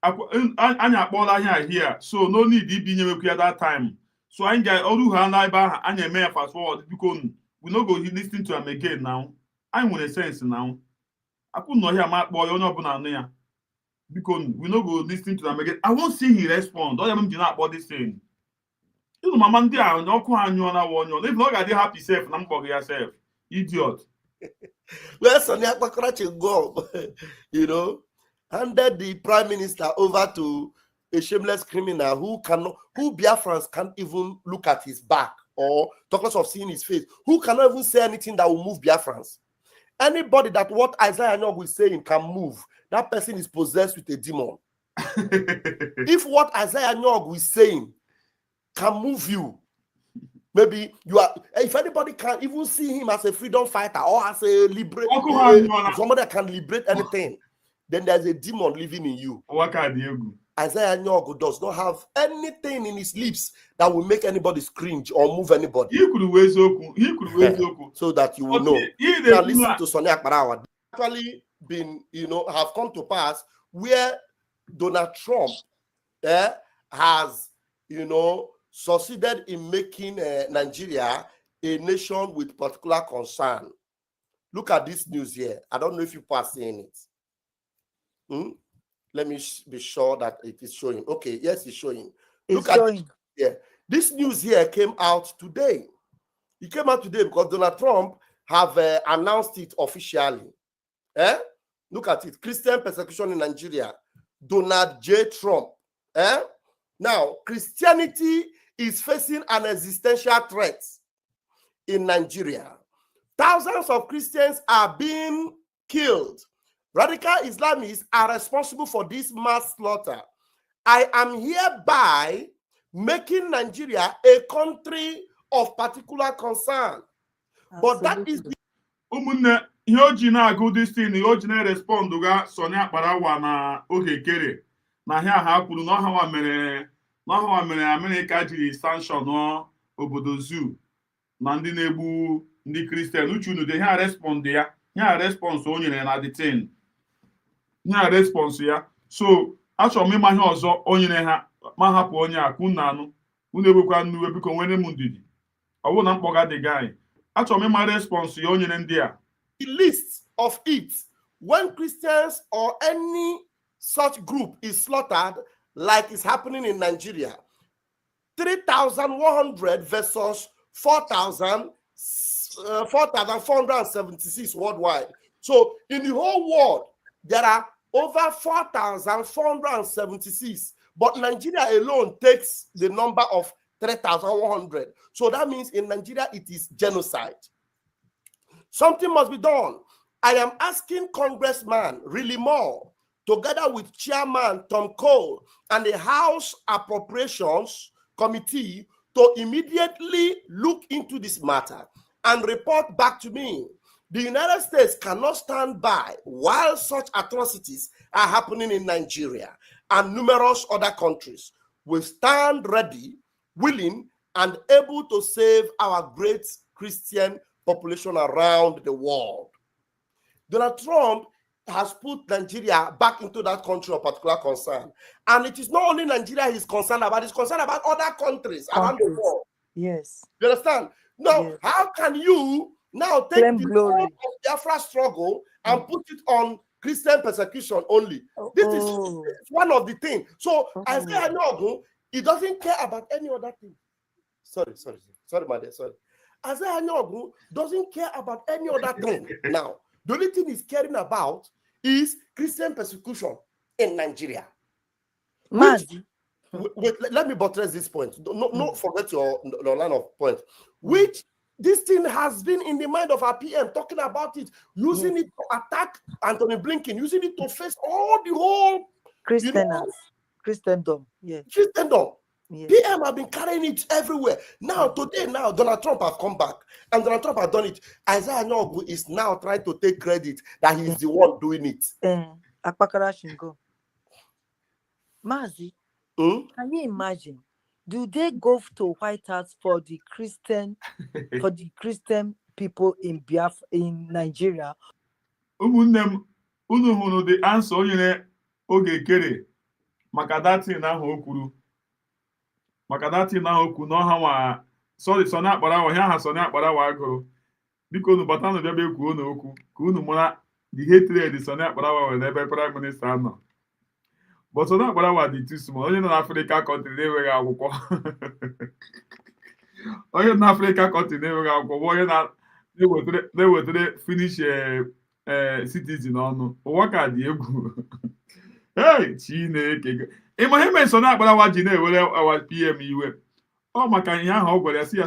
anyị akpọla ahịa here, so no need ibinye mekwu ya that time. So anyị ga-ọrụ ha na ebe ahụ anyị eme ya fast forward biko we no go listen to am again now. Anyị nwere sense now. Akụ nọ here ma akpọ ya onye ọbụla anụ ya. Biko we no go listen to am again. I won't see he respond. Ọ ya m ji na-akpọ this thing. Ịnụ mama ndị a ọkụ ha nyụọ na wọnyụọ. If not ga-adị happy self na mkpọgị ya self. Idiot. Well, Sani Akpakara Chingom, you know, handed the prime minister over to a shameless criminal who Biafrans can't even look at his back or talk less of seeing his face, who cannot even say anything that will move Biafrans. Anybody that what Isaiah Nyog is saying can move, that person is possessed with a demon. If what Isaiah Nyog is saying can move you, maybe you are, if anybody can even see him as a freedom fighter or as a somebody that can liberate anything, then there's a demon living in you. Isaiah Nyog does not have anything in his lips that will make anybody cringe or move anybody. So that you will know. Now listen to Sonny Akparawa. Actually been, have come to pass where Donald Trump has, succeeded in making Nigeria a nation with particular concern. Look at this news here. I don't know if you are seeing it. Let me be sure that it is showing. Okay, yes, it's showing. Look at it here. This news here came out today. It came out today because Donald Trump have announced it officially. Look at it. Christian persecution in Nigeria. Donald J. Trump. Now, Christianity is facing an existential threat in Nigeria. Thousands of Christians are being killed. Radical Islamists are responsible for this mass slaughter. I am hereby making Nigeria a country of particular concern. But that is ihe o ji na-agụ this thing, o ji na-respond ga Sonny Akparawa na Ogechukwu Nkere na ha kwuru na ọhawa mere America jiri sanction obodo zoo na ndị na-egbu ndị Christian. Uche unu de ha respond ya, ha response o nyere na the thing, ha response ya. So achọrọ m ịma ihe ọzọ o nyere ha ma hapụ onye a kwụ na anụ unu egbekwa nnuwe biko nwere m ndidi ọ bụ na mkpọga dị guy. Achọrọ m ịma response ya o nyere ndị a. The list of it when Christians or any such group is slaughtered like is happening in Nigeria. 3,100 versus 4,476 worldwide. So in the whole world, there are over 4,476. But Nigeria alone takes the number of 3,100. So that means in Nigeria, it is genocide. Something must be done. I am asking Congressman Really Moore, together with Chairman Tom Cole and the House Appropriations Committee, to immediately look into this matter and report back to me. The United States cannot stand by while such atrocities are happening in Nigeria and numerous other countries. We stand ready, willing, and able to save our great Christian population around the world. Donald Trump has put Nigeria back into that country of particular concern. And it is not only Nigeria he's concerned about, he's concerned about other countries around the world. Yes. You understand? Now, yes. How can you now take the whole of BIAFRA struggle and put it on Christian persecution only? This is one of the things. So Isaiah Nyog, he doesn't care about any other thing. Sorry, my dear, sorry. Isaiah Nyog doesn't care about any other thing now. The only thing he's caring about is Christian persecution in Nigeria. Wait, let me buttress this point. Don't forget your line of point. Which this thing has been in the mind of our PM, talking about it, using it to attack Anthony Blinken, using it to face all the whole Christendom. Yeah. Christendom. Yes. PM have been carrying it everywhere. Now, today, Donald Trump has come back and Donald Trump has done it. Isaiah Nyog is now trying to take credit that he's the one doing it. Akparawa. Mazi, can you imagine? Do they go to White House for the Christian people in Biafra in Nigeria? Unu hụrụ the answer onye Ogechukwu Nkere maka datin ahụ o kwuru. Maka datin ahụ o kwuru na ọha nwa sorry Sonny Akparawa ihe aha Sonny Akparawa agụrụ. Biko unu bata na bịa kwuo na okwu ka unu mara the hatred Sonny Akparawa nwere n'ebe Prime Minister nọ. But Sonny Akparawa dị too small. Onye nọ n'Africa country na-enweghị akwụkwọ. Onye nọ n'Africa country na-enweghị akwụkwọ. Onye na-ewetara finish citizen ọnụ. Ụwa ka dị egwu. Hey, Chineke. Ịma ihe mere Sonny Akparawa ji na-ewere our PM iwe. Oh, my God,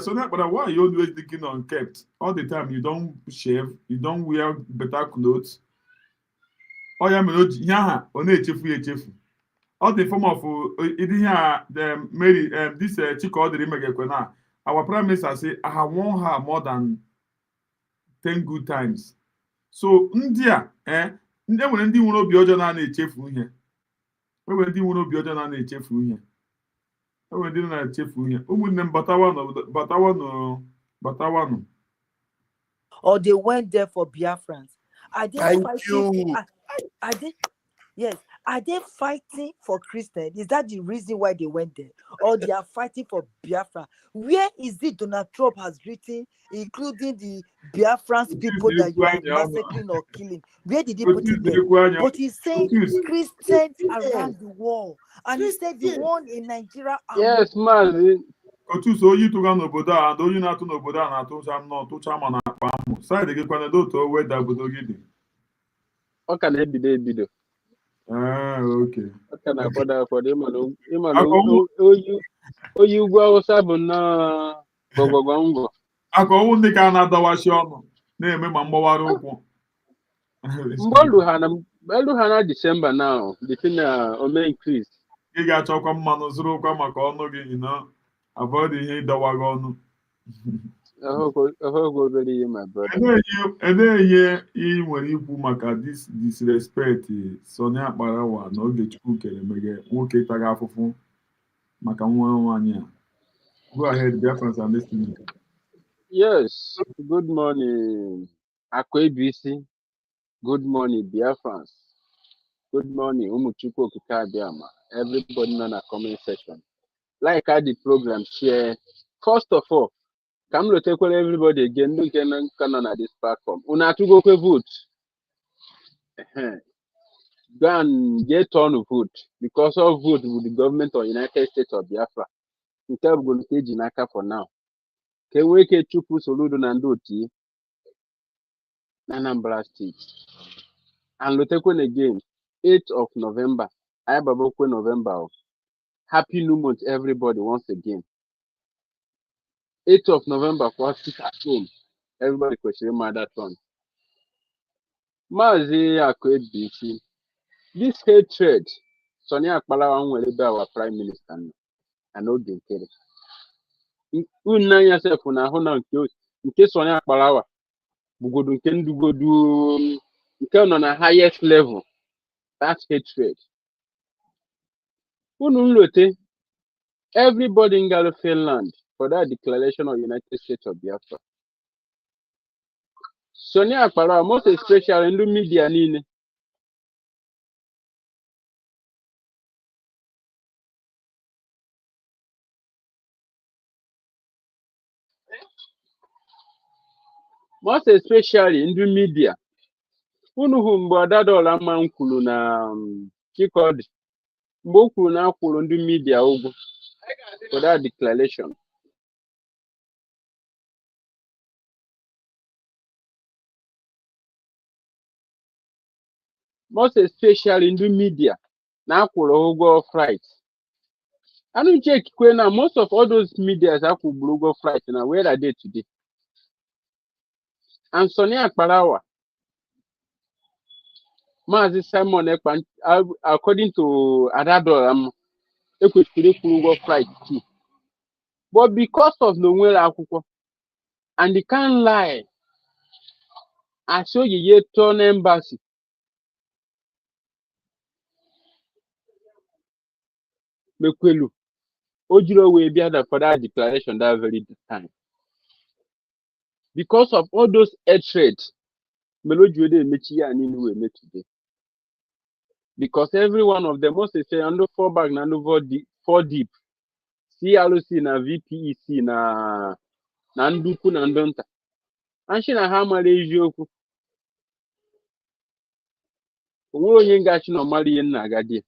so that, but why are you always thinking unkept? All the time, you don't shave, you don't wear better clothes. Oh, yeah, chefu. All the form of the Mary, this Chico, the our prime minister say, I have won her more than 10 good times. So, India, ndị nwere ndị nwere obi ọjọọ na-echefu ihe. Enwere ndị nwere obi ọjọọ na-echefu ihe. Enwere ndị na-echefu ihe. Ụmụnne m batawanụ. Or they went there for Biafrans. Are they Thank fighting? you. Are they? Yes. Are they fighting for Christians? Is that the reason why they went there? Or they are fighting for Biafra? Where is it Donald Trump has written, including the Biafrans people that you are massacring or killing? Where did he put it there? But he said Christians around the world. And he said the one in Nigeria are Yes, man. Otu so oyi tụga n'obodo a and onye na-atụ n'obodo a na-atụcha m n'ọtụcha ma na-akpa amụ. Saịdị gị kwana otu o weda obodo gị dị. Ọ ka na-ebido. Okay. Ọ ka na-akwado ịma na oyi ugwu Awụsa bụ nnọọ gbọgbọgbọ. Aka ọnwụ ndị ka na-adọwashi ọnụ na-eme ma mgbawara ụkwụ. Mgbe elu ha na Disemba now, the thing ome increase. Ị ga-achọkwa mmanụ zụrụ ụkwa maka ọnụ gị, avoid ihe ịdọwa gị ọnụ. Obere ihe, my brother. Elee ihe ị nwere ikwu maka disrespect Sọnị Akparawa na Ogechukwu Nkere meghe nwoke taga afụfụ maka nwa nwaanyị a? Go ahead, Biafrans are listening. Yes, good morning, Akwa. Good morning, Biafrans. Good morning, Ogechukwu Nkere. Everybody in the comment section. Like how the program share. First of all, come to take everybody again. Look at this platform. Una to go vote. Go and get on vote because of vote with the government of United States of Biafra. Nke bụ nke eji n'aka for now. Ka enwee ike chụpụ Soludo na ndị otu na Anambra State. And lotekwen again, 8th of November. I babokwe November. Happy New Month, everybody, once again. 8th of November, for us at home. Everybody question my that one. Mazi Akwa. This hatred, Sonia Akparawa will be our Prime Minister and Ogechukwu Nkere. Una yourself na hona nke Sonia Akparawa bugodu nke ndugodu nke nọ na highest level. That's hatred. Unu nlote everybody in Finland for that declaration of United States of Biafra. Sonia Akparawa, most especially in the media niile. Most especially in the media. Unu hụ mgbe Adadioramma kwuru na Chikodi. Mgbe o kwuru na akwụrụ ndị media ụgwọ for that declaration. Most especially in the media na akwụrụ ụgwọ flight. I don't check now. Most of all those medias akwụrụ ụgwọ flight now. Where are they today? And Sonia Akparawa, Mazi Simon Ekpan, according to Adadioramma, they could go flight too. But because of the way akwụkwọ, and they can't lie, I show you yet turn embassy. Mekwelu, Ojiro will be there for that declaration that very time. Because of all those hatred, Melody Mechi and Inu made today. Because every one of them must say, under 4 back, and 4 deep. CLC na VPEC na Nduku na Ndonta. And she na hamale eziokwu. Onwe onye ngachi no mali yen na agadi.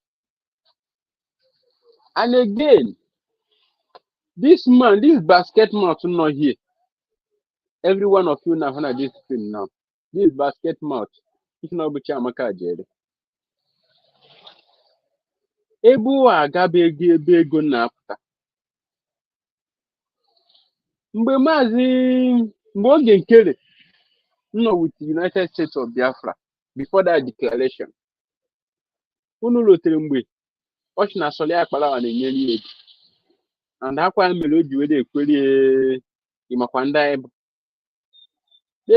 And again, this man, this basket mouth not here. Every one of you now on this screen now. This basket mouth. If not be Chamaka Jere. Ebu agabe ego na apụta. mgbe Oge Nkere nọ with the United States of Biafra before that declaration, unu lotere mgbe ọ sị na Sọlị Akparawa na-enye nri ego, and akwa mere o ji were ekwere ịmakwa ndị anyị bụ.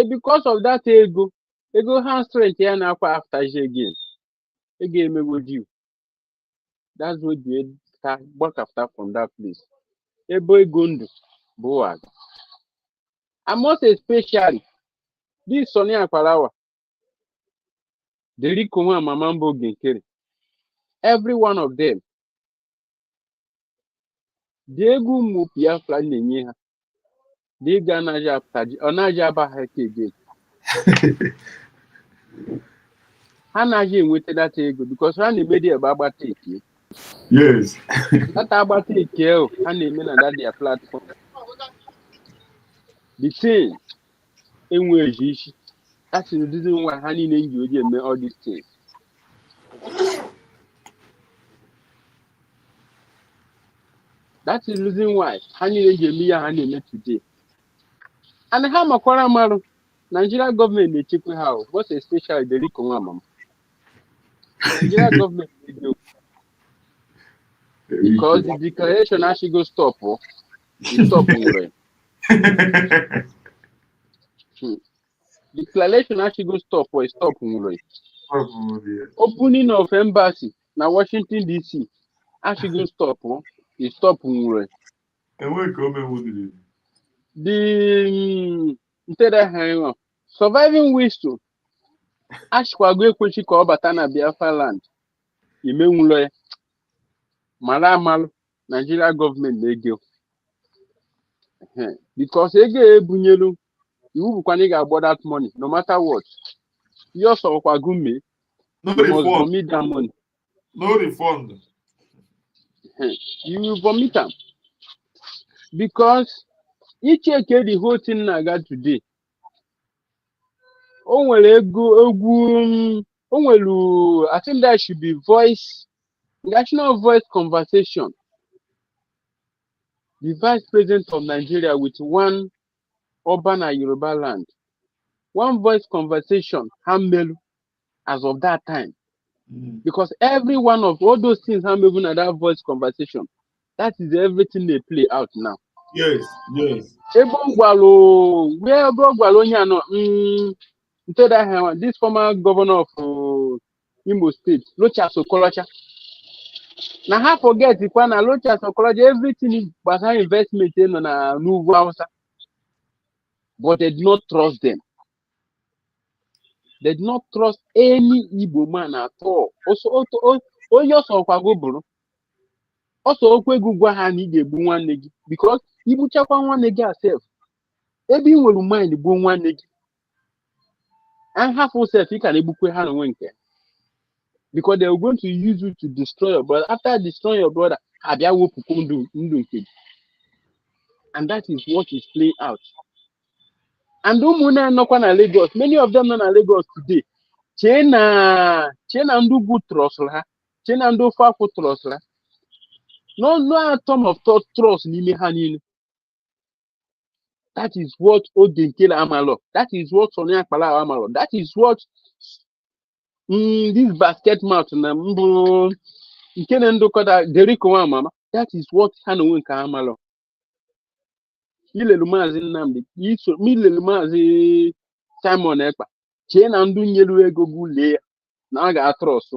Because of that ego hand strength ya na-akwa after again, ego emewo deal. That's what we work after from that place. Ebo ego ndụ bụ ụwa. And most especially this Sọlị Akparawa, the Rico and Mama Oge Nkere, every one of them, the ego ụmụ Biafra na-enye ha, the ego anaghị apụtaji, ọ naghị aba ha again. Ha anaghị enweta that ego because ha na-eme dị ebe agbata eke. Yes. That agbata eke ahụ ha na-eme na that their platform. The thing enweghị isi. That's the reason why ha niile ji oji eme all these things. That's the reason why ha niile ji eme ya ha na-eme today. And ha makwara marụ Nigeria government na-echekwa ha, most especially the Rico Mama. Nigeria government because the declaration actually go stop, it stop. Declaration actually go stop or stop. Opening of embassy na Washington DC actually go stop, it stop. The surviving wisdom ashkwago ekwechi ka ọ bata na Biafra land imenwulo ya mara amalụ Nigeria government na-ege because ego ebunyelu iwu bụkwa na ị ga-agbọ that money no matter what. Your sọkwago me no you must vomit that money. No refund. You will vomit them because each the whole thing I got today. O nwere ego egwu o nwere I think there should be voice national voice conversation. The vice president of Nigeria with one urban and Yoruba land. One voice conversation handled as of that time. Because every one of all those things handled at that voice conversation, that is everything they play out now. Yes, yes. This former governor of Imo State, Locha Sokolocha. Now, I forget if one Locha Sokolocha, everything is behind investment in a new house. But they did not trust them. They did not trust any Igbo man at all. Also, because Igbo chakwa one negi herself. Every will mind the bone one negi. And half yourself, you can able to hand winker. Because they are going to use you to destroy your brother. After destroying your brother, and that is what is playing out. And Umuna Nokwana Lagos, many of them are Lagos today. Chena ndu good trust ha. Chena ndu fafu trust ha. No atom of trust ni mehanini. That is what Oge Nkere amalo. That is what Sọlị Akparawa amalo. That is what this basket mouth na mbu Nkere ndu koda Deriko mama. That is what Hanu Nka amalo. Ilelu Maazị Nnamdi, ilelu Maazị Simon Ekpa. Chena ndu nyelu ego gule na aga trust.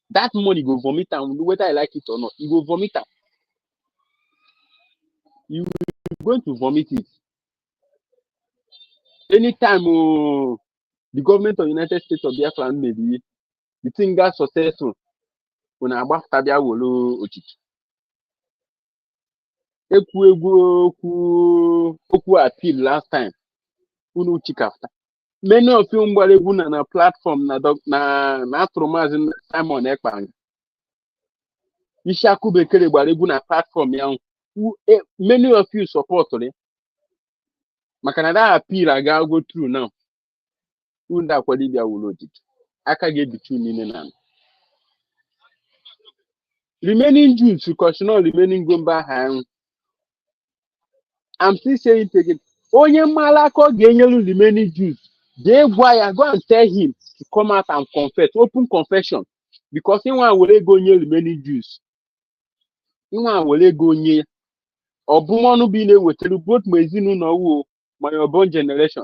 That money go vomit am whether I like it or not. You go vomit am. You going to vomit it. Anytime the government of the United States of Biafra maybe the thing got successful when I bought Tabia Wolo Ochich. Eku appeal last time. Unu chik after. Many of you mbale na platform na Maazị Simon Ekpa. Ishaku Bekele gbara na platform ya. Many of you support it. Makanada appeal I gotta go through now. Unda kwalibia ulojit. Aka get between in and remaining Jews because not remaining Gumba hand. I'm still saying it again. Onye malako genyelu remaining Jews. They go and tell him to come out and confess, open confession. Because he want go near remaining Jews. He want go near. Obumonu being able to both Mezinu no my urban generation.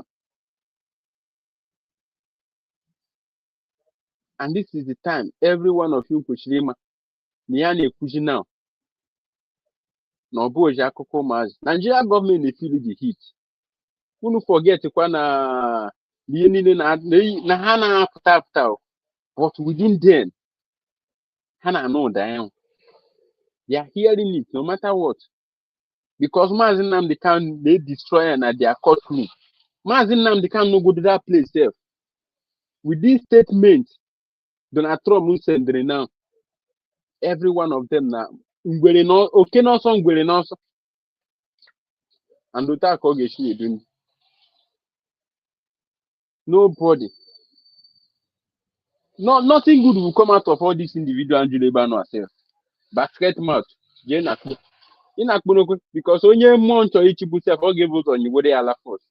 And this is the time every one of you push Rima. Niane push now. No boy Jakoko Maz. Nigeria government they feel the heat. Who forget na hana after. But within them, hana know that they are hearing it no matter what. Because Mazinam they can they destroy and at their courtroom. Mazinam they can no go to that place there. With this statement, Donald Trump will send now. Every one of them now. Okay, no song no. And do that Ogechukwu. Nobody. Nothing good will come out of all these individual and Julebano herself. Basket mouth. Because only month or each boot have give us on you what they are first.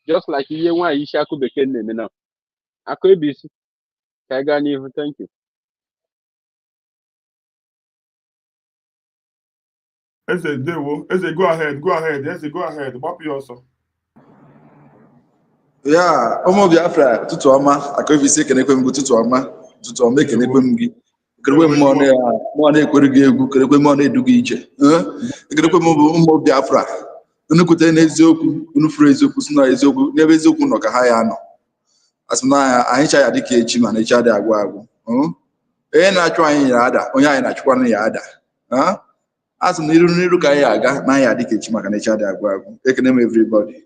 Just like you want Ishaku became now. I could be Kagani, thank you. Eze go ahead. Eze, go ahead. Wapi also. Yeah, Omo Biafra, tutu ọma, akọbi ise kenekwe m tutu ọma ekenekwe m gị. Kenekwe mmụọ na-ekwere gị egwu, kenekwe mmụọ na-edu gị ije. Kenekwe m bụ ụmụ Biafra. Unu kwutere n'eziokwu, unu furu eziokwu si na eziokwu, n'ebe eziokwu nọ ka ha ya nọ. Asị na anyị cha ya dịka echi ma na echi adị agwụ agwụ. Onye na-achụ anyị ya ada, onye anyị na-achụkwanụ ya ada. Asị na n'iru ka anyị aga na anyị adịka echi maka na echi adị agwụ agwụ. Ekene m everybody.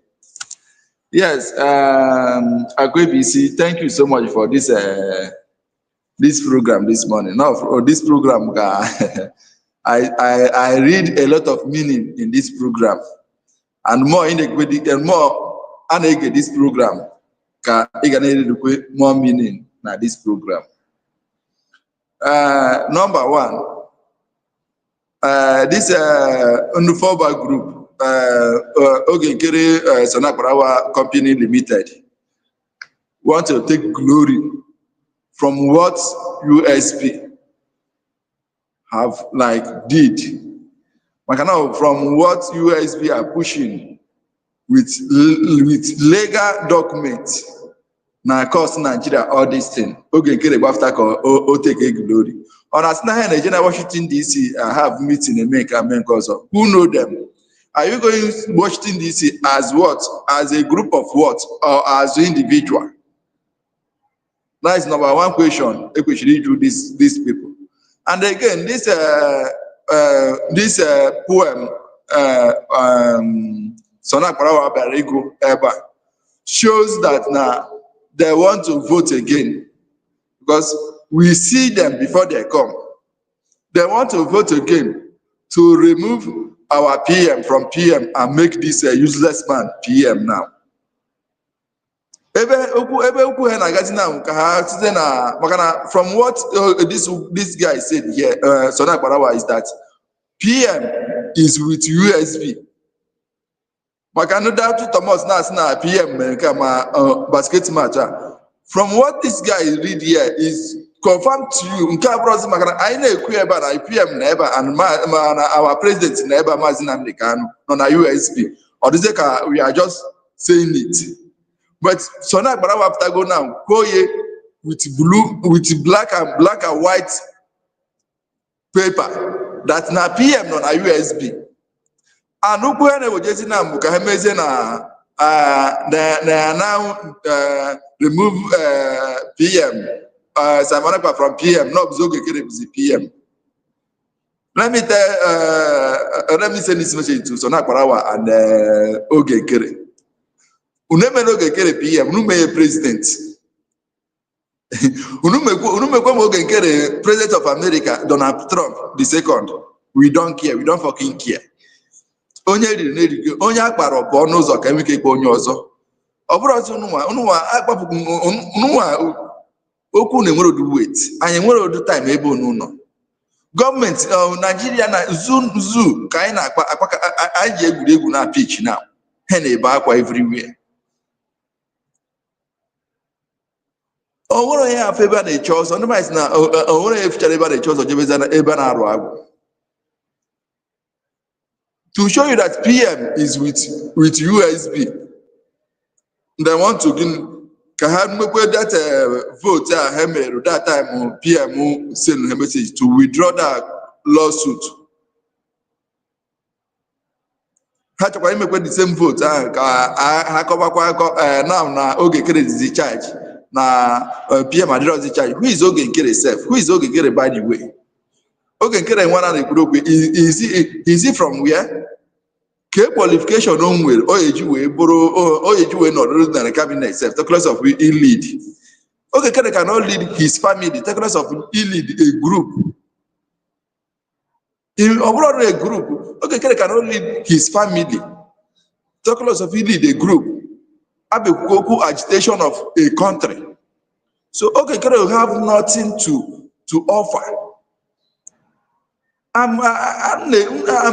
Yes, Akwebisi, thank you so much for this this program this morning. Now, for this program, I read a lot of meaning in this program, and more in the and more I get this program. More meaning na this program. Number one, this Akparawa group. Ogechukwu Nkere Akparawa Company Limited want to take glory from what USB have did. From what USB are pushing with legal documents. Now, cost Nigeria all this thing. Ogechukwu Nkere after o take glory. On as na Nigeria Washington DC have meeting in America because of who know them. Are you going to Washington DC as what? As a group of what? Or as an individual? That is number one question. If we should do these people. And again, this poem, Akparawa Barigo Eba, shows that now they want to vote again because we see them before they come. They want to vote again to remove our PM from PM and make this a useless man PM now. From what this guy said here, Akparawa, is that PM is with USB. PM basket match. From what this guy read here is confirmed to you. I know PM never and our president never Mazinam Dekano on a USB. Or we are just saying it. But Akparawa after go now, go with black and white paper. That's na PM on a USB. And they now remove PM. Samanaka from PM, not Ogechukwu is PM. Let me send this message to Akparawa and Ogechukwu. Uneme Ogechukwu PM, Unume president. Unume Ogechukwu president of America, Donald Trump, the second. We don't care, we don't fucking care. Onye akpara bụ ọnụ ụzọ ka enweke ikpe onye ọzọ. Ọ bụrụ ọzọ okwu na-enwere odu wait. Anyị enwere odu time ebe unu nọ. Gọọmenti Nigeria na zoo ka anyị na-akpa anyị ji egwuregwu na pitch now. Ha na-ebe akwa everywhere. O nwere onye afọ ebe a na-eche ọsọ, ndị mmadụ na o nwere onye fichara ebe a na-eche ọsọ jebeza ebe a na-arụ agwụ. To show you that PM is with USB, they want to ka ha mekwe that vote ha mere that time PM send a message to withdraw that lawsuit. Ha chọkwara imekwe the same vote ka ha kọbakwa now na Ogechukwu is in charge na PM Adadioramma is in charge. Who is Ogechukwu self? Who is Ogechukwu by the way? Ogechukwu nwana na-ekwu okwu, is he from where? K qualification onwere oyeji wee nọrọ na the cabinet self, the class of he lead. Ogechukwu cannot lead his family, the class of he lead a group. In overall a group, Ogechukwu cannot lead his family, the class of he lead a group. Abekuku agitation of a country. So Ogechukwu have nothing to offer. I'm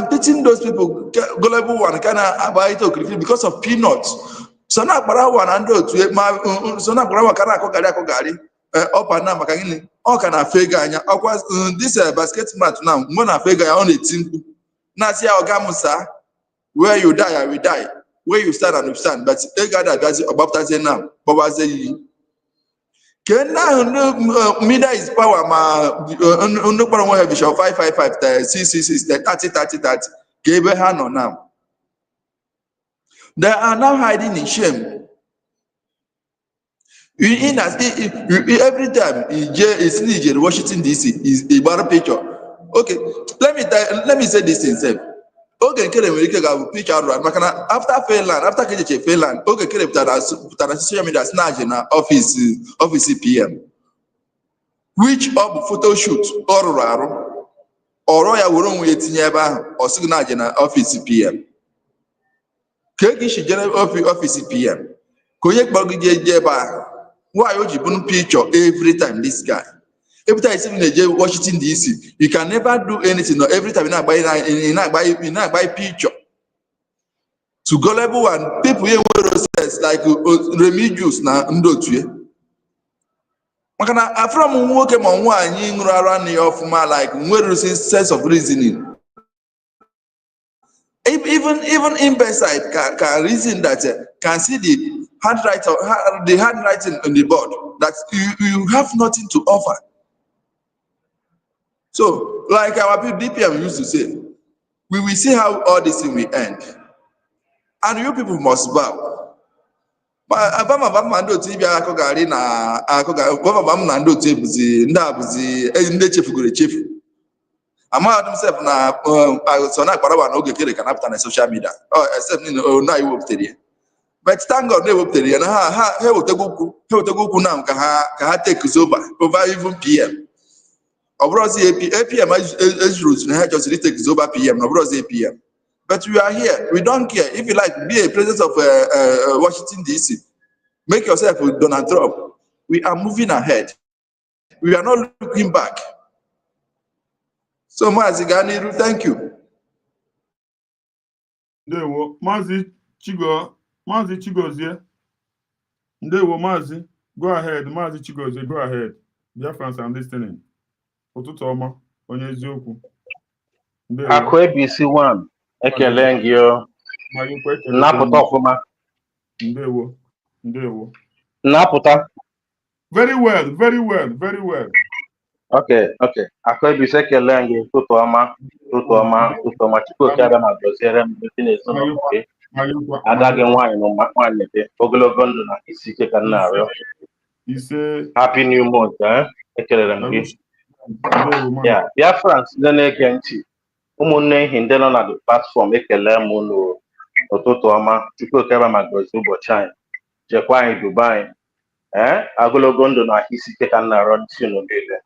pitying those people, gullible one kind of about it because of peanuts. So now Akparawa and so now Akparawa can up and down makagini all can have figure this basket match now one figure on a team. Now see how gamusa where you die I will die, where you stand and you stand, but they got that about that now. Baba say media is power ma no problem have 555 666 30 gave a hand on now. They are now hiding in shame. Every time is Niger, Washington DC is a bar picture. Okay, let me say this instead. Ogechukwu Nkere ga picture after Finland, after KJJ Finland, Ogechukwu put social media snatch na office PM. Which of photo shoot or ya were onwe etinye ebe ahụ or signal na office PM. Kegi shi jere office PM. Konye kpọgide ebe ahụ. Why would you put picture every time this guy? Every time you see Washington DC, you can never do anything. No, every time you not buy picture. To go level one, people here will says like remedios na ndotue. Makana from work on one you around the of my like where sense of reasoning. Even imbecile can reason that can see the handwriting on the board that you have nothing to offer. So, like our DPM used to say, we will see how all this thing will end. And you people must bow. I'm out himself now. So now Akparawa no Ogechukwu can happen on social media. Oh, except now you up there. But thank God they up there. And he will take now. Can take over even PM. Obviously APM is rules. Now just take over PM. Obviously APM. But we are here. We don't care if you like be a president of Washington DC. Make yourself with Donald Trump. We are moving ahead. We are not looking back. So Mazigani, thank you. Ndewo Mazi Chigozie. Ndewo Mazi, go ahead. Mazi Chigozie, go ahead. Dear friends, I'm listening. Ụtụtụ ọma, onye eziokwu. Akụ ABC 1, ekele gị o. Napụta ọfụma. Ndewo. Napụta. Very well, very well, very well. Okay. Akụ ABC ekele gị ụtụtụ ọma. Chukwu Nkere ma gọziere m ndị na-ezinụlọ gị. Ada gị nwaanyị na nwaanyị gị. Ogologo ndụ na isi ike ka m na-arịọ. Happy New Month, ekelere m gị. Ya, BIAFRA ndị na-ege ntị, ụmụnne ihe ndị nọ na the platform ekele m n'ụtụtụ ọma. Chukwu Nkere ma gọzie ụbọchị anyị. Jekwa anyị Dubai. Ogologo ndụ na isi ike ka m na-arịọ n'isi unu niile.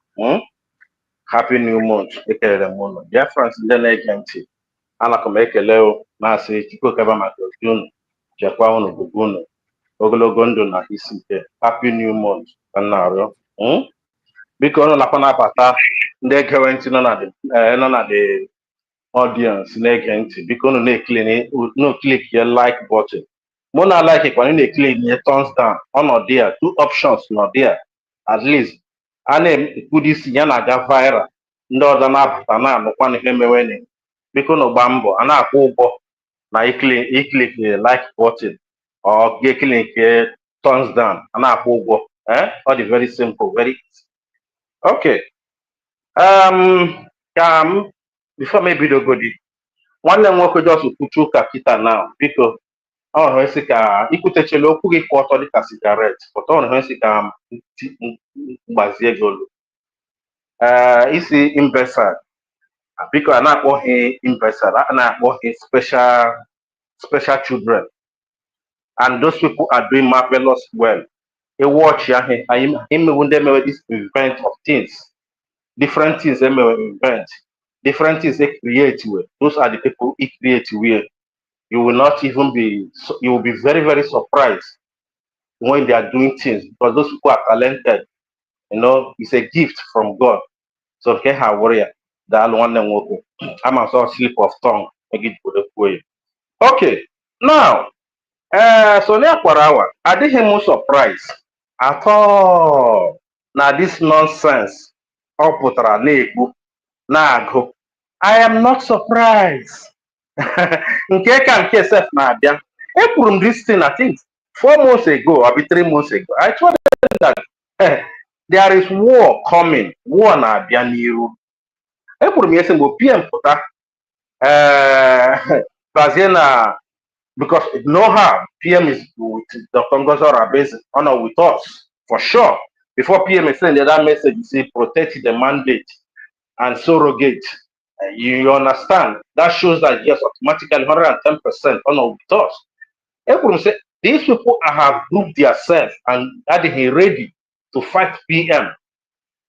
Happy New Month, ekelere m unu. BIAFRA ndị na-ege ntị, anaka m ekele o na-asị Chukwu Nkere ma gọzie unu, jekwa unu bubu unu. Ogologo ndụ na isi ike. Happy New Month ka m na-arịọ. Biko no napana pata ndị current nọ na the audience na-ege ntị biko no click your like button. Mụ na like kwa na-click your thumbs down. Ọ there, two options nọ there. At least a na-ekwu this ya na-aga viral. Ndị ọzọ na-apụta na-anụkwa na ihe mewe biko no gba mbọ a na-akwụ ụgwọ na click like button or click thumbs down a na-akwụ ụgwọ. Ọ dị very simple, very easy. Okay. Before maybe the goodie, nwanne m nwoke just kwuchi ụka kita now biko ọ hụrụ esi ka ikwutechela okwu gị kwụ ọtọ dịka sigaret pụta ọ hụrụ esi ka gbazie gị olu isi investor biko a na-akpọghị investor a na-akpọghị special children, and those people are doing marvelous well. A watch yahe this event of things, different things they may invent, different things they create with. Those are the people he create with. You will not even be, you will be very, very surprised when they are doing things because those people are talented. You know, it's a gift from God. So okay, how warrior that one them work. I'm also slip of tongue. Okay, now so near Akparawa, I didn't surprised at all. Now this nonsense oputara na-ekwu na-agụ. I am not surprised. Nke ka nke sef na-abịa. Ekwuru m this thing, I think 4 months ago or 3 months ago. I told them that there is war coming. War na-abịa n'iru. Ekwuru m yesi mgbe PM pụta bazie na because know how PM is with Dr. Ngozi Orabezu, with us for sure. Before PM is sending that message, you say protect the mandate and surrogate. You understand? That shows that yes, automatically 110% honor with us. Everyone say these people have grouped themselves and are ready to fight PM.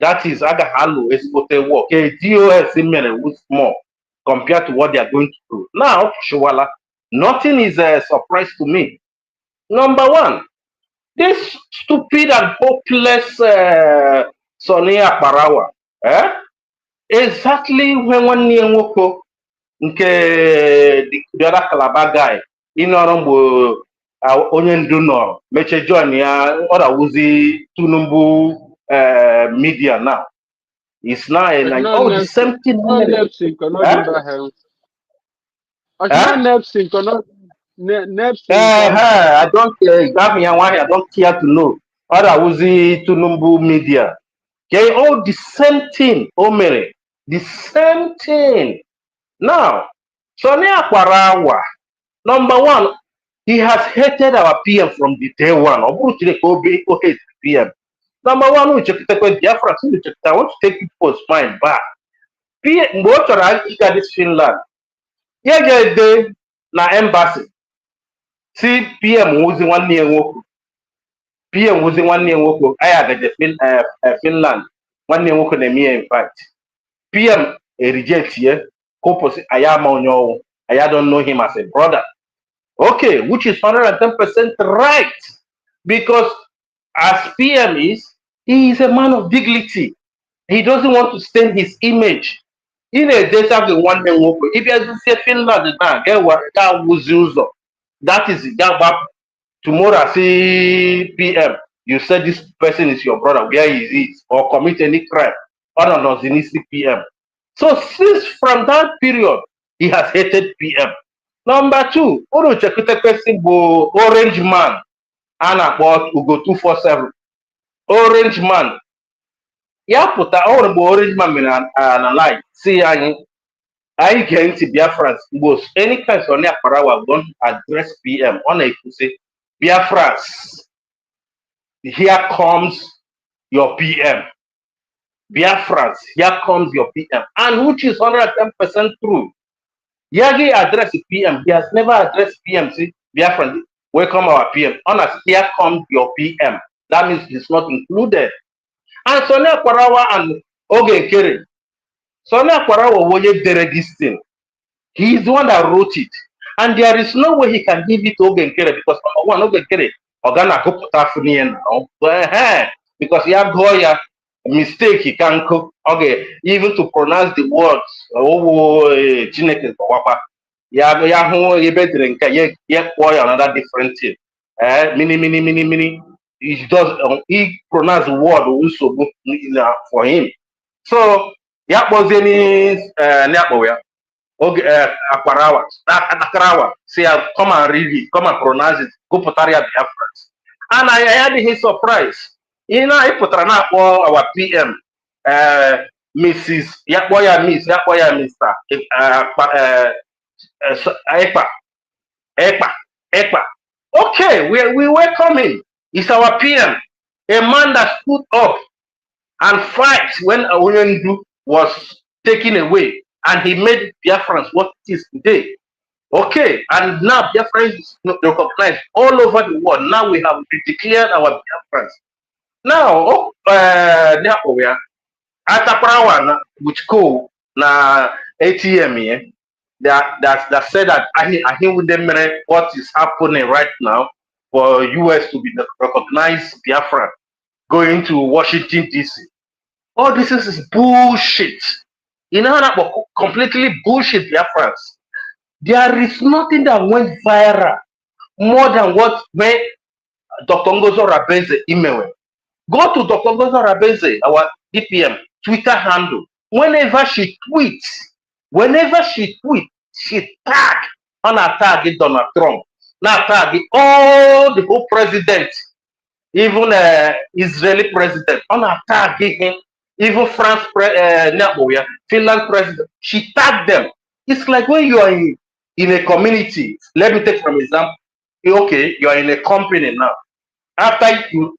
That is Agahalo Espote work. DOS with more compared to what they are going to do. Now, Shuwala, nothing is a surprise to me. Number one, this stupid and hopeless Sonny Akparawa, exactly when one year woko nke the other Calabar guy in Orombo onye ndu no meche join ya other wuzi Tunumbu media now. It's now the same thing. I don't I don't care to know. Other wuzi Tunumbu media. Okay, all the same thing, Omere. The same thing. Now, Sonny Akparawa, number one, he has hated our PM from the day one. Hate PM. Number one, we check BIAFRA. I want to take people's mind back. PM, what are this Finland? Yeah, day na embassy. See, PM was in 1 year work. PM was in 1 year work. I had the Finland 1 year work in fact. PM reject here. I don't know him as a brother. Okay, which is 110% right. Because as PM he is a man of dignity. He doesn't want to stain his image. In a day of 1 year work, if you say Finland that is tomorrow I see PM. You said this person is your brother, where he is, or commit any crime. Other than PM. So since from that period, he has hated PM. Number two, Orange Man, and about Ugo 247. Orange Man. Yeah, put that Orange Man in an lie. See, I get to BIAFRA. Any kind of Akparawa don't address PM. On a say, BIAFRA, here comes your PM. BIAFRA, here comes your PM. And which is 110% true. Yagi addressed the PM. He has never addressed PM. See, BIAFRA, welcome our PM. Honest, here comes your PM. That means it's not included. And Sonny Akparawa and Ogechukwu Nkere. Sonny Akparawa did this thing. He is the one that wrote it. And there is no way he can give it to Ogechukwu Nkere because number one, Ogechukwu Nkere, Ogana go put out because he had Goya. mistake he can cook. Okay, even to pronounce the words, Chineke Kawapa. Yahoo, you better another different thing. Mini. He does he pronounce the word also for him. So was any Akparawa say come and read it, come and pronounce it, go Potaria Biafrans. And I had his surprise. You know, I put our PM, Mrs. Yakoya Mr. Ekpa. Okay, we welcome him. He's our PM, a man that stood up and fight when Awendu was taken away, and he made Biafrans what it is today. Okay, and now Biafra is recognized all over the world. Now we have declared our Biafrans. Now, at Akparawa, which go na ATM here, that said that I with them what is happening right now for US to be recognized Biafra going to Washington DC. All this is bullshit. You know that completely bullshit Biafrans. There is nothing that went viral more than what made Dr. Ngozo Rabeze email. Go to Dr. Ngozo Rabeze, our DPM Twitter handle. Whenever she tweets, she tag on her target Donald Trump. Now target all the whole president, even Israeli president, on her target him, even France, Finland president. She tagged them. It's like when you are in a community. Let me take from example. Okay, you are in a company now. After you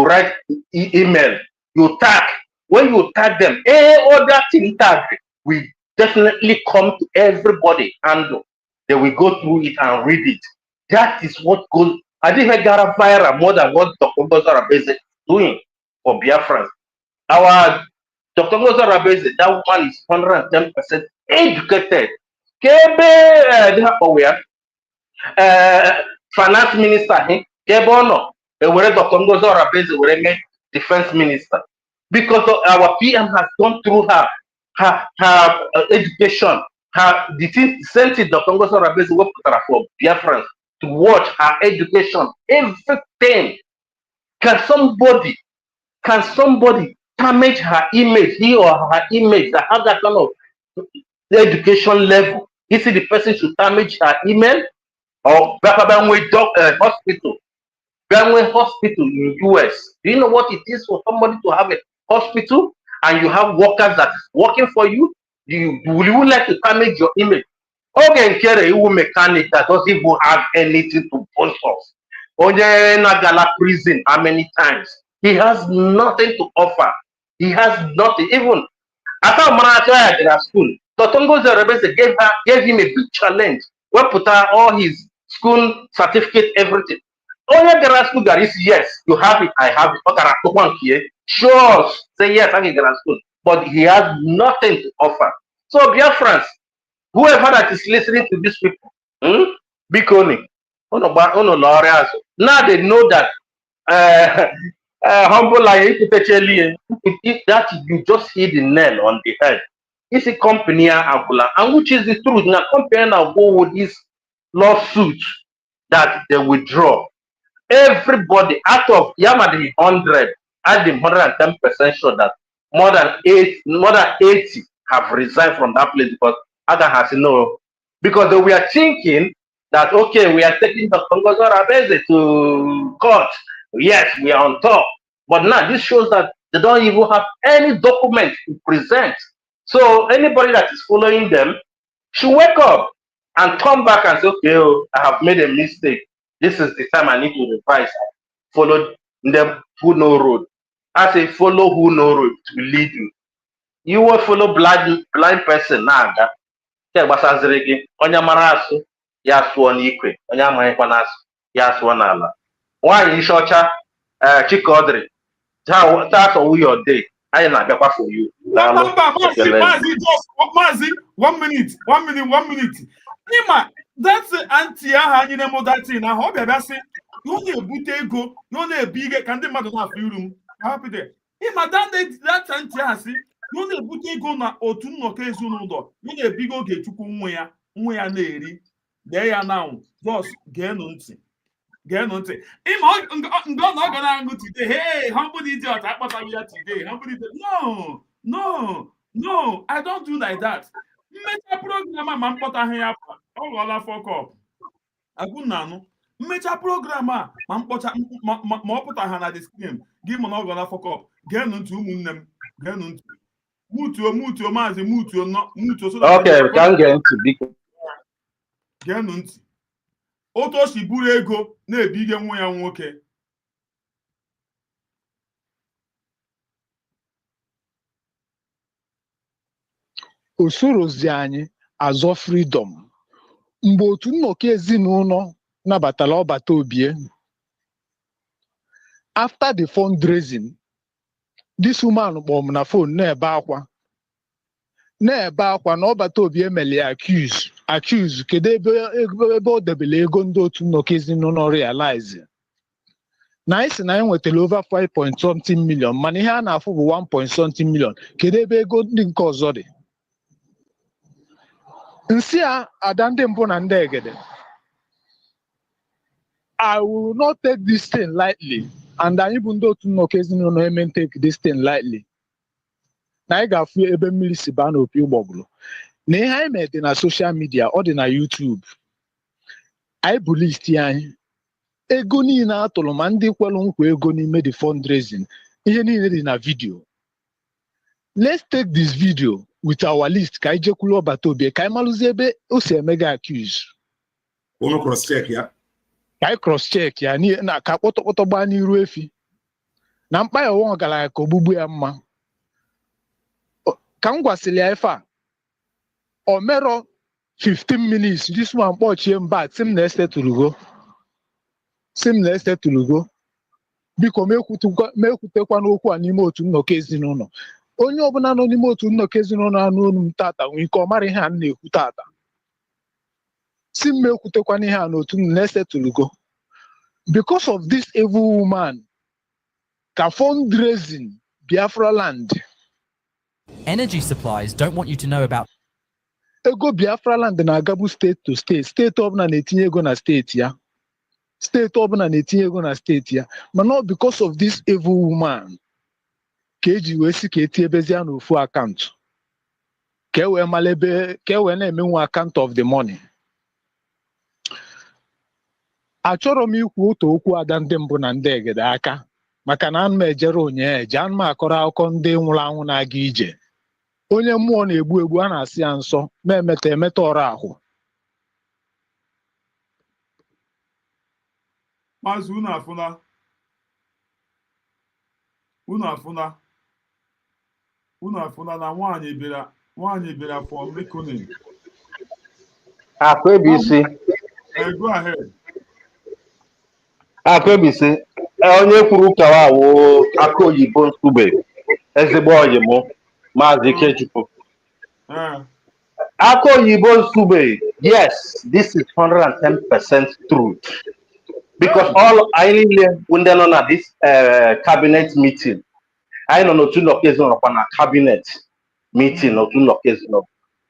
write email, you tag. When you tag them, all that thing tag will definitely come to everybody and they will go through it and read it. That is what goes. I think I got a viral more than what Dr. Ngozo Rabeze is doing for Biafrans. Our Dr. Ngozo Rabeze, that one is 110% educated. Finance minister, where Dr. Ngozo Rabeze will remain defense minister. Because our PM has gone through her education, the same thing Dr. Ngozo Rabeze will put her for Biafrans to watch her education, everything. Can somebody damage her image, he or her image that have that kind of education level? Is it the person should damage her email? Or hospital? Hospital in US. Do you know what it is for somebody to have a hospital and you have workers that working for you? Will you like to damage your image? Ogechukwu Nkere, a mechanic that doesn't even have anything to boast of. Oje Nagala prison, how many times? He has nothing to offer. He has nothing. Even after Manacha at school, Dr. Ngozo Rabeze gave him a big challenge. We put out all his school certificate, everything. Oye Garasku Garis, yes, you have it, I have it. Sure, say yes, I get school, but he has nothing to offer. So, Biafrans, whoever that is listening to these people, Bikoni, now they know that humble like that you just hit the nail on the head. It's a company and which is the truth. Now company now go with this lawsuit that they withdraw. Everybody out of Yamadi 100, at the 110% sure that more than 80 have resigned from that place because Adam has no, because they were thinking that okay, we are taking the Ngozo Rabeze to court. Yes, we are on top. But now this shows that they don't even have any document to present. So anybody that is following them should wake up and come back and say, okay, oh, I have made a mistake. This is the time I need to revise. Follow them who know road. I say follow who know road to lead you. You will follow blind person now. Onye mara asụ ya sụọ n'ikwe, onye amaghịkwa n'asụ ya sụọ n'ala. Nwaanyị isi ọcha Chikaọdịrị that's all your day. I na-abịakwa for you. Mazi, 1 minute. Nima, that's anti aha anyị na-emo that thing. Now, how be say you na-ebute ego, you na-ebi ige ka ndị mmadụ na-afụ iru m. Happy there. ịma that ntị asị na ọ na-ebute ego na otu nnọkọ ezinụlọ ọ na-ebigo Ogechukwu nwa ya na-eri dee ya na jos geenụ ntị ịma mgbe ọ na ọ ga na-aṅụ today hey humble idiot akpọtaghị ya today humble idiot no I don't do like that. Mmecha program a ma mkpọtaghị ya ọ ghọọla fuck up agụnanụ mmecha program a ma ọ pụta ha na the screen gị ma na ọ ghọọla fuck up geenụ ntị ụmụnne m geenụ ntị mutuo maazị mutuo so okay ka m gee ntị biko geenụ ntị otu o si buru ego na-ebige nwa ya nwoke usorozi anyị azọ freedom mgbe otu nnọkọ ezinụlọ nabatara ọbata obie after the fundraising this woman kpọọ m na phone na-ebe akwa na ọbata obie emeli accuse kedu ebe o debere ego ndị otu nnọkọ ezinụlọ realize na anyị si na anyị nwetara over 5.something million mana ihe a na-afụ bụ 1.something million kedu ebe ego ndị nke ọzọ dị nsị a ada ndị mbụ na ndị egede I will not take this thing lightly and anyị bụ ndị otu nnọkọ ezinụlọ eme take this thing lightly na anyị ga-afụ ebe mmiri si baa n'opi ụgbọgụrụ na ihe anyị mere dị na social media ọ dị na YouTube anyị bụ list anyị ego niile atụrụ ma ndị kwere nkwa ego n'ime the fundraising ihe niile dị na video. Let's take this video with our list ka anyị jekwuru ọbata obie ka anyị malụzie ebe o si emega accuse cross check ya ka anyị cross check ya na ka kpọtọkpọtọ gbaa n'iru efi na mkpa ya ọnwa ọgaranya ka ogbugbu ya mma ka m gwasịrị ya ife a o mero 15 minutes this one kpọchie mba si m na-esetụlugo biko mekwutekwa n'okwu a n'ime otu nnọkọ ezinụlọ onye ọbụla nọ n'ime otu nnọkọ ezinụlọ anụ olu m tata nwee ike ọ mara ihe a na-ekwu tata si m mekwutekwa n'ihe a n'otu na-esetụlugo because of this evil woman ka fundraising Biafra land energy supplies don't want you to know about ego Biafra land na-agabu state to state steeti ọbụla na-etinye ego na steeti ya mana ọ because of this evil woman ka eji wee si ka etiebezia n'ofu akaụntụ ka e wee mara ebe ka e wee na-emenwu account of the money. Achọrọ m ikwu otu okwu ada ndị mbụ na ndị egede aka maka na anụ m ejere ụnyaahụ eje anụ m akọrọ akụkọ ndị nwụrụ anwụ na-aga ije onye mmụọ na-egbu egbu a na-asị ya nsọ ma emeta ọrụ ahụ. Maazị unu afụna na nwaanyị bịara for reckoning. Akwebisi. Go ahead. Akwebisi onye kwuru kawa wo aka oyibo nsube ezigbo ọyị mụ Maazị Ikechukwu. Aka oyibo nsube, yes, this is 110% truth. Because all I really when on at this cabinet meeting, I don't know two occasions on a cabinet meeting or two occasions.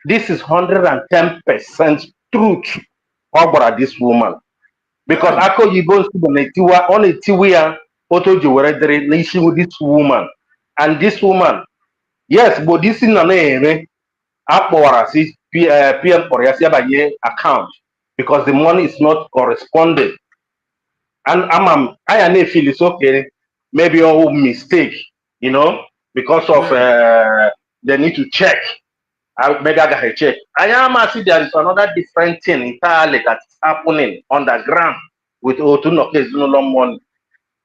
This is 110% truth about this woman. Because Ako Yibo on a Tiwia Oto Juweredere nation with this woman. And this woman, yes, but this is an Akparawa PM for Yasia account because the money is not corresponding. And I feel it's okay, maybe a mistake, you know, because of they need to check. I check. I am see there is another different thing entirely that's happening on the ground with Otunoke's no money.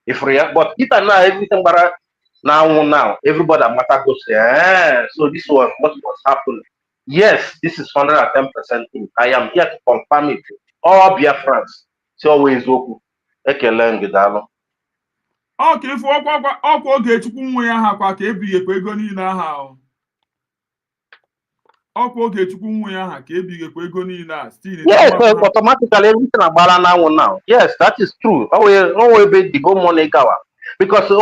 If we are, but it now everything but now everybody matter goes so this was what was happening. Yes, this is 110% true. I am here to confirm it. All Biafrans, so always open. Ekele ngidalo. Okay, for ọkwa Ogechukwu nwa ya ha kwa ka ebighekwa ego niile aha. Ọkwa Ogechukwu nwa ya ha ka ebighekwa ego niile a. Yes, automatically everything agbara now. Yes, that is true. Always be the go money gawa. because a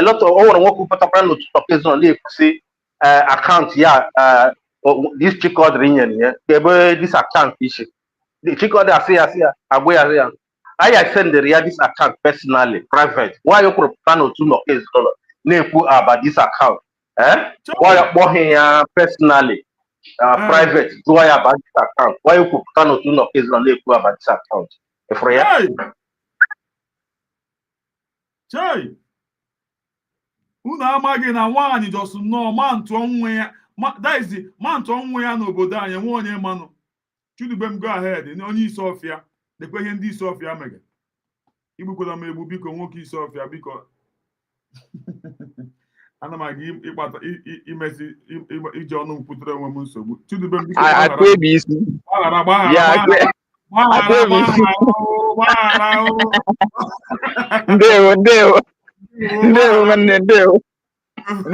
lot of work put no to on say account this chick order this account issue. The chick order say I send the this account personally, private. Why you put no to no case about this account? Why you put here personally, private? Do I about this account? Why you put no to no case about this account? Chai, unu amaghị na nwaanyị jọsụ nnọọ ma ntụọ nwe ya daizi ma ntụọ nwe ya n'obodo anyị nwe onye manụ chudubem go ahead onye isi ọfịa dekwe ihe ndị isi ọfịa mege igbukwala m egbu biko nwoke isi ọfịa biko ana m aga ịkpata imezi iji ọnụ mkputere onwe m nsogbu chudubem biko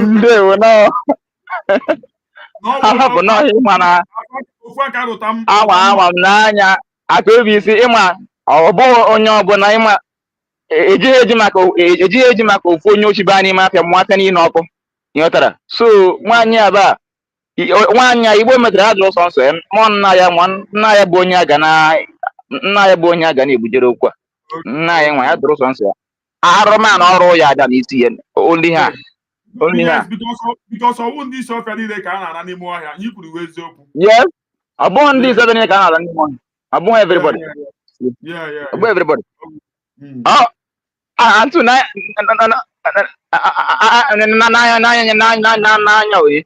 ndewo no ahapụ n'ọhịa ịma na ama m n'anya Akparawa ịma ọ bụghị onye ọbụla ịma ejighị eji maka ofu onye ochibe anyị n'ime afịa mmụọ niile ọkụ ịghọtara so nwaanyị aba nwaanyị a Igbo metara ya dụrụ sọnsọ mụọ nna ya bụ onye aga na-ebujere okwu a nna ya nwa ya dụrụ sọnsọ ya arụmanụ ọrụ ya ada n'isi ya oli ha because ọwụ ndị isi ọfịa niile ka a na-ara n'ime ọhịa anyị kwuru eziokwu yes ọ bụghị ndị isi ọfịa niile ka a na-ara n'ime ọhịa ọ bụghị everybody ọ bụghị everybody ntụ n'anya oyi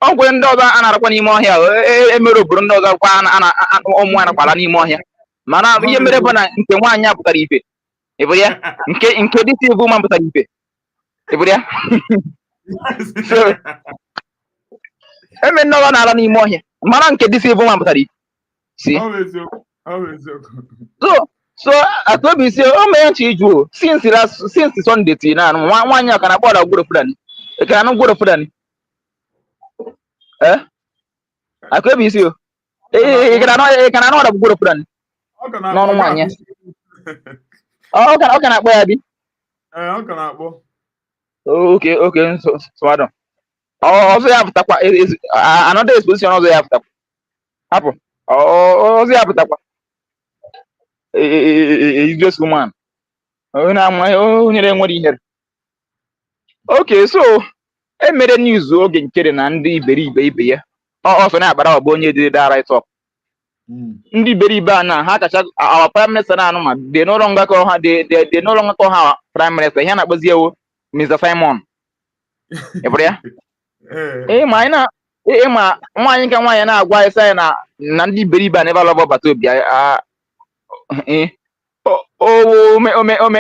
ọgwụ ndị ọzọ a na-arakwa n'ime ọhịa emere obodo ndị ọzọ kwa ụmụ nwaanyị kwala n'ime ọhịa mana ihe mere bụ na nke nwaanyị a pụtara ife ịbụ ya nke dịsi ibu ma pụtara ife ịbụ ya eme ndị ọzọ na-ala n'ime ọhịa mana nke dịsi ibu ma pụtara ife so Akparawa o mee nchi iju since Sunday ti na nwaanyị a ka na kpọrọ gworo Fulani ka na gworo Fulani Akparawa o ka na ọrụ gworo Fulani n'ọnụ nwaanyị ọ ka na-akpọ ya bi ọ ka na-akpọ okay so ọzọ ya pụtakwa another exposition ọzọ ya pụtakwa hapụ ọzọ ya pụtakwa just woman onye nwere ihere okay so emere news oge nkere na ndị iberibe ibe ya ọsọ na Akparawa bụ onye dịrị dara ịtọ ndị iberibe a na ha kacha our prime minister na anụ ma dị n'ụlọ ngakọ ha dị n'ụlọ ngakọ ha prime minister ihe na-akpọzi ewu Mr. Simon ịbụrụ ya ịma nwaanyị ka nwaanyị na-agwa ịsa ya na ndị iberibe a n'ebe alọbọ bata obi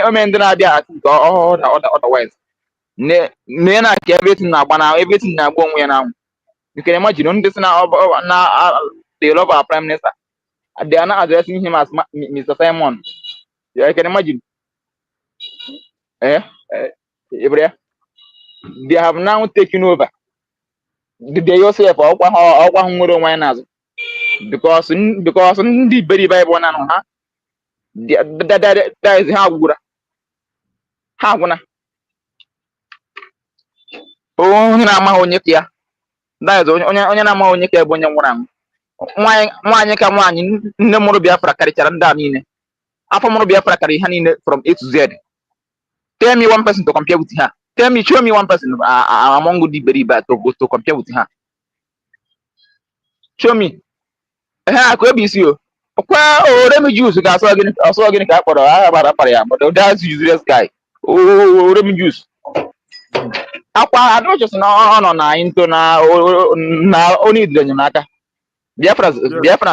ome ndị na-abịa nke otherwise nee na ka everything na-agba na everything na-agba onwe ya n'anwụ you can imagine ndị si na the love our prime minister they are not addressing him as Mr. Simon. You can imagine they have now taken over they yourself ọkwa nwere onwe ya n'azụ because ndị iberibe bụ na ha that is ha gwụna onye na-amaghị onye ka ya that is onye na-amaghị onye ka ya bụ onye nwụrụ anwụ nwaanyị ka nwaanyị nne mụrụ Biafra karịchara ndị a niile afọ mụrụ Biafra karịrị ha niile from A to Z. Tell me one person to compare with her. Show me one person among the iberibe to compare with her. Show me. Akparawa kwa Oremi Juice ga-asọ gịnị ka akpọrọ agha gbara akpara ya but that's useless guy. Oremi Juice akwa adọchọs na ọ nọ na into na onye idiri enyemaka Biafra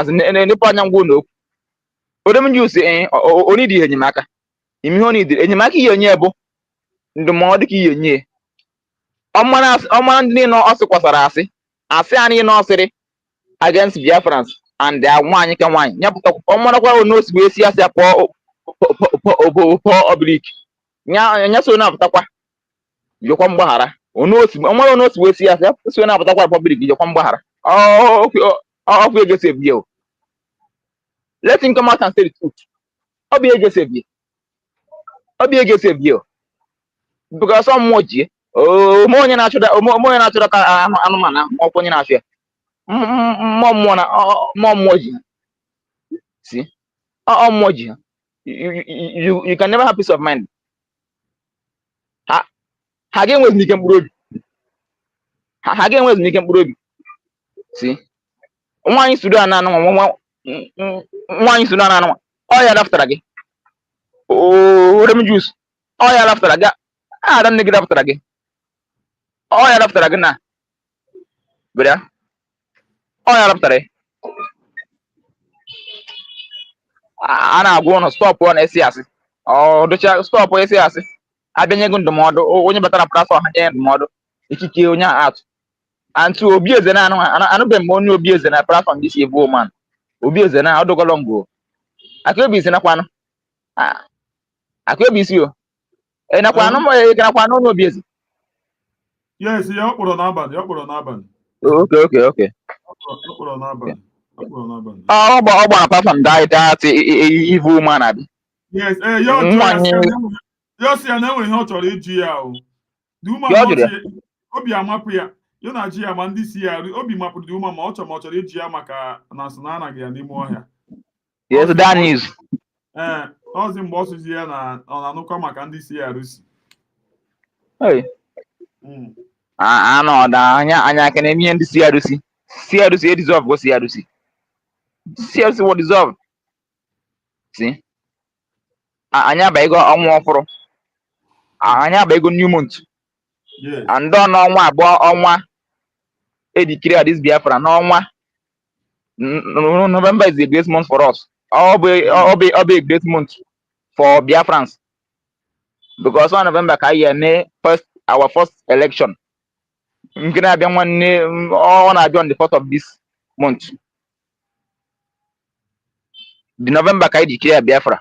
n'epo anya ngwa n'okwu Oremi Juice onye idiri enyemaka ime ihe onye idiri enyemaka ihe onye bụ ndụmọdụ ka ihe onye ọmara ndị niile ọ sịkwasara asị a niile ọ sịrị against Biafrans and nwaanyị ka nwaanyị nyapụta ọmarakwa onye osi wee si asị pụọ oblik nya so na-apụtakwa jikwa mgbaghara ọmara onye osi wee si asị so na-apụtakwa public jikwa mgbaghara ọkụ egesi ebie o let him come out and say the truth ọ bụ egesi ebie o because ọmụmụ ji ome onye na-achụda ka anụmanụ ahụ ọkwa onye na-achụ ya mmụọ ji si mmụọ ji ha you can never have peace of mind. Ha ga-enwezi n'ike mkpụrụ obi ha ga-enwezi n'ike mkpụrụ obi si nwaanyị Sudan anụnwa ọ ya dapụtara gị orem jus ọ ya dapụtara gị ada nne gị dapụtara gị ọ ya dapụtara gị na bịa ọ ya dapụtara gị a na-agwa ụnụ stọpụ ọ na-esi asị ọdụcha stọpụ esi asị abịanye gị ndụmọdụ onye batara platfọm ha nye ndụmọdụ ikike onye atụ antụ obi eze na anụbeghị m onye obi eze na platfọm dị si ebu man obi eze na ọdụgọlọ mgbo akụobi isi nakwanụ akụobi isi o nakwanụ nakwanụ onye obi eze yes ya ọ kpọrọ n'abalị okay ọ gbara platfọm dat ivu man abi yes ya si ya na enwere ihe ọ chọrọ iji ya o obi amapụ ya ya na ji ya ma ndị si ya obi mapụrụ dị ma ọ chọrọ iji ya maka na asị na anaghị ya n'ime ọhịa yes that is ọzi mgbe ọ sụzi ya na ọ na-anụkọ maka ndị si ya arụsi anọda anya aka na-eme ihe ndị si arụsi edizọv go si arụsi wọ dizọv si anyị abaghịgo ọnwa ọfụrụ anyị abaghịgo new month and n'ọnwa abụọ ọnwa edikiri this Biafra n'ọnwa November is a great month for us. Ọ bụ a great month for Biafrans because on November ka anyị eme our first election nke na-abịa nwanne ọ na-abịa on the 4th of this month. The November ka anyị dikiri Biafra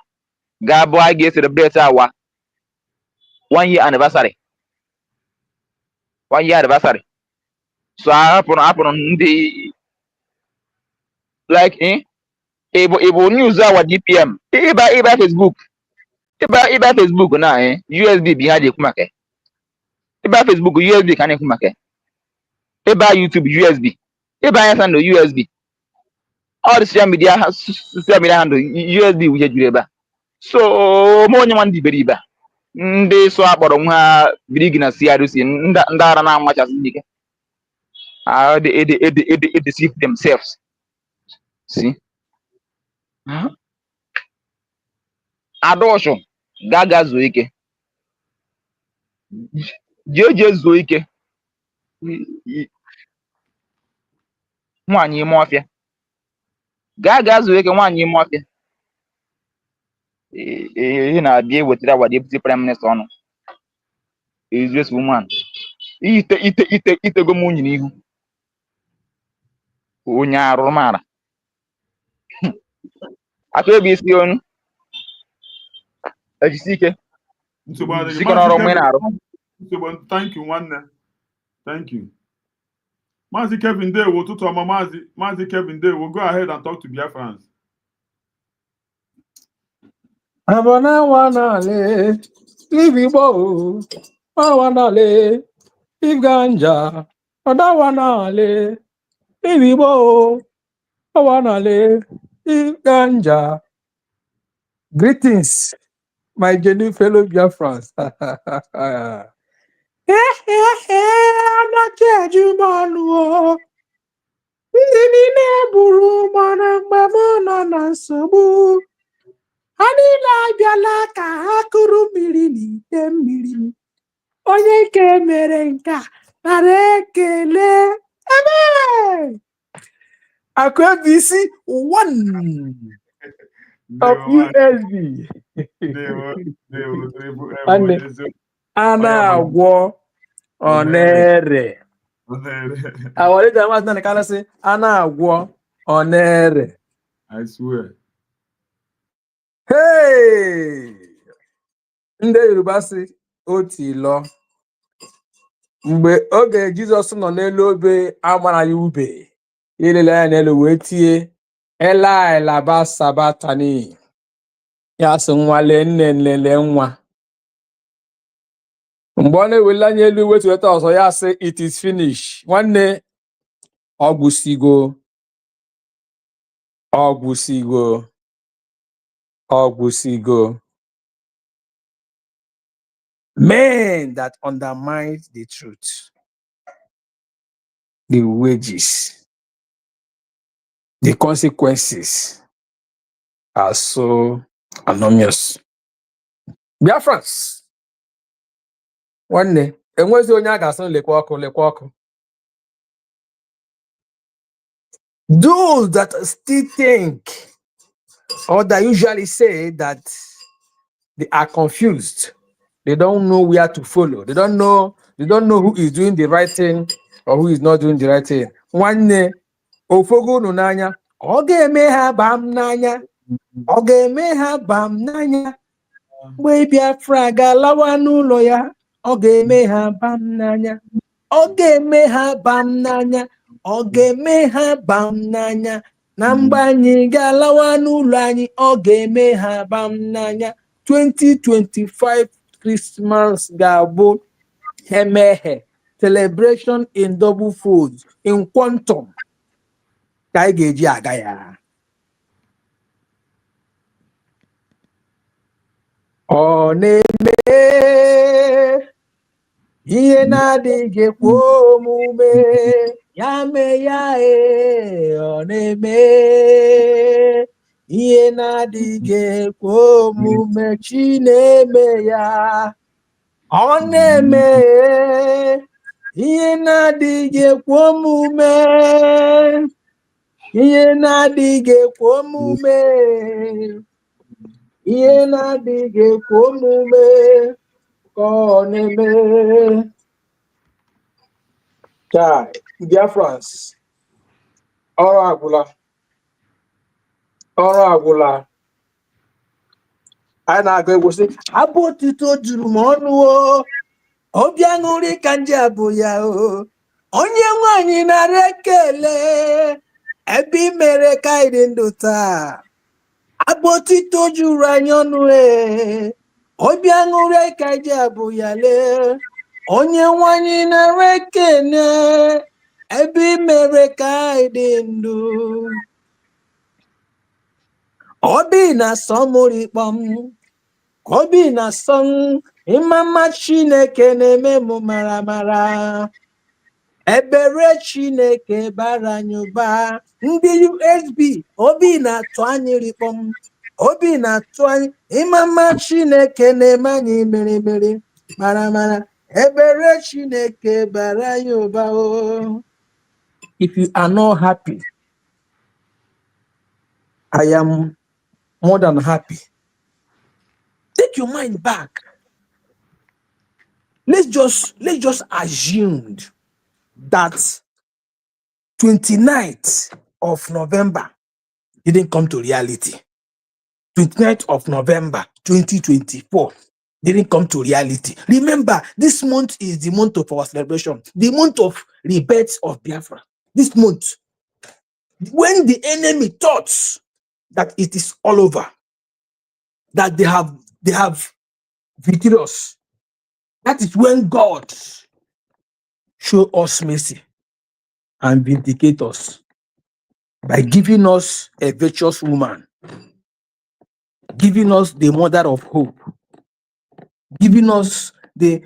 ga-abụ anyị ga-celebrate our 1 year anniversary. So hapụrụ ndị like ịbụ news our DPM ịba Facebook na USB bụ ihe a na-ekwu maka ịba Facebook USB ka a na-ekwu maka ịba YouTube USB ịba anya sandụ USB all the social media handle USB wuche juru ebe a so ma onye nwa ndị iberibe ndị so akpọrọ nwa ha biri na CRC ndị ara na-amachasị ike they deceive themselves. See? Adosho gaga zuo ike jeje zuo ike nwaanyị ime ọfịa gaga zuo ike nwaanyị ime ọfịa ihe na-abịa ewetara wa deputy prime minister ọnụ is woman itego m unyi n'ihu onye arụmara aka ebe isi onu ejisi ike n'ọrụ mgbe na-arụ. Thank you nwanne, thank you. Maazị Kevin Dewo ụtụtụ ọma. Maazị Kevin Dewo, go ahead and talk to Biafrans. Abana wanale live Igbo wanale live ganja oda wanale live Igbo wanale live ganja. Greetings, my genuine fellow Biafrans. Anakejumalu ndị niile buru mana mgbe m nọ na nsogbu ha niile abịala ka ha kụrụ mmiri n'ite mmiri onye nke mere nke a nara ekele ebe Akụebisi 1 of USB a na-agwọ onere awarịja maazị na kanasị a na-agwọ onere. I swear. Hey! Ndị Yoruba sị otilo mgbe oge Jizọs nọ n'elu obe amara ya ube ilele ya n'elu wee tie elailaba sabatani ya sị nwa lee nne nlele nwa Mbone welanye elu wetu weta ọzọ ya say it is finished. Nwanne ọgwụsigo ọgwụsigo ọgwụsigo. Men that undermine the truth, the wages, the consequences are so enormous. Biafrans, nwanne enwezi onye a ga-asị lekwa ọkụ. Those that still think or that usually say that they are confused, they don't know where to follow, they don't know who is doing the right thing or who is not doing the right thing. Nwanne ofogo unu n'anya, ọ ga-eme ha bam n'anya, ọ ga-eme ha bam n'anya. Mgbe Biafra ga-alawa n'ụlọ ya, ọ ga-eme ha bam n'anya, ọ ga-eme ha bam n'anya, ọ ga-eme ha bam n'anya. Na mgbe anyị ga-alawa n'ụlọ anyị, ọ ga-eme ha bam n'anya. 2025 Christmas ga-abụ emeghe, celebration in double fold, in quantum ka anyị ga-eji aga ya. Ọ na-eme ihe na-adịghị ekwe omume, ya mee ya ọ na-eme ihe na-adịghị ekwe omume, chi na-eme ya. Ọ na-eme ihe na-adịghị ekwe omume, ihe na-adịghị ekwe omume, ihe na-adịghị ekwe omume ka ọ na-eme. Chai, Biafrans, ọrụ agwụla. Anyị na-agụ egwu sị, abụ otuto juru m ọnụ o, obi aṅụrị ka nje abụ ya o, onye nwanyị nara ekele ebe i mere ka anyị dị ndụ taa. Abụ otuto juru anyị ọnụ obi aṅụrị ka nje abụ ya lee, onye nwanyị nara ekele ebe i mere ka anyị dị ndụ. Obi na-asọ m rikpọm, obi na-asọ m, ịma mma Chineke na-eme m maramara. Ebere Chineke bara anyị ụba. Ndị USB, obi na-atụ anyị rikpọm, obi na-atụ anyị, ịma mma Chineke na-eme anyị merimeri maramara. Ebere Chineke bara anyị ụba o. If you are not happy, I am more than happy. Take your mind back. Let's just assume that 29th of November didn't come to reality. 29th of November 2024 didn't come to reality. Remember, this month is the month of our celebration, the month of rebirth of Biafra. This month, when the enemy thought that it is all over, that they have victorious, that is when God show us mercy and vindicate us by giving us a virtuous woman, giving us the mother of hope, giving us the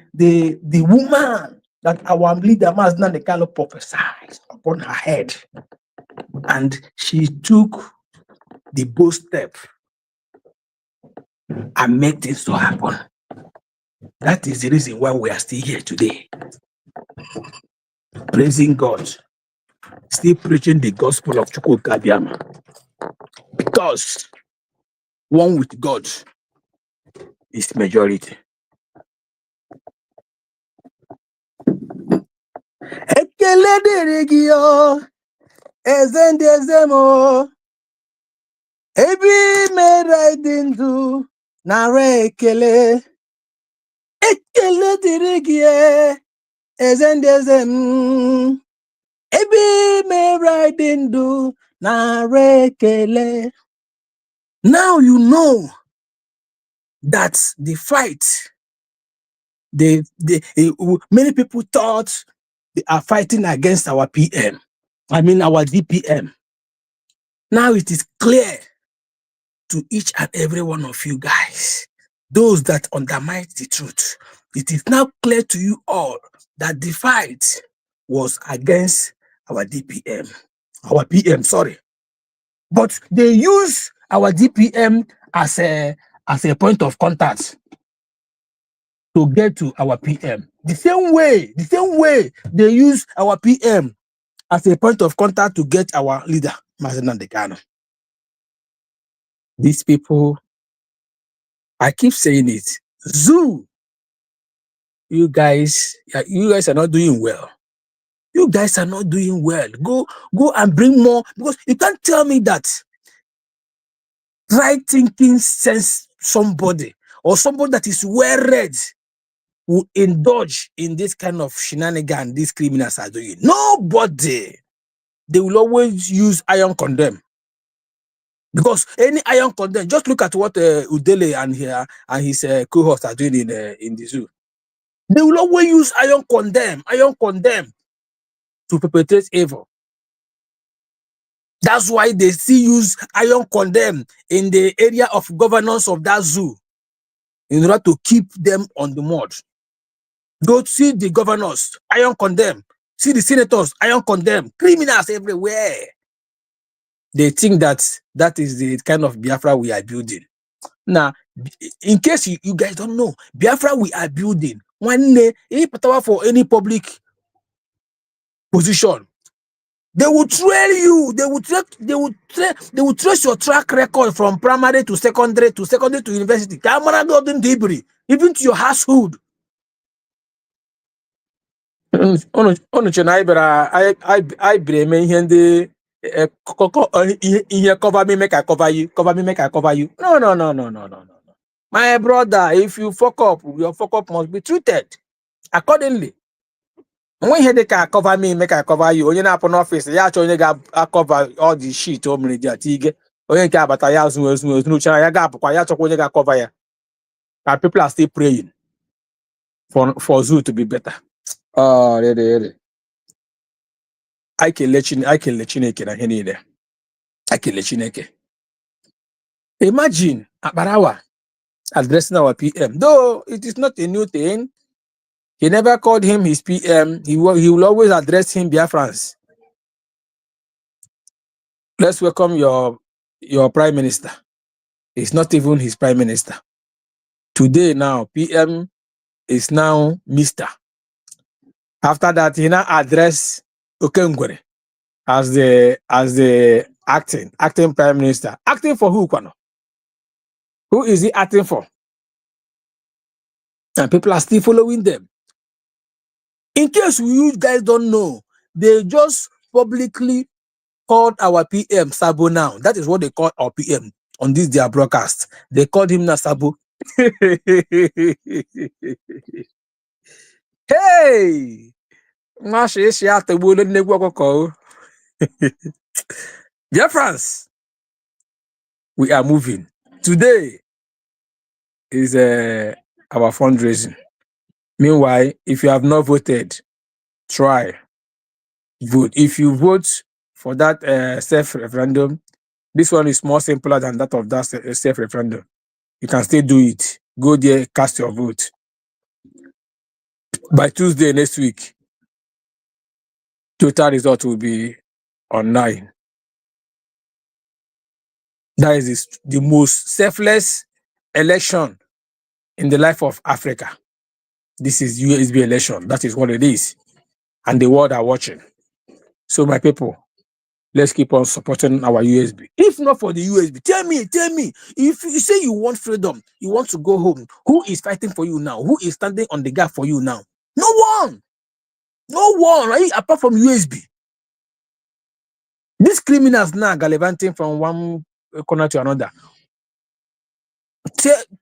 woman that our leader Mazda the kind of prophesied upon her head, and she took the bold step and made things to happen. That is the reason why we are still here today, praising God, still preaching the gospel of Ogechukwu Nkere, because one with God is majority. Ekele dịrị gị o, eze ndị eze m o, ebe mere dị ndụ nara ekele. Ekele dịrị gị eze ndị eze m, ebe mere dị ndụ nara ekele. Now you know that the fight many people thought they are fighting against our PM. I mean our DPM. Now it is clear to each and every one of you guys, those that undermine the truth. It is now clear to you all that the fight was against our DPM, our PM, sorry. But they use our DPM as a point of contact to get to our PM. The same way they use our PM as a point of contact to get our leader, Mazen Dekano. These people, I keep saying it, Zoo, you guys are not doing well. You guys are not doing well. Go and bring more, because you can't tell me that right thinking sense somebody or somebody that is well read will indulge in this kind of shenanigan these criminals are doing. Nobody. They will always use iron condemn. Because any iron condemn, just look at what Udele and his cohorts are doing in the zoo. They will always use iron condemn to perpetrate evil. That's why they still use iron condemn in the area of governance of that zoo in order to keep them on the mud. Go see the governors, iron condemn. See the senators, iron condemn. Criminals everywhere. They think that is the kind of Biafra we are building. Now, in case you guys don't know, Biafra we are building. One day, for any public position, they will trail you. They will trace your track record from primary to secondary to university. Even to your household. I blame here cover me, make I cover you. Cover me, make I cover you. No. My brother, if you fuck up, your fuck up must be treated accordingly. When you can cover me, make I cover you. Onye na upon office, ya onye ga cover all the shit o mere dia tige. Onye ka abata ya zunu chara ya ga apukwa ya chokwa onye ga cover ya. And people are still praying for Zoo to be better. Oh, really. I can let you na henide. I can let you. Imagine Akparawa addressing our PM. Though it is not a new thing. He never called him his PM. He will always address him Biafrans. Let's welcome your prime minister. It's not even his prime minister. Today now, PM is now Mr. After that, he now address Ogechukwu Nkere as the acting prime minister. Acting for who, Kwano? Who is he acting for? And people are still following them. In case you guys don't know, they just publicly called our PM Sabo now. That is what they call our PM on this their broadcast. They called him Nasabo. Hey! Dear friends, we are moving. Today is our fundraising. Meanwhile, if you have not voted, try vote. If you vote for that self-referendum, this one is more simpler than that of that self-referendum. You can still do it. Go there, cast your vote. By Tuesday next week, total result will be online. That is the most selfless election in the life of Africa. This is USB election. That is what it is. And the world are watching. So my people, let's keep on supporting our USB. If not for the USB, tell me, if you say you want freedom, you want to go home, who is fighting for you now? Who is standing on the gap for you now? No one, right? Apart from USB. These criminals now gallivanting from one corner to another.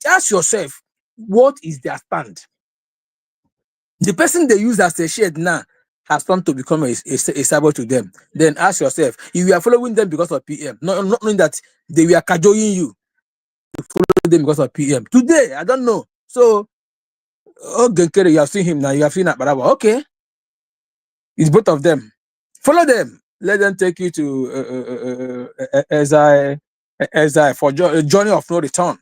Ask yourself, what is their stand? The person they use as a shade now has come to become a sabot to them. Then ask yourself, if you are following them because of PM, not knowing that they were cajoling you to follow them because of PM. Today, I don't know. So Ogechukwu Nkere, you have seen him now. You have seen Akparawa. Okay, it's both of them. Follow them. Let them take you to as I for a journey of no return.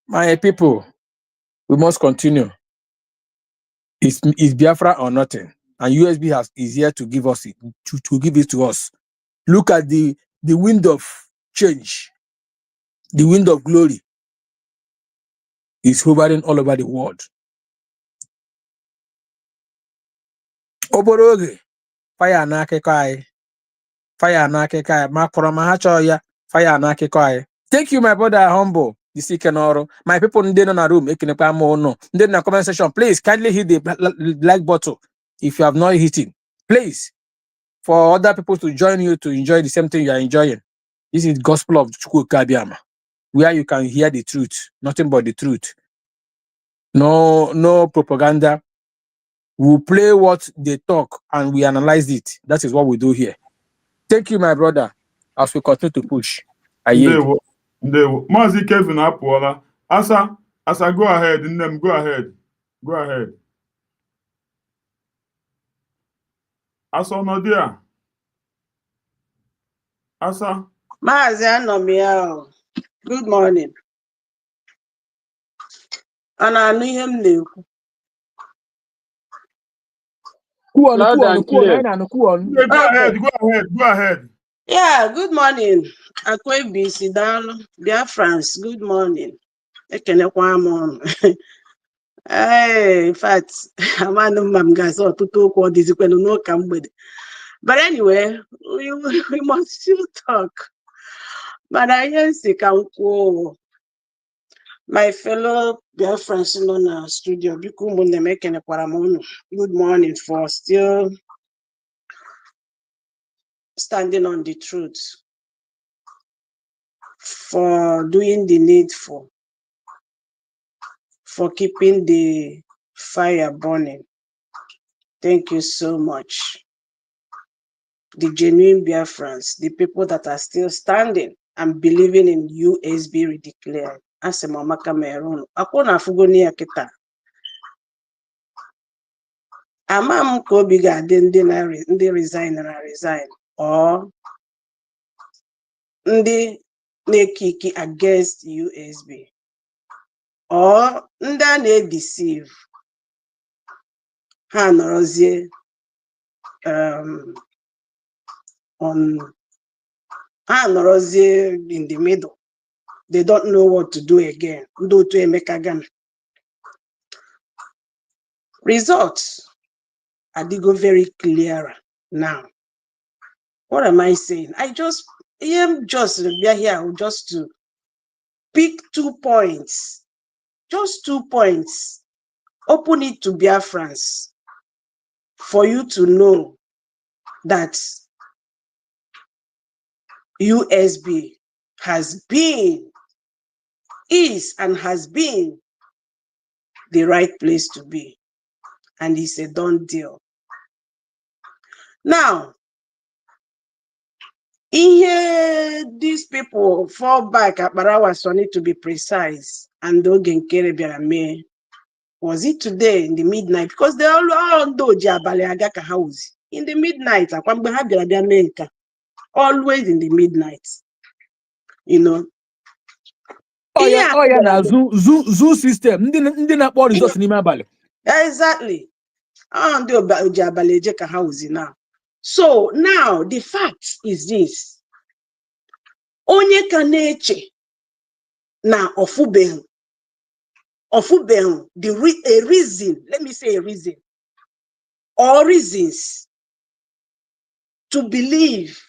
My people, we must continue. It's Biafra or nothing, and USB is here to give us it, to give it to us. Look at the wind of change, the wind of glory is hovering all over the world. Oboroge, fire na kekai, fire na kekai, makroma fire na kekai. Thank you, my brother Humble. The Sikenoro. My people in the room, in the comment section, please kindly hit the like button if you have not hit it. Please, for other people to join you to enjoy the same thing you are enjoying. This is Gospel of Ogechukwu Nkere, where you can hear the truth, nothing but the truth. No propaganda. We play what they talk and we analyze it. That is what we do here. Thank you, my brother, as we continue to push. I yield. Ndewo. Mazi Kevin apụọla. Asa, go ahead, nnem, go ahead. Go ahead. Asa ọnọdụ a. Asa. Mazi Anomia. Good morning. Ana anụ ihe m na-ekwu. Go ahead. Yeah, good morning. Akwebi Sidalo, Biafrans, good morning. Ekenekwa m ọnụ. In fact, amanụ mma m ga-asị ọtụtụ okwu ọ dịzikwenu n'ụka mgbede. But anyway, we must still talk. Mana ihe nsi ka m kwuo. My fellow Biafrans nọ na studio, biko ụmụnne m ekenekwara m unu. Good morning for still standing on the truth, for doing the needful, for keeping the fire burning. Thank you so much. The genuine Biafrans, the people that are still standing and believing in USB redeclared. Asemamaka Meron. Akona fugoni ya kita. Amam ko biga ndị resign na resign. Or ndị na-ekiki against USB. Or ndị a na-deceive. Ha nọrọzie in the middle. They don't know what to do again. Ndo to Emeka Ghana. Results go very clearer now. What am I saying? I am just here just to pick 2 points. Just 2 points. Open it to Biafrans for you to know that USB is and has been the right place to be. And it's a done deal. Now, these people fall back at Akparawa, so need to be precise. And Ogechukwu Nkere, was it today in the midnight? Because they all know house in the midnight. Always in the midnight. You know. Oh yeah, now zoo system. Exactly. Now. So now the fact is this. Onye kaneche na ofubehu. A reason, let me say a reason, or reasons to believe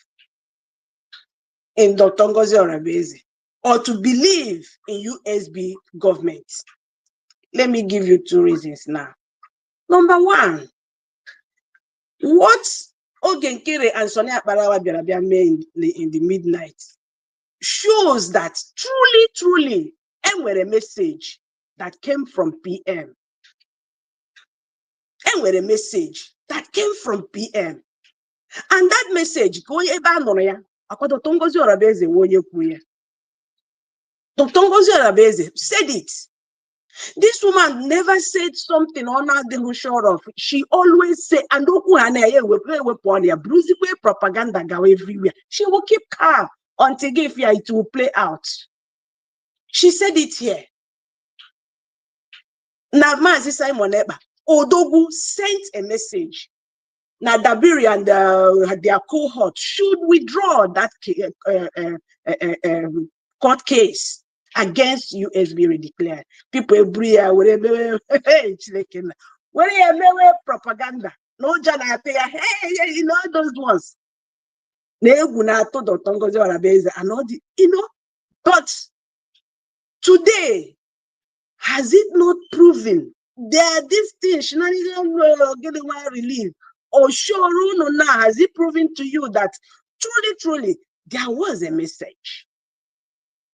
in Dr. Ngozi Orabeze or to believe in USB government. Let me give you 2 reasons now. Number 1, what Ogechukwu Nkere and Sonny Akparawa made in the midnight shows that truly, and with a message that came from PM. And with a message that came from PM. And that message, Dr. Ngozi Orabeze said it. This woman never said something on the sure of. She always say, and propaganda go everywhere. She will keep calm until it will play out. She said it here. Now, Mazi Simon Eba, Odogu sent a message. Now, Dabiri and their cohort should withdraw that court case against USB declared. People everywhere, whatever, propaganda. No, Jana, hey, you know those ones. But today, has it not proven there this thing she not even getting one relief? Or sure no now has it proven to you that truly there was a message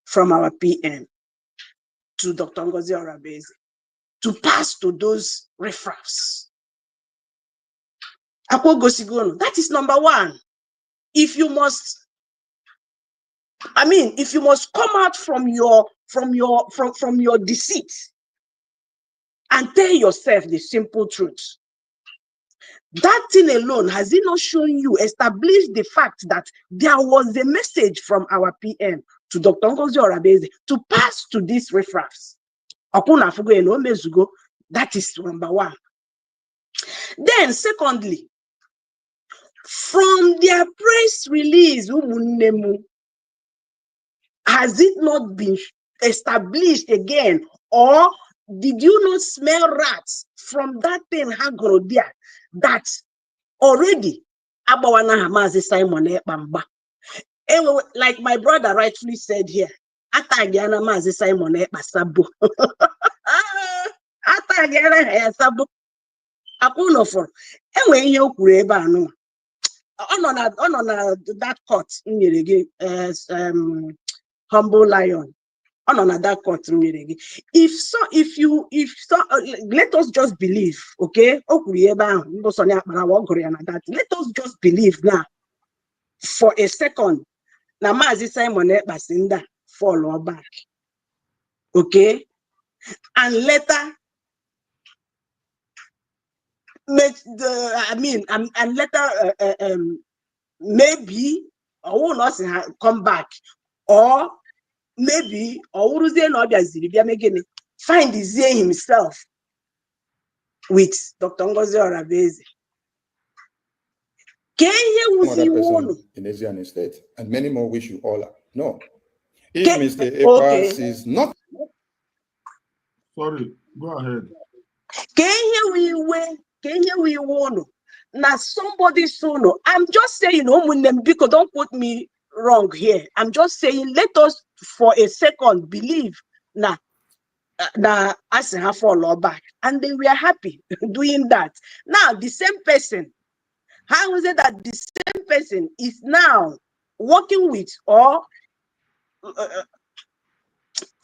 from our PM to Dr. Ngozi Orabeze to pass to those riffraffs? That is number one. If you must come out from your deceit and tell yourself the simple truth. That thing alone, has it not shown you, established the fact that there was a message from our PM to Dr. Ngozi Orabeze to pass to these riffraffs? That is number one. Then, secondly, from their press release, has it not been established again, or did you not smell rats from that thing there that already Abawana Hamazi Simon Ekpamba? Like my brother rightfully said here, Atagiana Mazi Simon Ekpasabo. Atagiana Sabo. Apuno for when you kureba no. On that court humble lion. On that court, if so, let us just believe, okay? Let us just believe now for a second. Now, Mazi Simon Basinda fall back, okay? And later, maybe I will not come back, or maybe find Zie himself with Dr. Ngozi Orabeze. Another person in Asian state, and many more wish you all no. If Mr. Ekpa says not. Sorry, go ahead. We want now somebody soon. I'm just saying, because don't put me wrong here. I'm just saying, let us for a second believe now. As have fall back, and then we are happy doing that. Now the same person, how is it that the same person is now working with or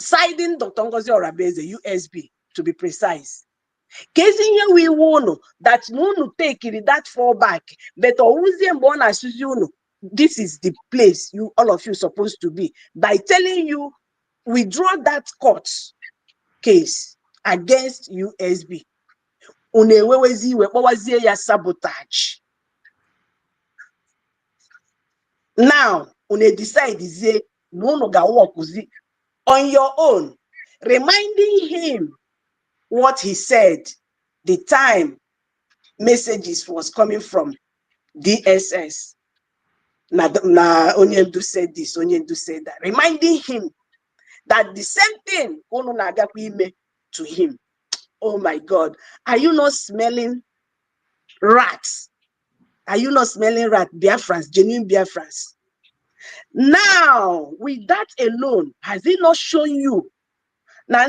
siding Dr. Ngozi Orabeze, USB to be precise? Case here we want that no take it that fall back, but this is the place you all of you supposed to be by telling you withdraw that court case against USB. Sabotage. Now, decide no work on your own, reminding him what he said the time messages was coming from DSS. Onyendu said this, Onyendu said that, reminding him that the same thing to him. Oh my God, are you not smelling rats? Are you not smelling rats? Biafrans, genuine Biafrans. Now, with that alone, has it not shown you? Now,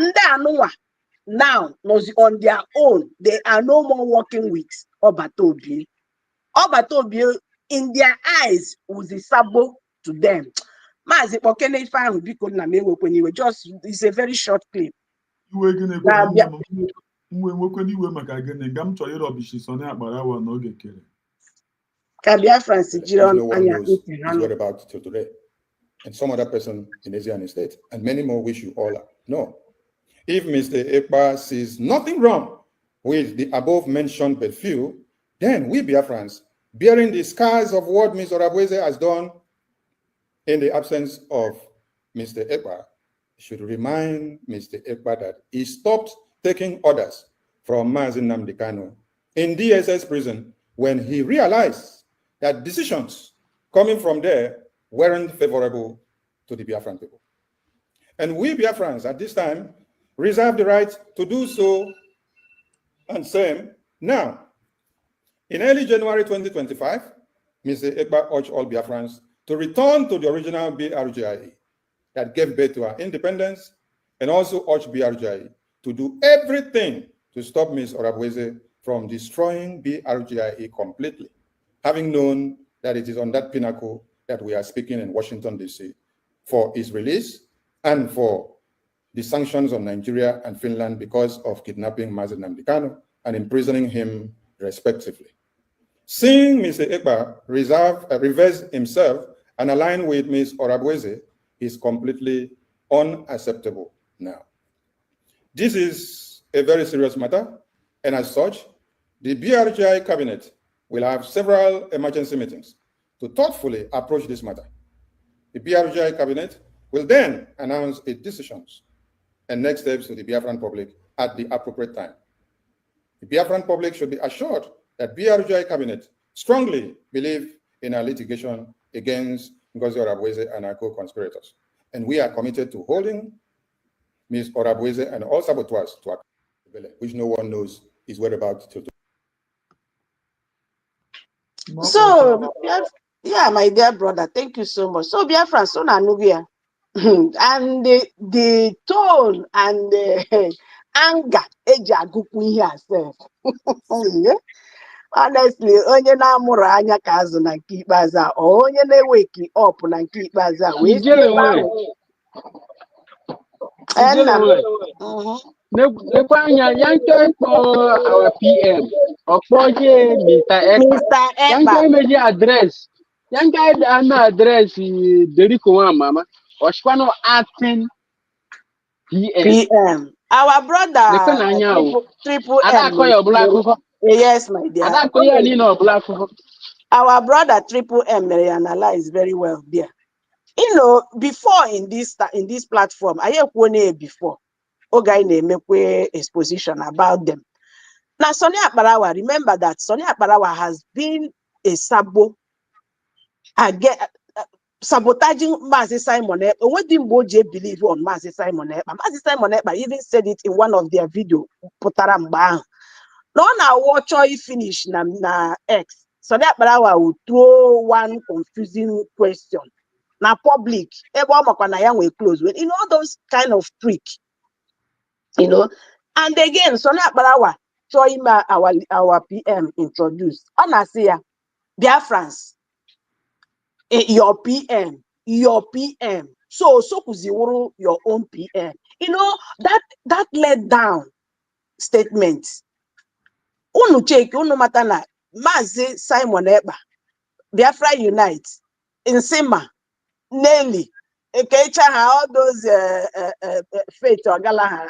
on their own, they are no more working with Obatobi. Obatobi, in their eyes, was a sabo to them. Just, it's a very short clip. What about today? And some other person in Asian state, and many more wish you all no. If Mr. Ekpa sees nothing wrong with the above-mentioned but few, then we Biafrans, bearing the scars of what Ms. Orabueze has done in the absence of Mr. Ekpa, should remind Mr. Ekpa that he stopped taking orders from Mazi Nnamdi Kanu in DSS prison when he realized that decisions coming from there weren't favorable to the Biafran people. And we Biafrans at this time reserve the right to do so and same now. In early January 2025, Mr. Ekpa urged all Biafrans to return to the original BRGIE that gave birth to our independence, and also urged BRGIE to do everything to stop Ms. Orabueze from destroying BRGIE completely, having known that it is on that pinnacle that we are speaking in Washington, D.C. for his release and for the sanctions on Nigeria and Finland because of kidnapping Mazi Nnamdi Kanu and imprisoning him respectively. Seeing Mr. Ekpa reverse himself and align with Ms. Orabueze is completely unacceptable now. This is a very serious matter, and as such, the BRGI cabinet will have several emergency meetings to thoughtfully approach this matter. The BRGI cabinet will then announce its decisions and next steps to the Biafran public at the appropriate time. The Biafran public should be assured that BRGI cabinet strongly believe in our litigation against Ngozi Orabueze and our co-conspirators. And we are committed to holding Ms. Orabueze and all saboteurs to account, which no one knows his whereabouts till today. So, yeah, my dear brother, thank you so much. So, Biafra, so Nanubia. And the tone and the anger, herself. Honestly, onye na-amụrụ anya ka azụ na nke ikpeazụ a, onye na-eweki up na nke ikpeazụ a wee sie ebe ahụ. Nekwa anya ya nke our PM ọkpọje Mr. Ekpa ya nke emeji adres ya nke ana adres Deriko nwa mama ọchịkwanụ acting PM. Our brother Triple M. Yes, my dear. Our brother Triple M analyze very well there. You know, before in this platform, I have one before. Ogay make exposition about them. Now, Akparawa, remember that Akparawa has been a sabo again. Sabotaging Mazi Simon Ekpa. What did Mboje believe on Mazi Simon Ekpa? Mazi Simon Ekpa even said it in one of their videos. Potaramba. No, now watch all finish na X. So that Akparawa will throw one confusing question. Now public, we close with all those kind of trick, And again, so that Akparawa, so him our PM introduced. Onasia, Biafrans. Your PM. So kuziwuru your own PM. That let down statement. Unu check, unu matana, Mazi Simon Ekpa, Biafra Unite, Nsima, Nelly, all those faith or gala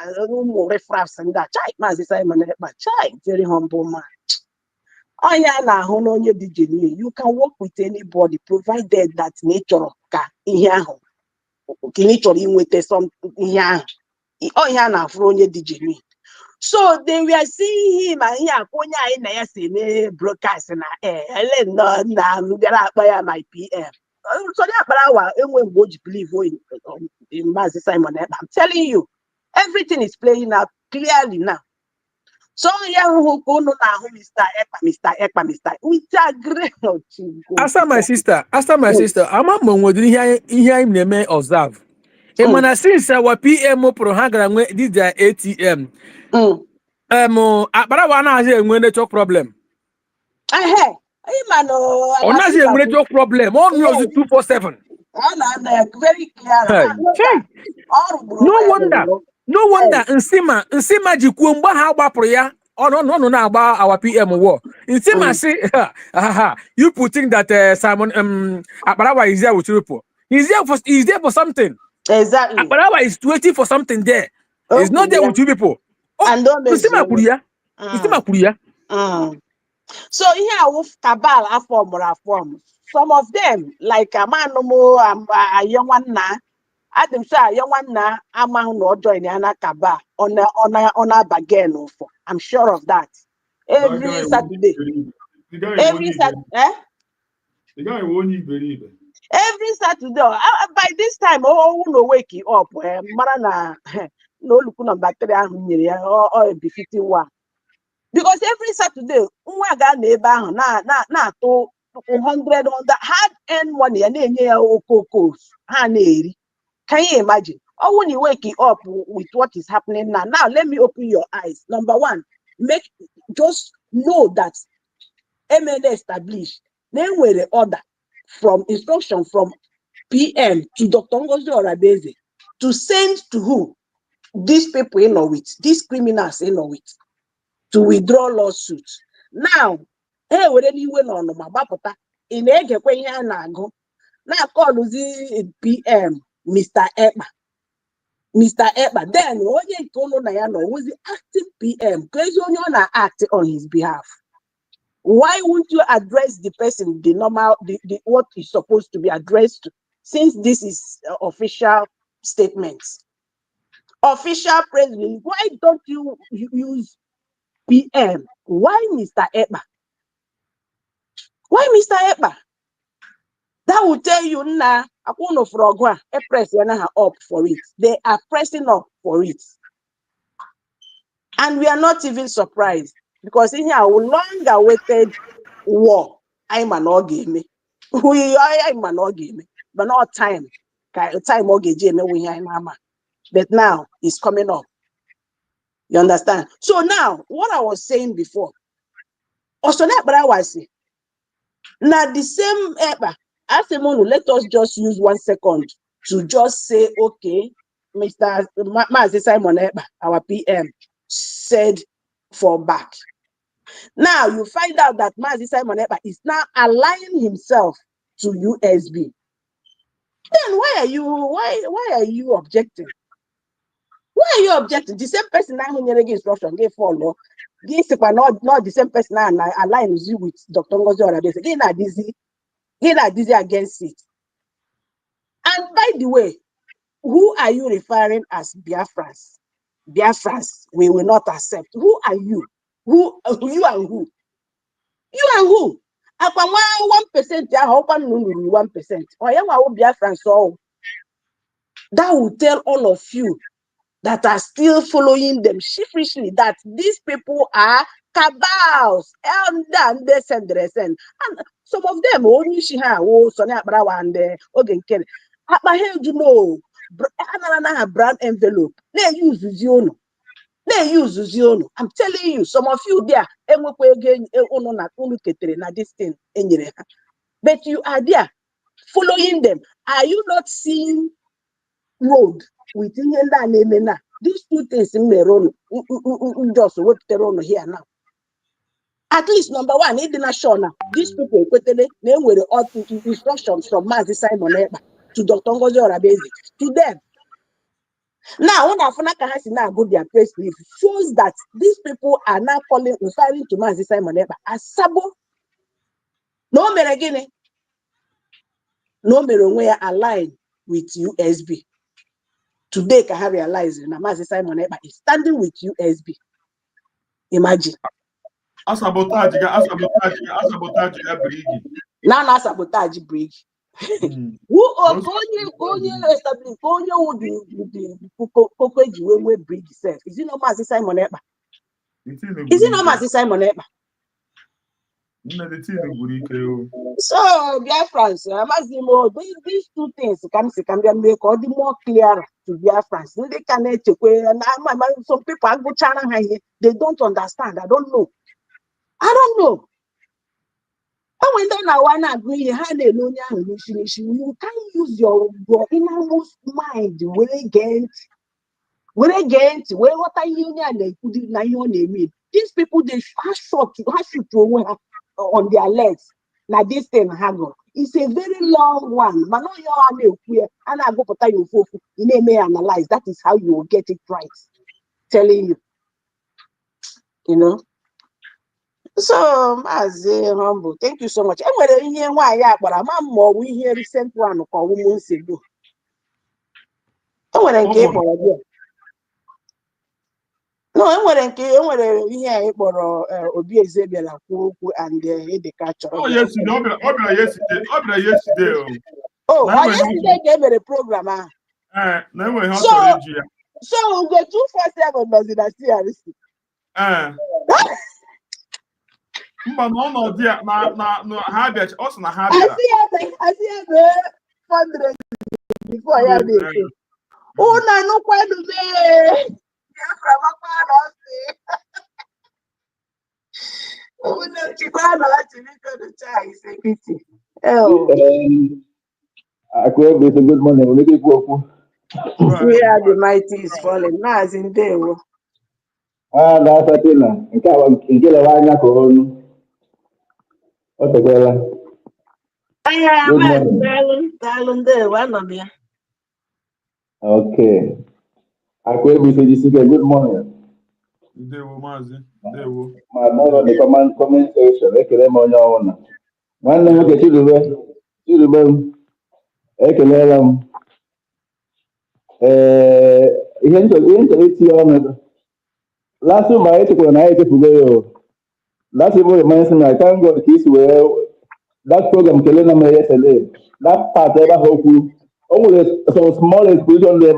refraps and that. Chai, Mazi Simon Ekpa, chai, very humble man. You can work with anybody provided that nature so they were seeing him and broadcast my PM. So that believe in Mazi Simon. I'm telling you, everything is playing out clearly now. So who go no now Mr. Ekpa. We agree. After my sister, I'm a mom here in observe. And since our PM program this their ATM. Akparawa na aje enwe network problem. Ona aje enwe network problem. On knows 247. Very clear. No wonder Nsima jikwu mgba ha gbapụrụ ya no na agba our PM war. Nsima say you putting that Simon Akparawa is there with you. He's there for something. Exactly. Akparawa is waiting for something there. It's not there with you people. Oh, and don't you see my kuria. You see my kuria. So here with cabal form. Some of them, like a man a young one now, Adam say a young one now, a man no join the cabal on a bargain for. I'm sure of that. Every Saturday. Every Saturday. The guy won't even. Every Saturday, by this time, no wake you up. Marana, no look number 3 or befitting one. Because every Saturday, we got neighbor na to 100 on the hard earned money and then can you imagine? Or when you wake up with what is happening now. Now let me open your eyes. Number one, just know that MNA established. Then with the order from instruction from PM to Dr. Ngozi Orabeze to send to who? These people in with, these criminals in with, to withdraw lawsuits. Now, hey, we already went on my bapota in a way go. Now call the PM, Mr. Ekpa. Mr. Ekpa. Then Onye Tono Nayano was the acting PM. Because you know act on his behalf. Why won't you address the person, the normal, the what is supposed to be addressed to, since this is official statements? Official president, why don't you use PM? Why Mr. Ekpa? Why Mr. Ekpa? That will tell you now, press up for it. They are pressing up for it. And we are not even surprised because in here, long awaited war, I'm an organ. We are an organ, but not time. Time we are in Mama. But now it's coming up. You understand? So now, what I was saying before, also not but I was saying, now the same let us just use 1 second to just say, okay, Mr. Mazi Simon Ekpa, our PM, said for back. Now you find out that Mazi Simon Ekpa is now aligning himself to USB. Then why are you objecting? Why are you objecting? The same person now who gave instruction, gave follow. This is not the same person now aligns you with Dr. Ngozi Orabeze. He not dizzy against it. And by the way, who are you referring as Biafrans? Biafrans, we will not accept. Who are you? You and who? You and who? 1%, 1%. Or you Biafrans, so that will tell all of you that are still following them sheepishly that these people are cabals and they send. And some of them only Akparawa and Ogechukwu Nkere. But here you know, brand envelope. They use Ziono. I'm telling you, some of you there, this thing. But you are there following them. Are you not seeing road with these two things in the road just here now? At least number one, it didn't show now. These people they were the instructions from Mazi Simon Ekpa to Dr. Ngozi Orabeze to them. Now, when Afunaka has now go their press brief, shows that these people are now referring to Mazi Simon Ekpa as Sabo. No mere again. No mere where aligned with USB. Today, can have realized that Mazi Simon Ekpa is standing with USB. Imagine. Sabotage bridge. Now sabotage bridge. Who established the bridge itself? Is it not Mazi Simon Ekpa? Is it not Mazi Simon Ekpa? So, Biafrans, these two things can make all the more clear to Biafrans. They can some people they don't understand. I don't know. And when they now want to agree, you can use your innermost mind. What are you? These people they shoot on their legs. Now this thing hang. It's a very long one. But no, and I go for you may analyze. That is how you will get it right. telling you, you know. So as humble, thank you so much. And whether in here why but I'm more we hear recent one for women's ago. And when I came for no, and when I came here for Obi Ezebela and the catcher. Oh, yesterday. Yesterday. Oh, yesterday gave me a program. No, we have So we go 247 does it CRC. Mba no no dia na ha bia also na ha I bia. see the fundraising before ya dey. Oh na no kwadu me. BIAFRA mama no say. Oh no chikwa na chiko the chai say pity. Oh. Akwe good morning. We make it go. Where the mighty is falling. Now as in day. That's a thing. Nkele wanya ko onu. Otekwela. Good morning. Darling day one of you. Okay. Akwe good morning. Ndewo mazi. Ndewo. My brother, the comment section. Ekele mo onye ọwụna. Nwanne m nwoke Chidube. Ekelela m. Ihe nchọrọ itinye ọnụ. Last time I took na echefugo. That even reminds me, I thank God this way. That program Kelena me yesterday. That part ever hope only some small explosion there.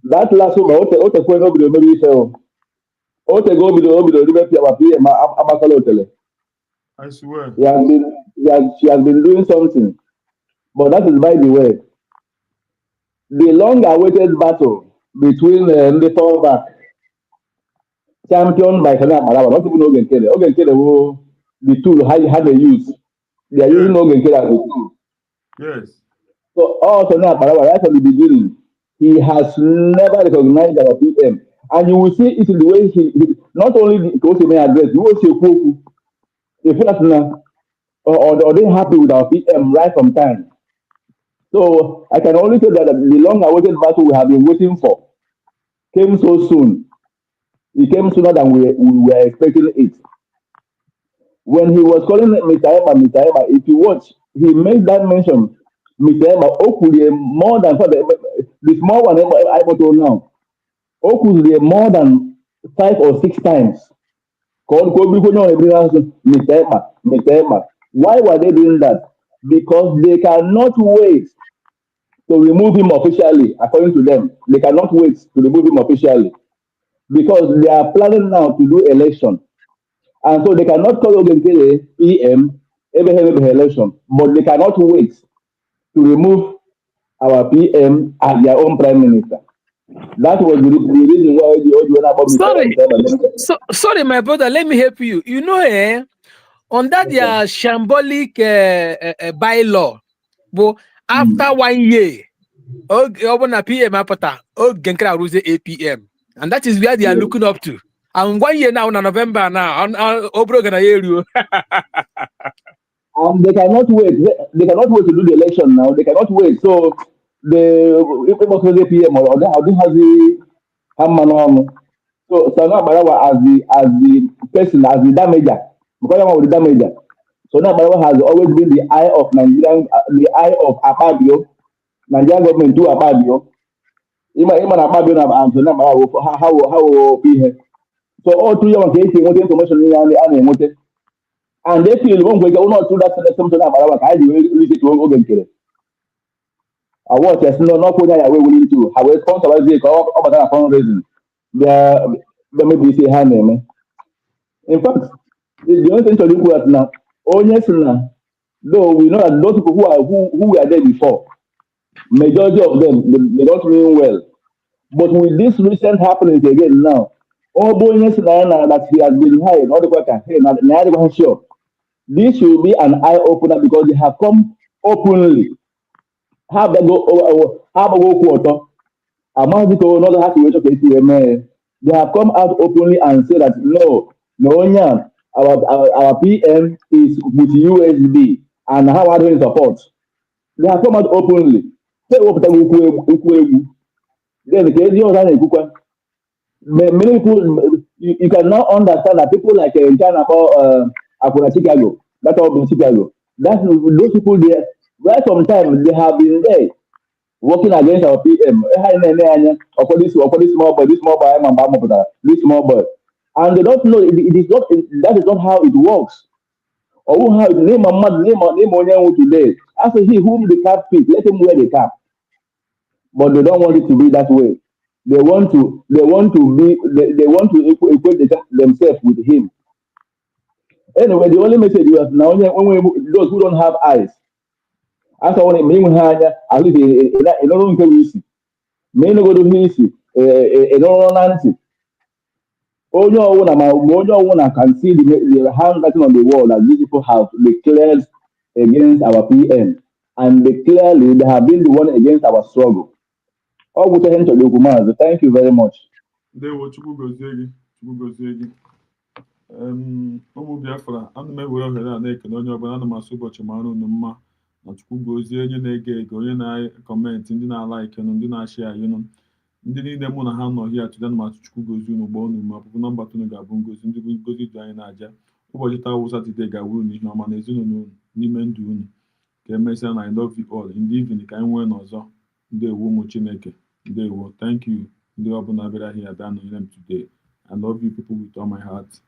That last one, what point over the maybe so. What go be the river PM Abakalo Tele. I swear. She has been doing something. But that is by the way. The long awaited battle between the fallback champion by Akparawa, not even Ogechukwu Nkere. Ogechukwu Nkere who the tool how they use. They are using Ogechukwu Nkere as a tool. Yes. So also now Akparawa, right from the beginning, he has never recognized our PM. And you will see it in the way he not only the Koseme address, you will see Kwoku. The first now, or they happy with our PM right from time. So I can only say that the long awaited battle we have been waiting for came so soon. It came sooner than we were expecting it. When he was calling Mr. Emma, if you watch, he made that mention. Mr. Emma, Okulie more than the small one I got now. Okulie more than 5 or 6 times. Called Mr. Emma. Why were they doing that? Because they cannot wait to remove him officially, according to them. They cannot wait to remove him officially. Because they are planning now to do election. And so they cannot call Ogechukwu PM every election, but they cannot wait to remove our PM as their own prime minister. That was the reason why the Sorry, my brother, let me help you. You know, on that their shambolic bylaw, but after 1 year, open a PM apata, Genkra Ruse APM. And that is where they are looking up to. And 1 year now, in November now, on Obro gonna hear you. And they cannot wait. They cannot wait to do the election now. They cannot wait. So if it was the PM or they have the Hamman. So now Akparawa as the person, as the damager. Because I'm the damager. So now Akparawa has always been the eye of Nigerian, the eye of Akpabio, Nigerian government to Akpabio. Even Akpabio and so now how be. So all 2 years okay, what information and and they feel one way not through that something about I do really to Ogechukwu. I watch as not put that away willing to. I will sponsor over that fundraising. There may be say her name. In fact, the only thing to look at now, though we know that those people who were there before, majority of them they don't mean well. But with this recent happenings again now, all bonus that he has been hired, all the work now sure. This will be an eye opener because they have come openly. Have a go quarter. Amaziko not have to wait okay. They have come out openly and said that no, our PM is with USB and how are they support? They have come out openly. Say then the case Many people, you can now understand that people like in China called Chicago, that's all in Chicago. That's those people there. Right sometimes they have been there working against our PM. Or for this small boy, this small boy, and they don't know it is not. That is not how it works. Or who have name a mad name on today. As he whom the cap fit, let him wear the cap. But they don't want it to be that way. They want to equate themselves with him. Anyway, the only message was now when those who don't have eyes. As I want to mean at least in order to easy. May not go to easy. In order to only one can see the handwriting on the wall that these people have declared against our PM. And they have been the one against our struggle. All we tell him to do, thank you very much. Ndewo Chukwu gozie gị. Chukwu gozie gị. Ụmụ Biafra, ana m ewere ohere a na-ekele onye ọbụla. Ana m asụ ụbọchị mara unu mma na Chukwu gozie onye na-ege ege, onye na-kọmentị, ndị na-alaiki unu, ndị na-ashịa unu, ndị niile mụ na ha nọ hia tụda na masụ Chukwu gozie unu, gbaa unu ma ọbụbụ nọmba unu ga-abụ ngozi, ndị ngozi dị anyị na-aja. Ụbọchị taa wụ Satọde ga-awụ unu ihe ọma na ezinụlọ unu n'ime ndụ unu. Ka emesịa na I love you all. In the evening ka anyị nwee n'ọzọ. Ndewo ụmụ Chineke. Ndewo. Thank you. Ndị ọbụla bịara here abịa nọnyere m today. I love you people with all my heart.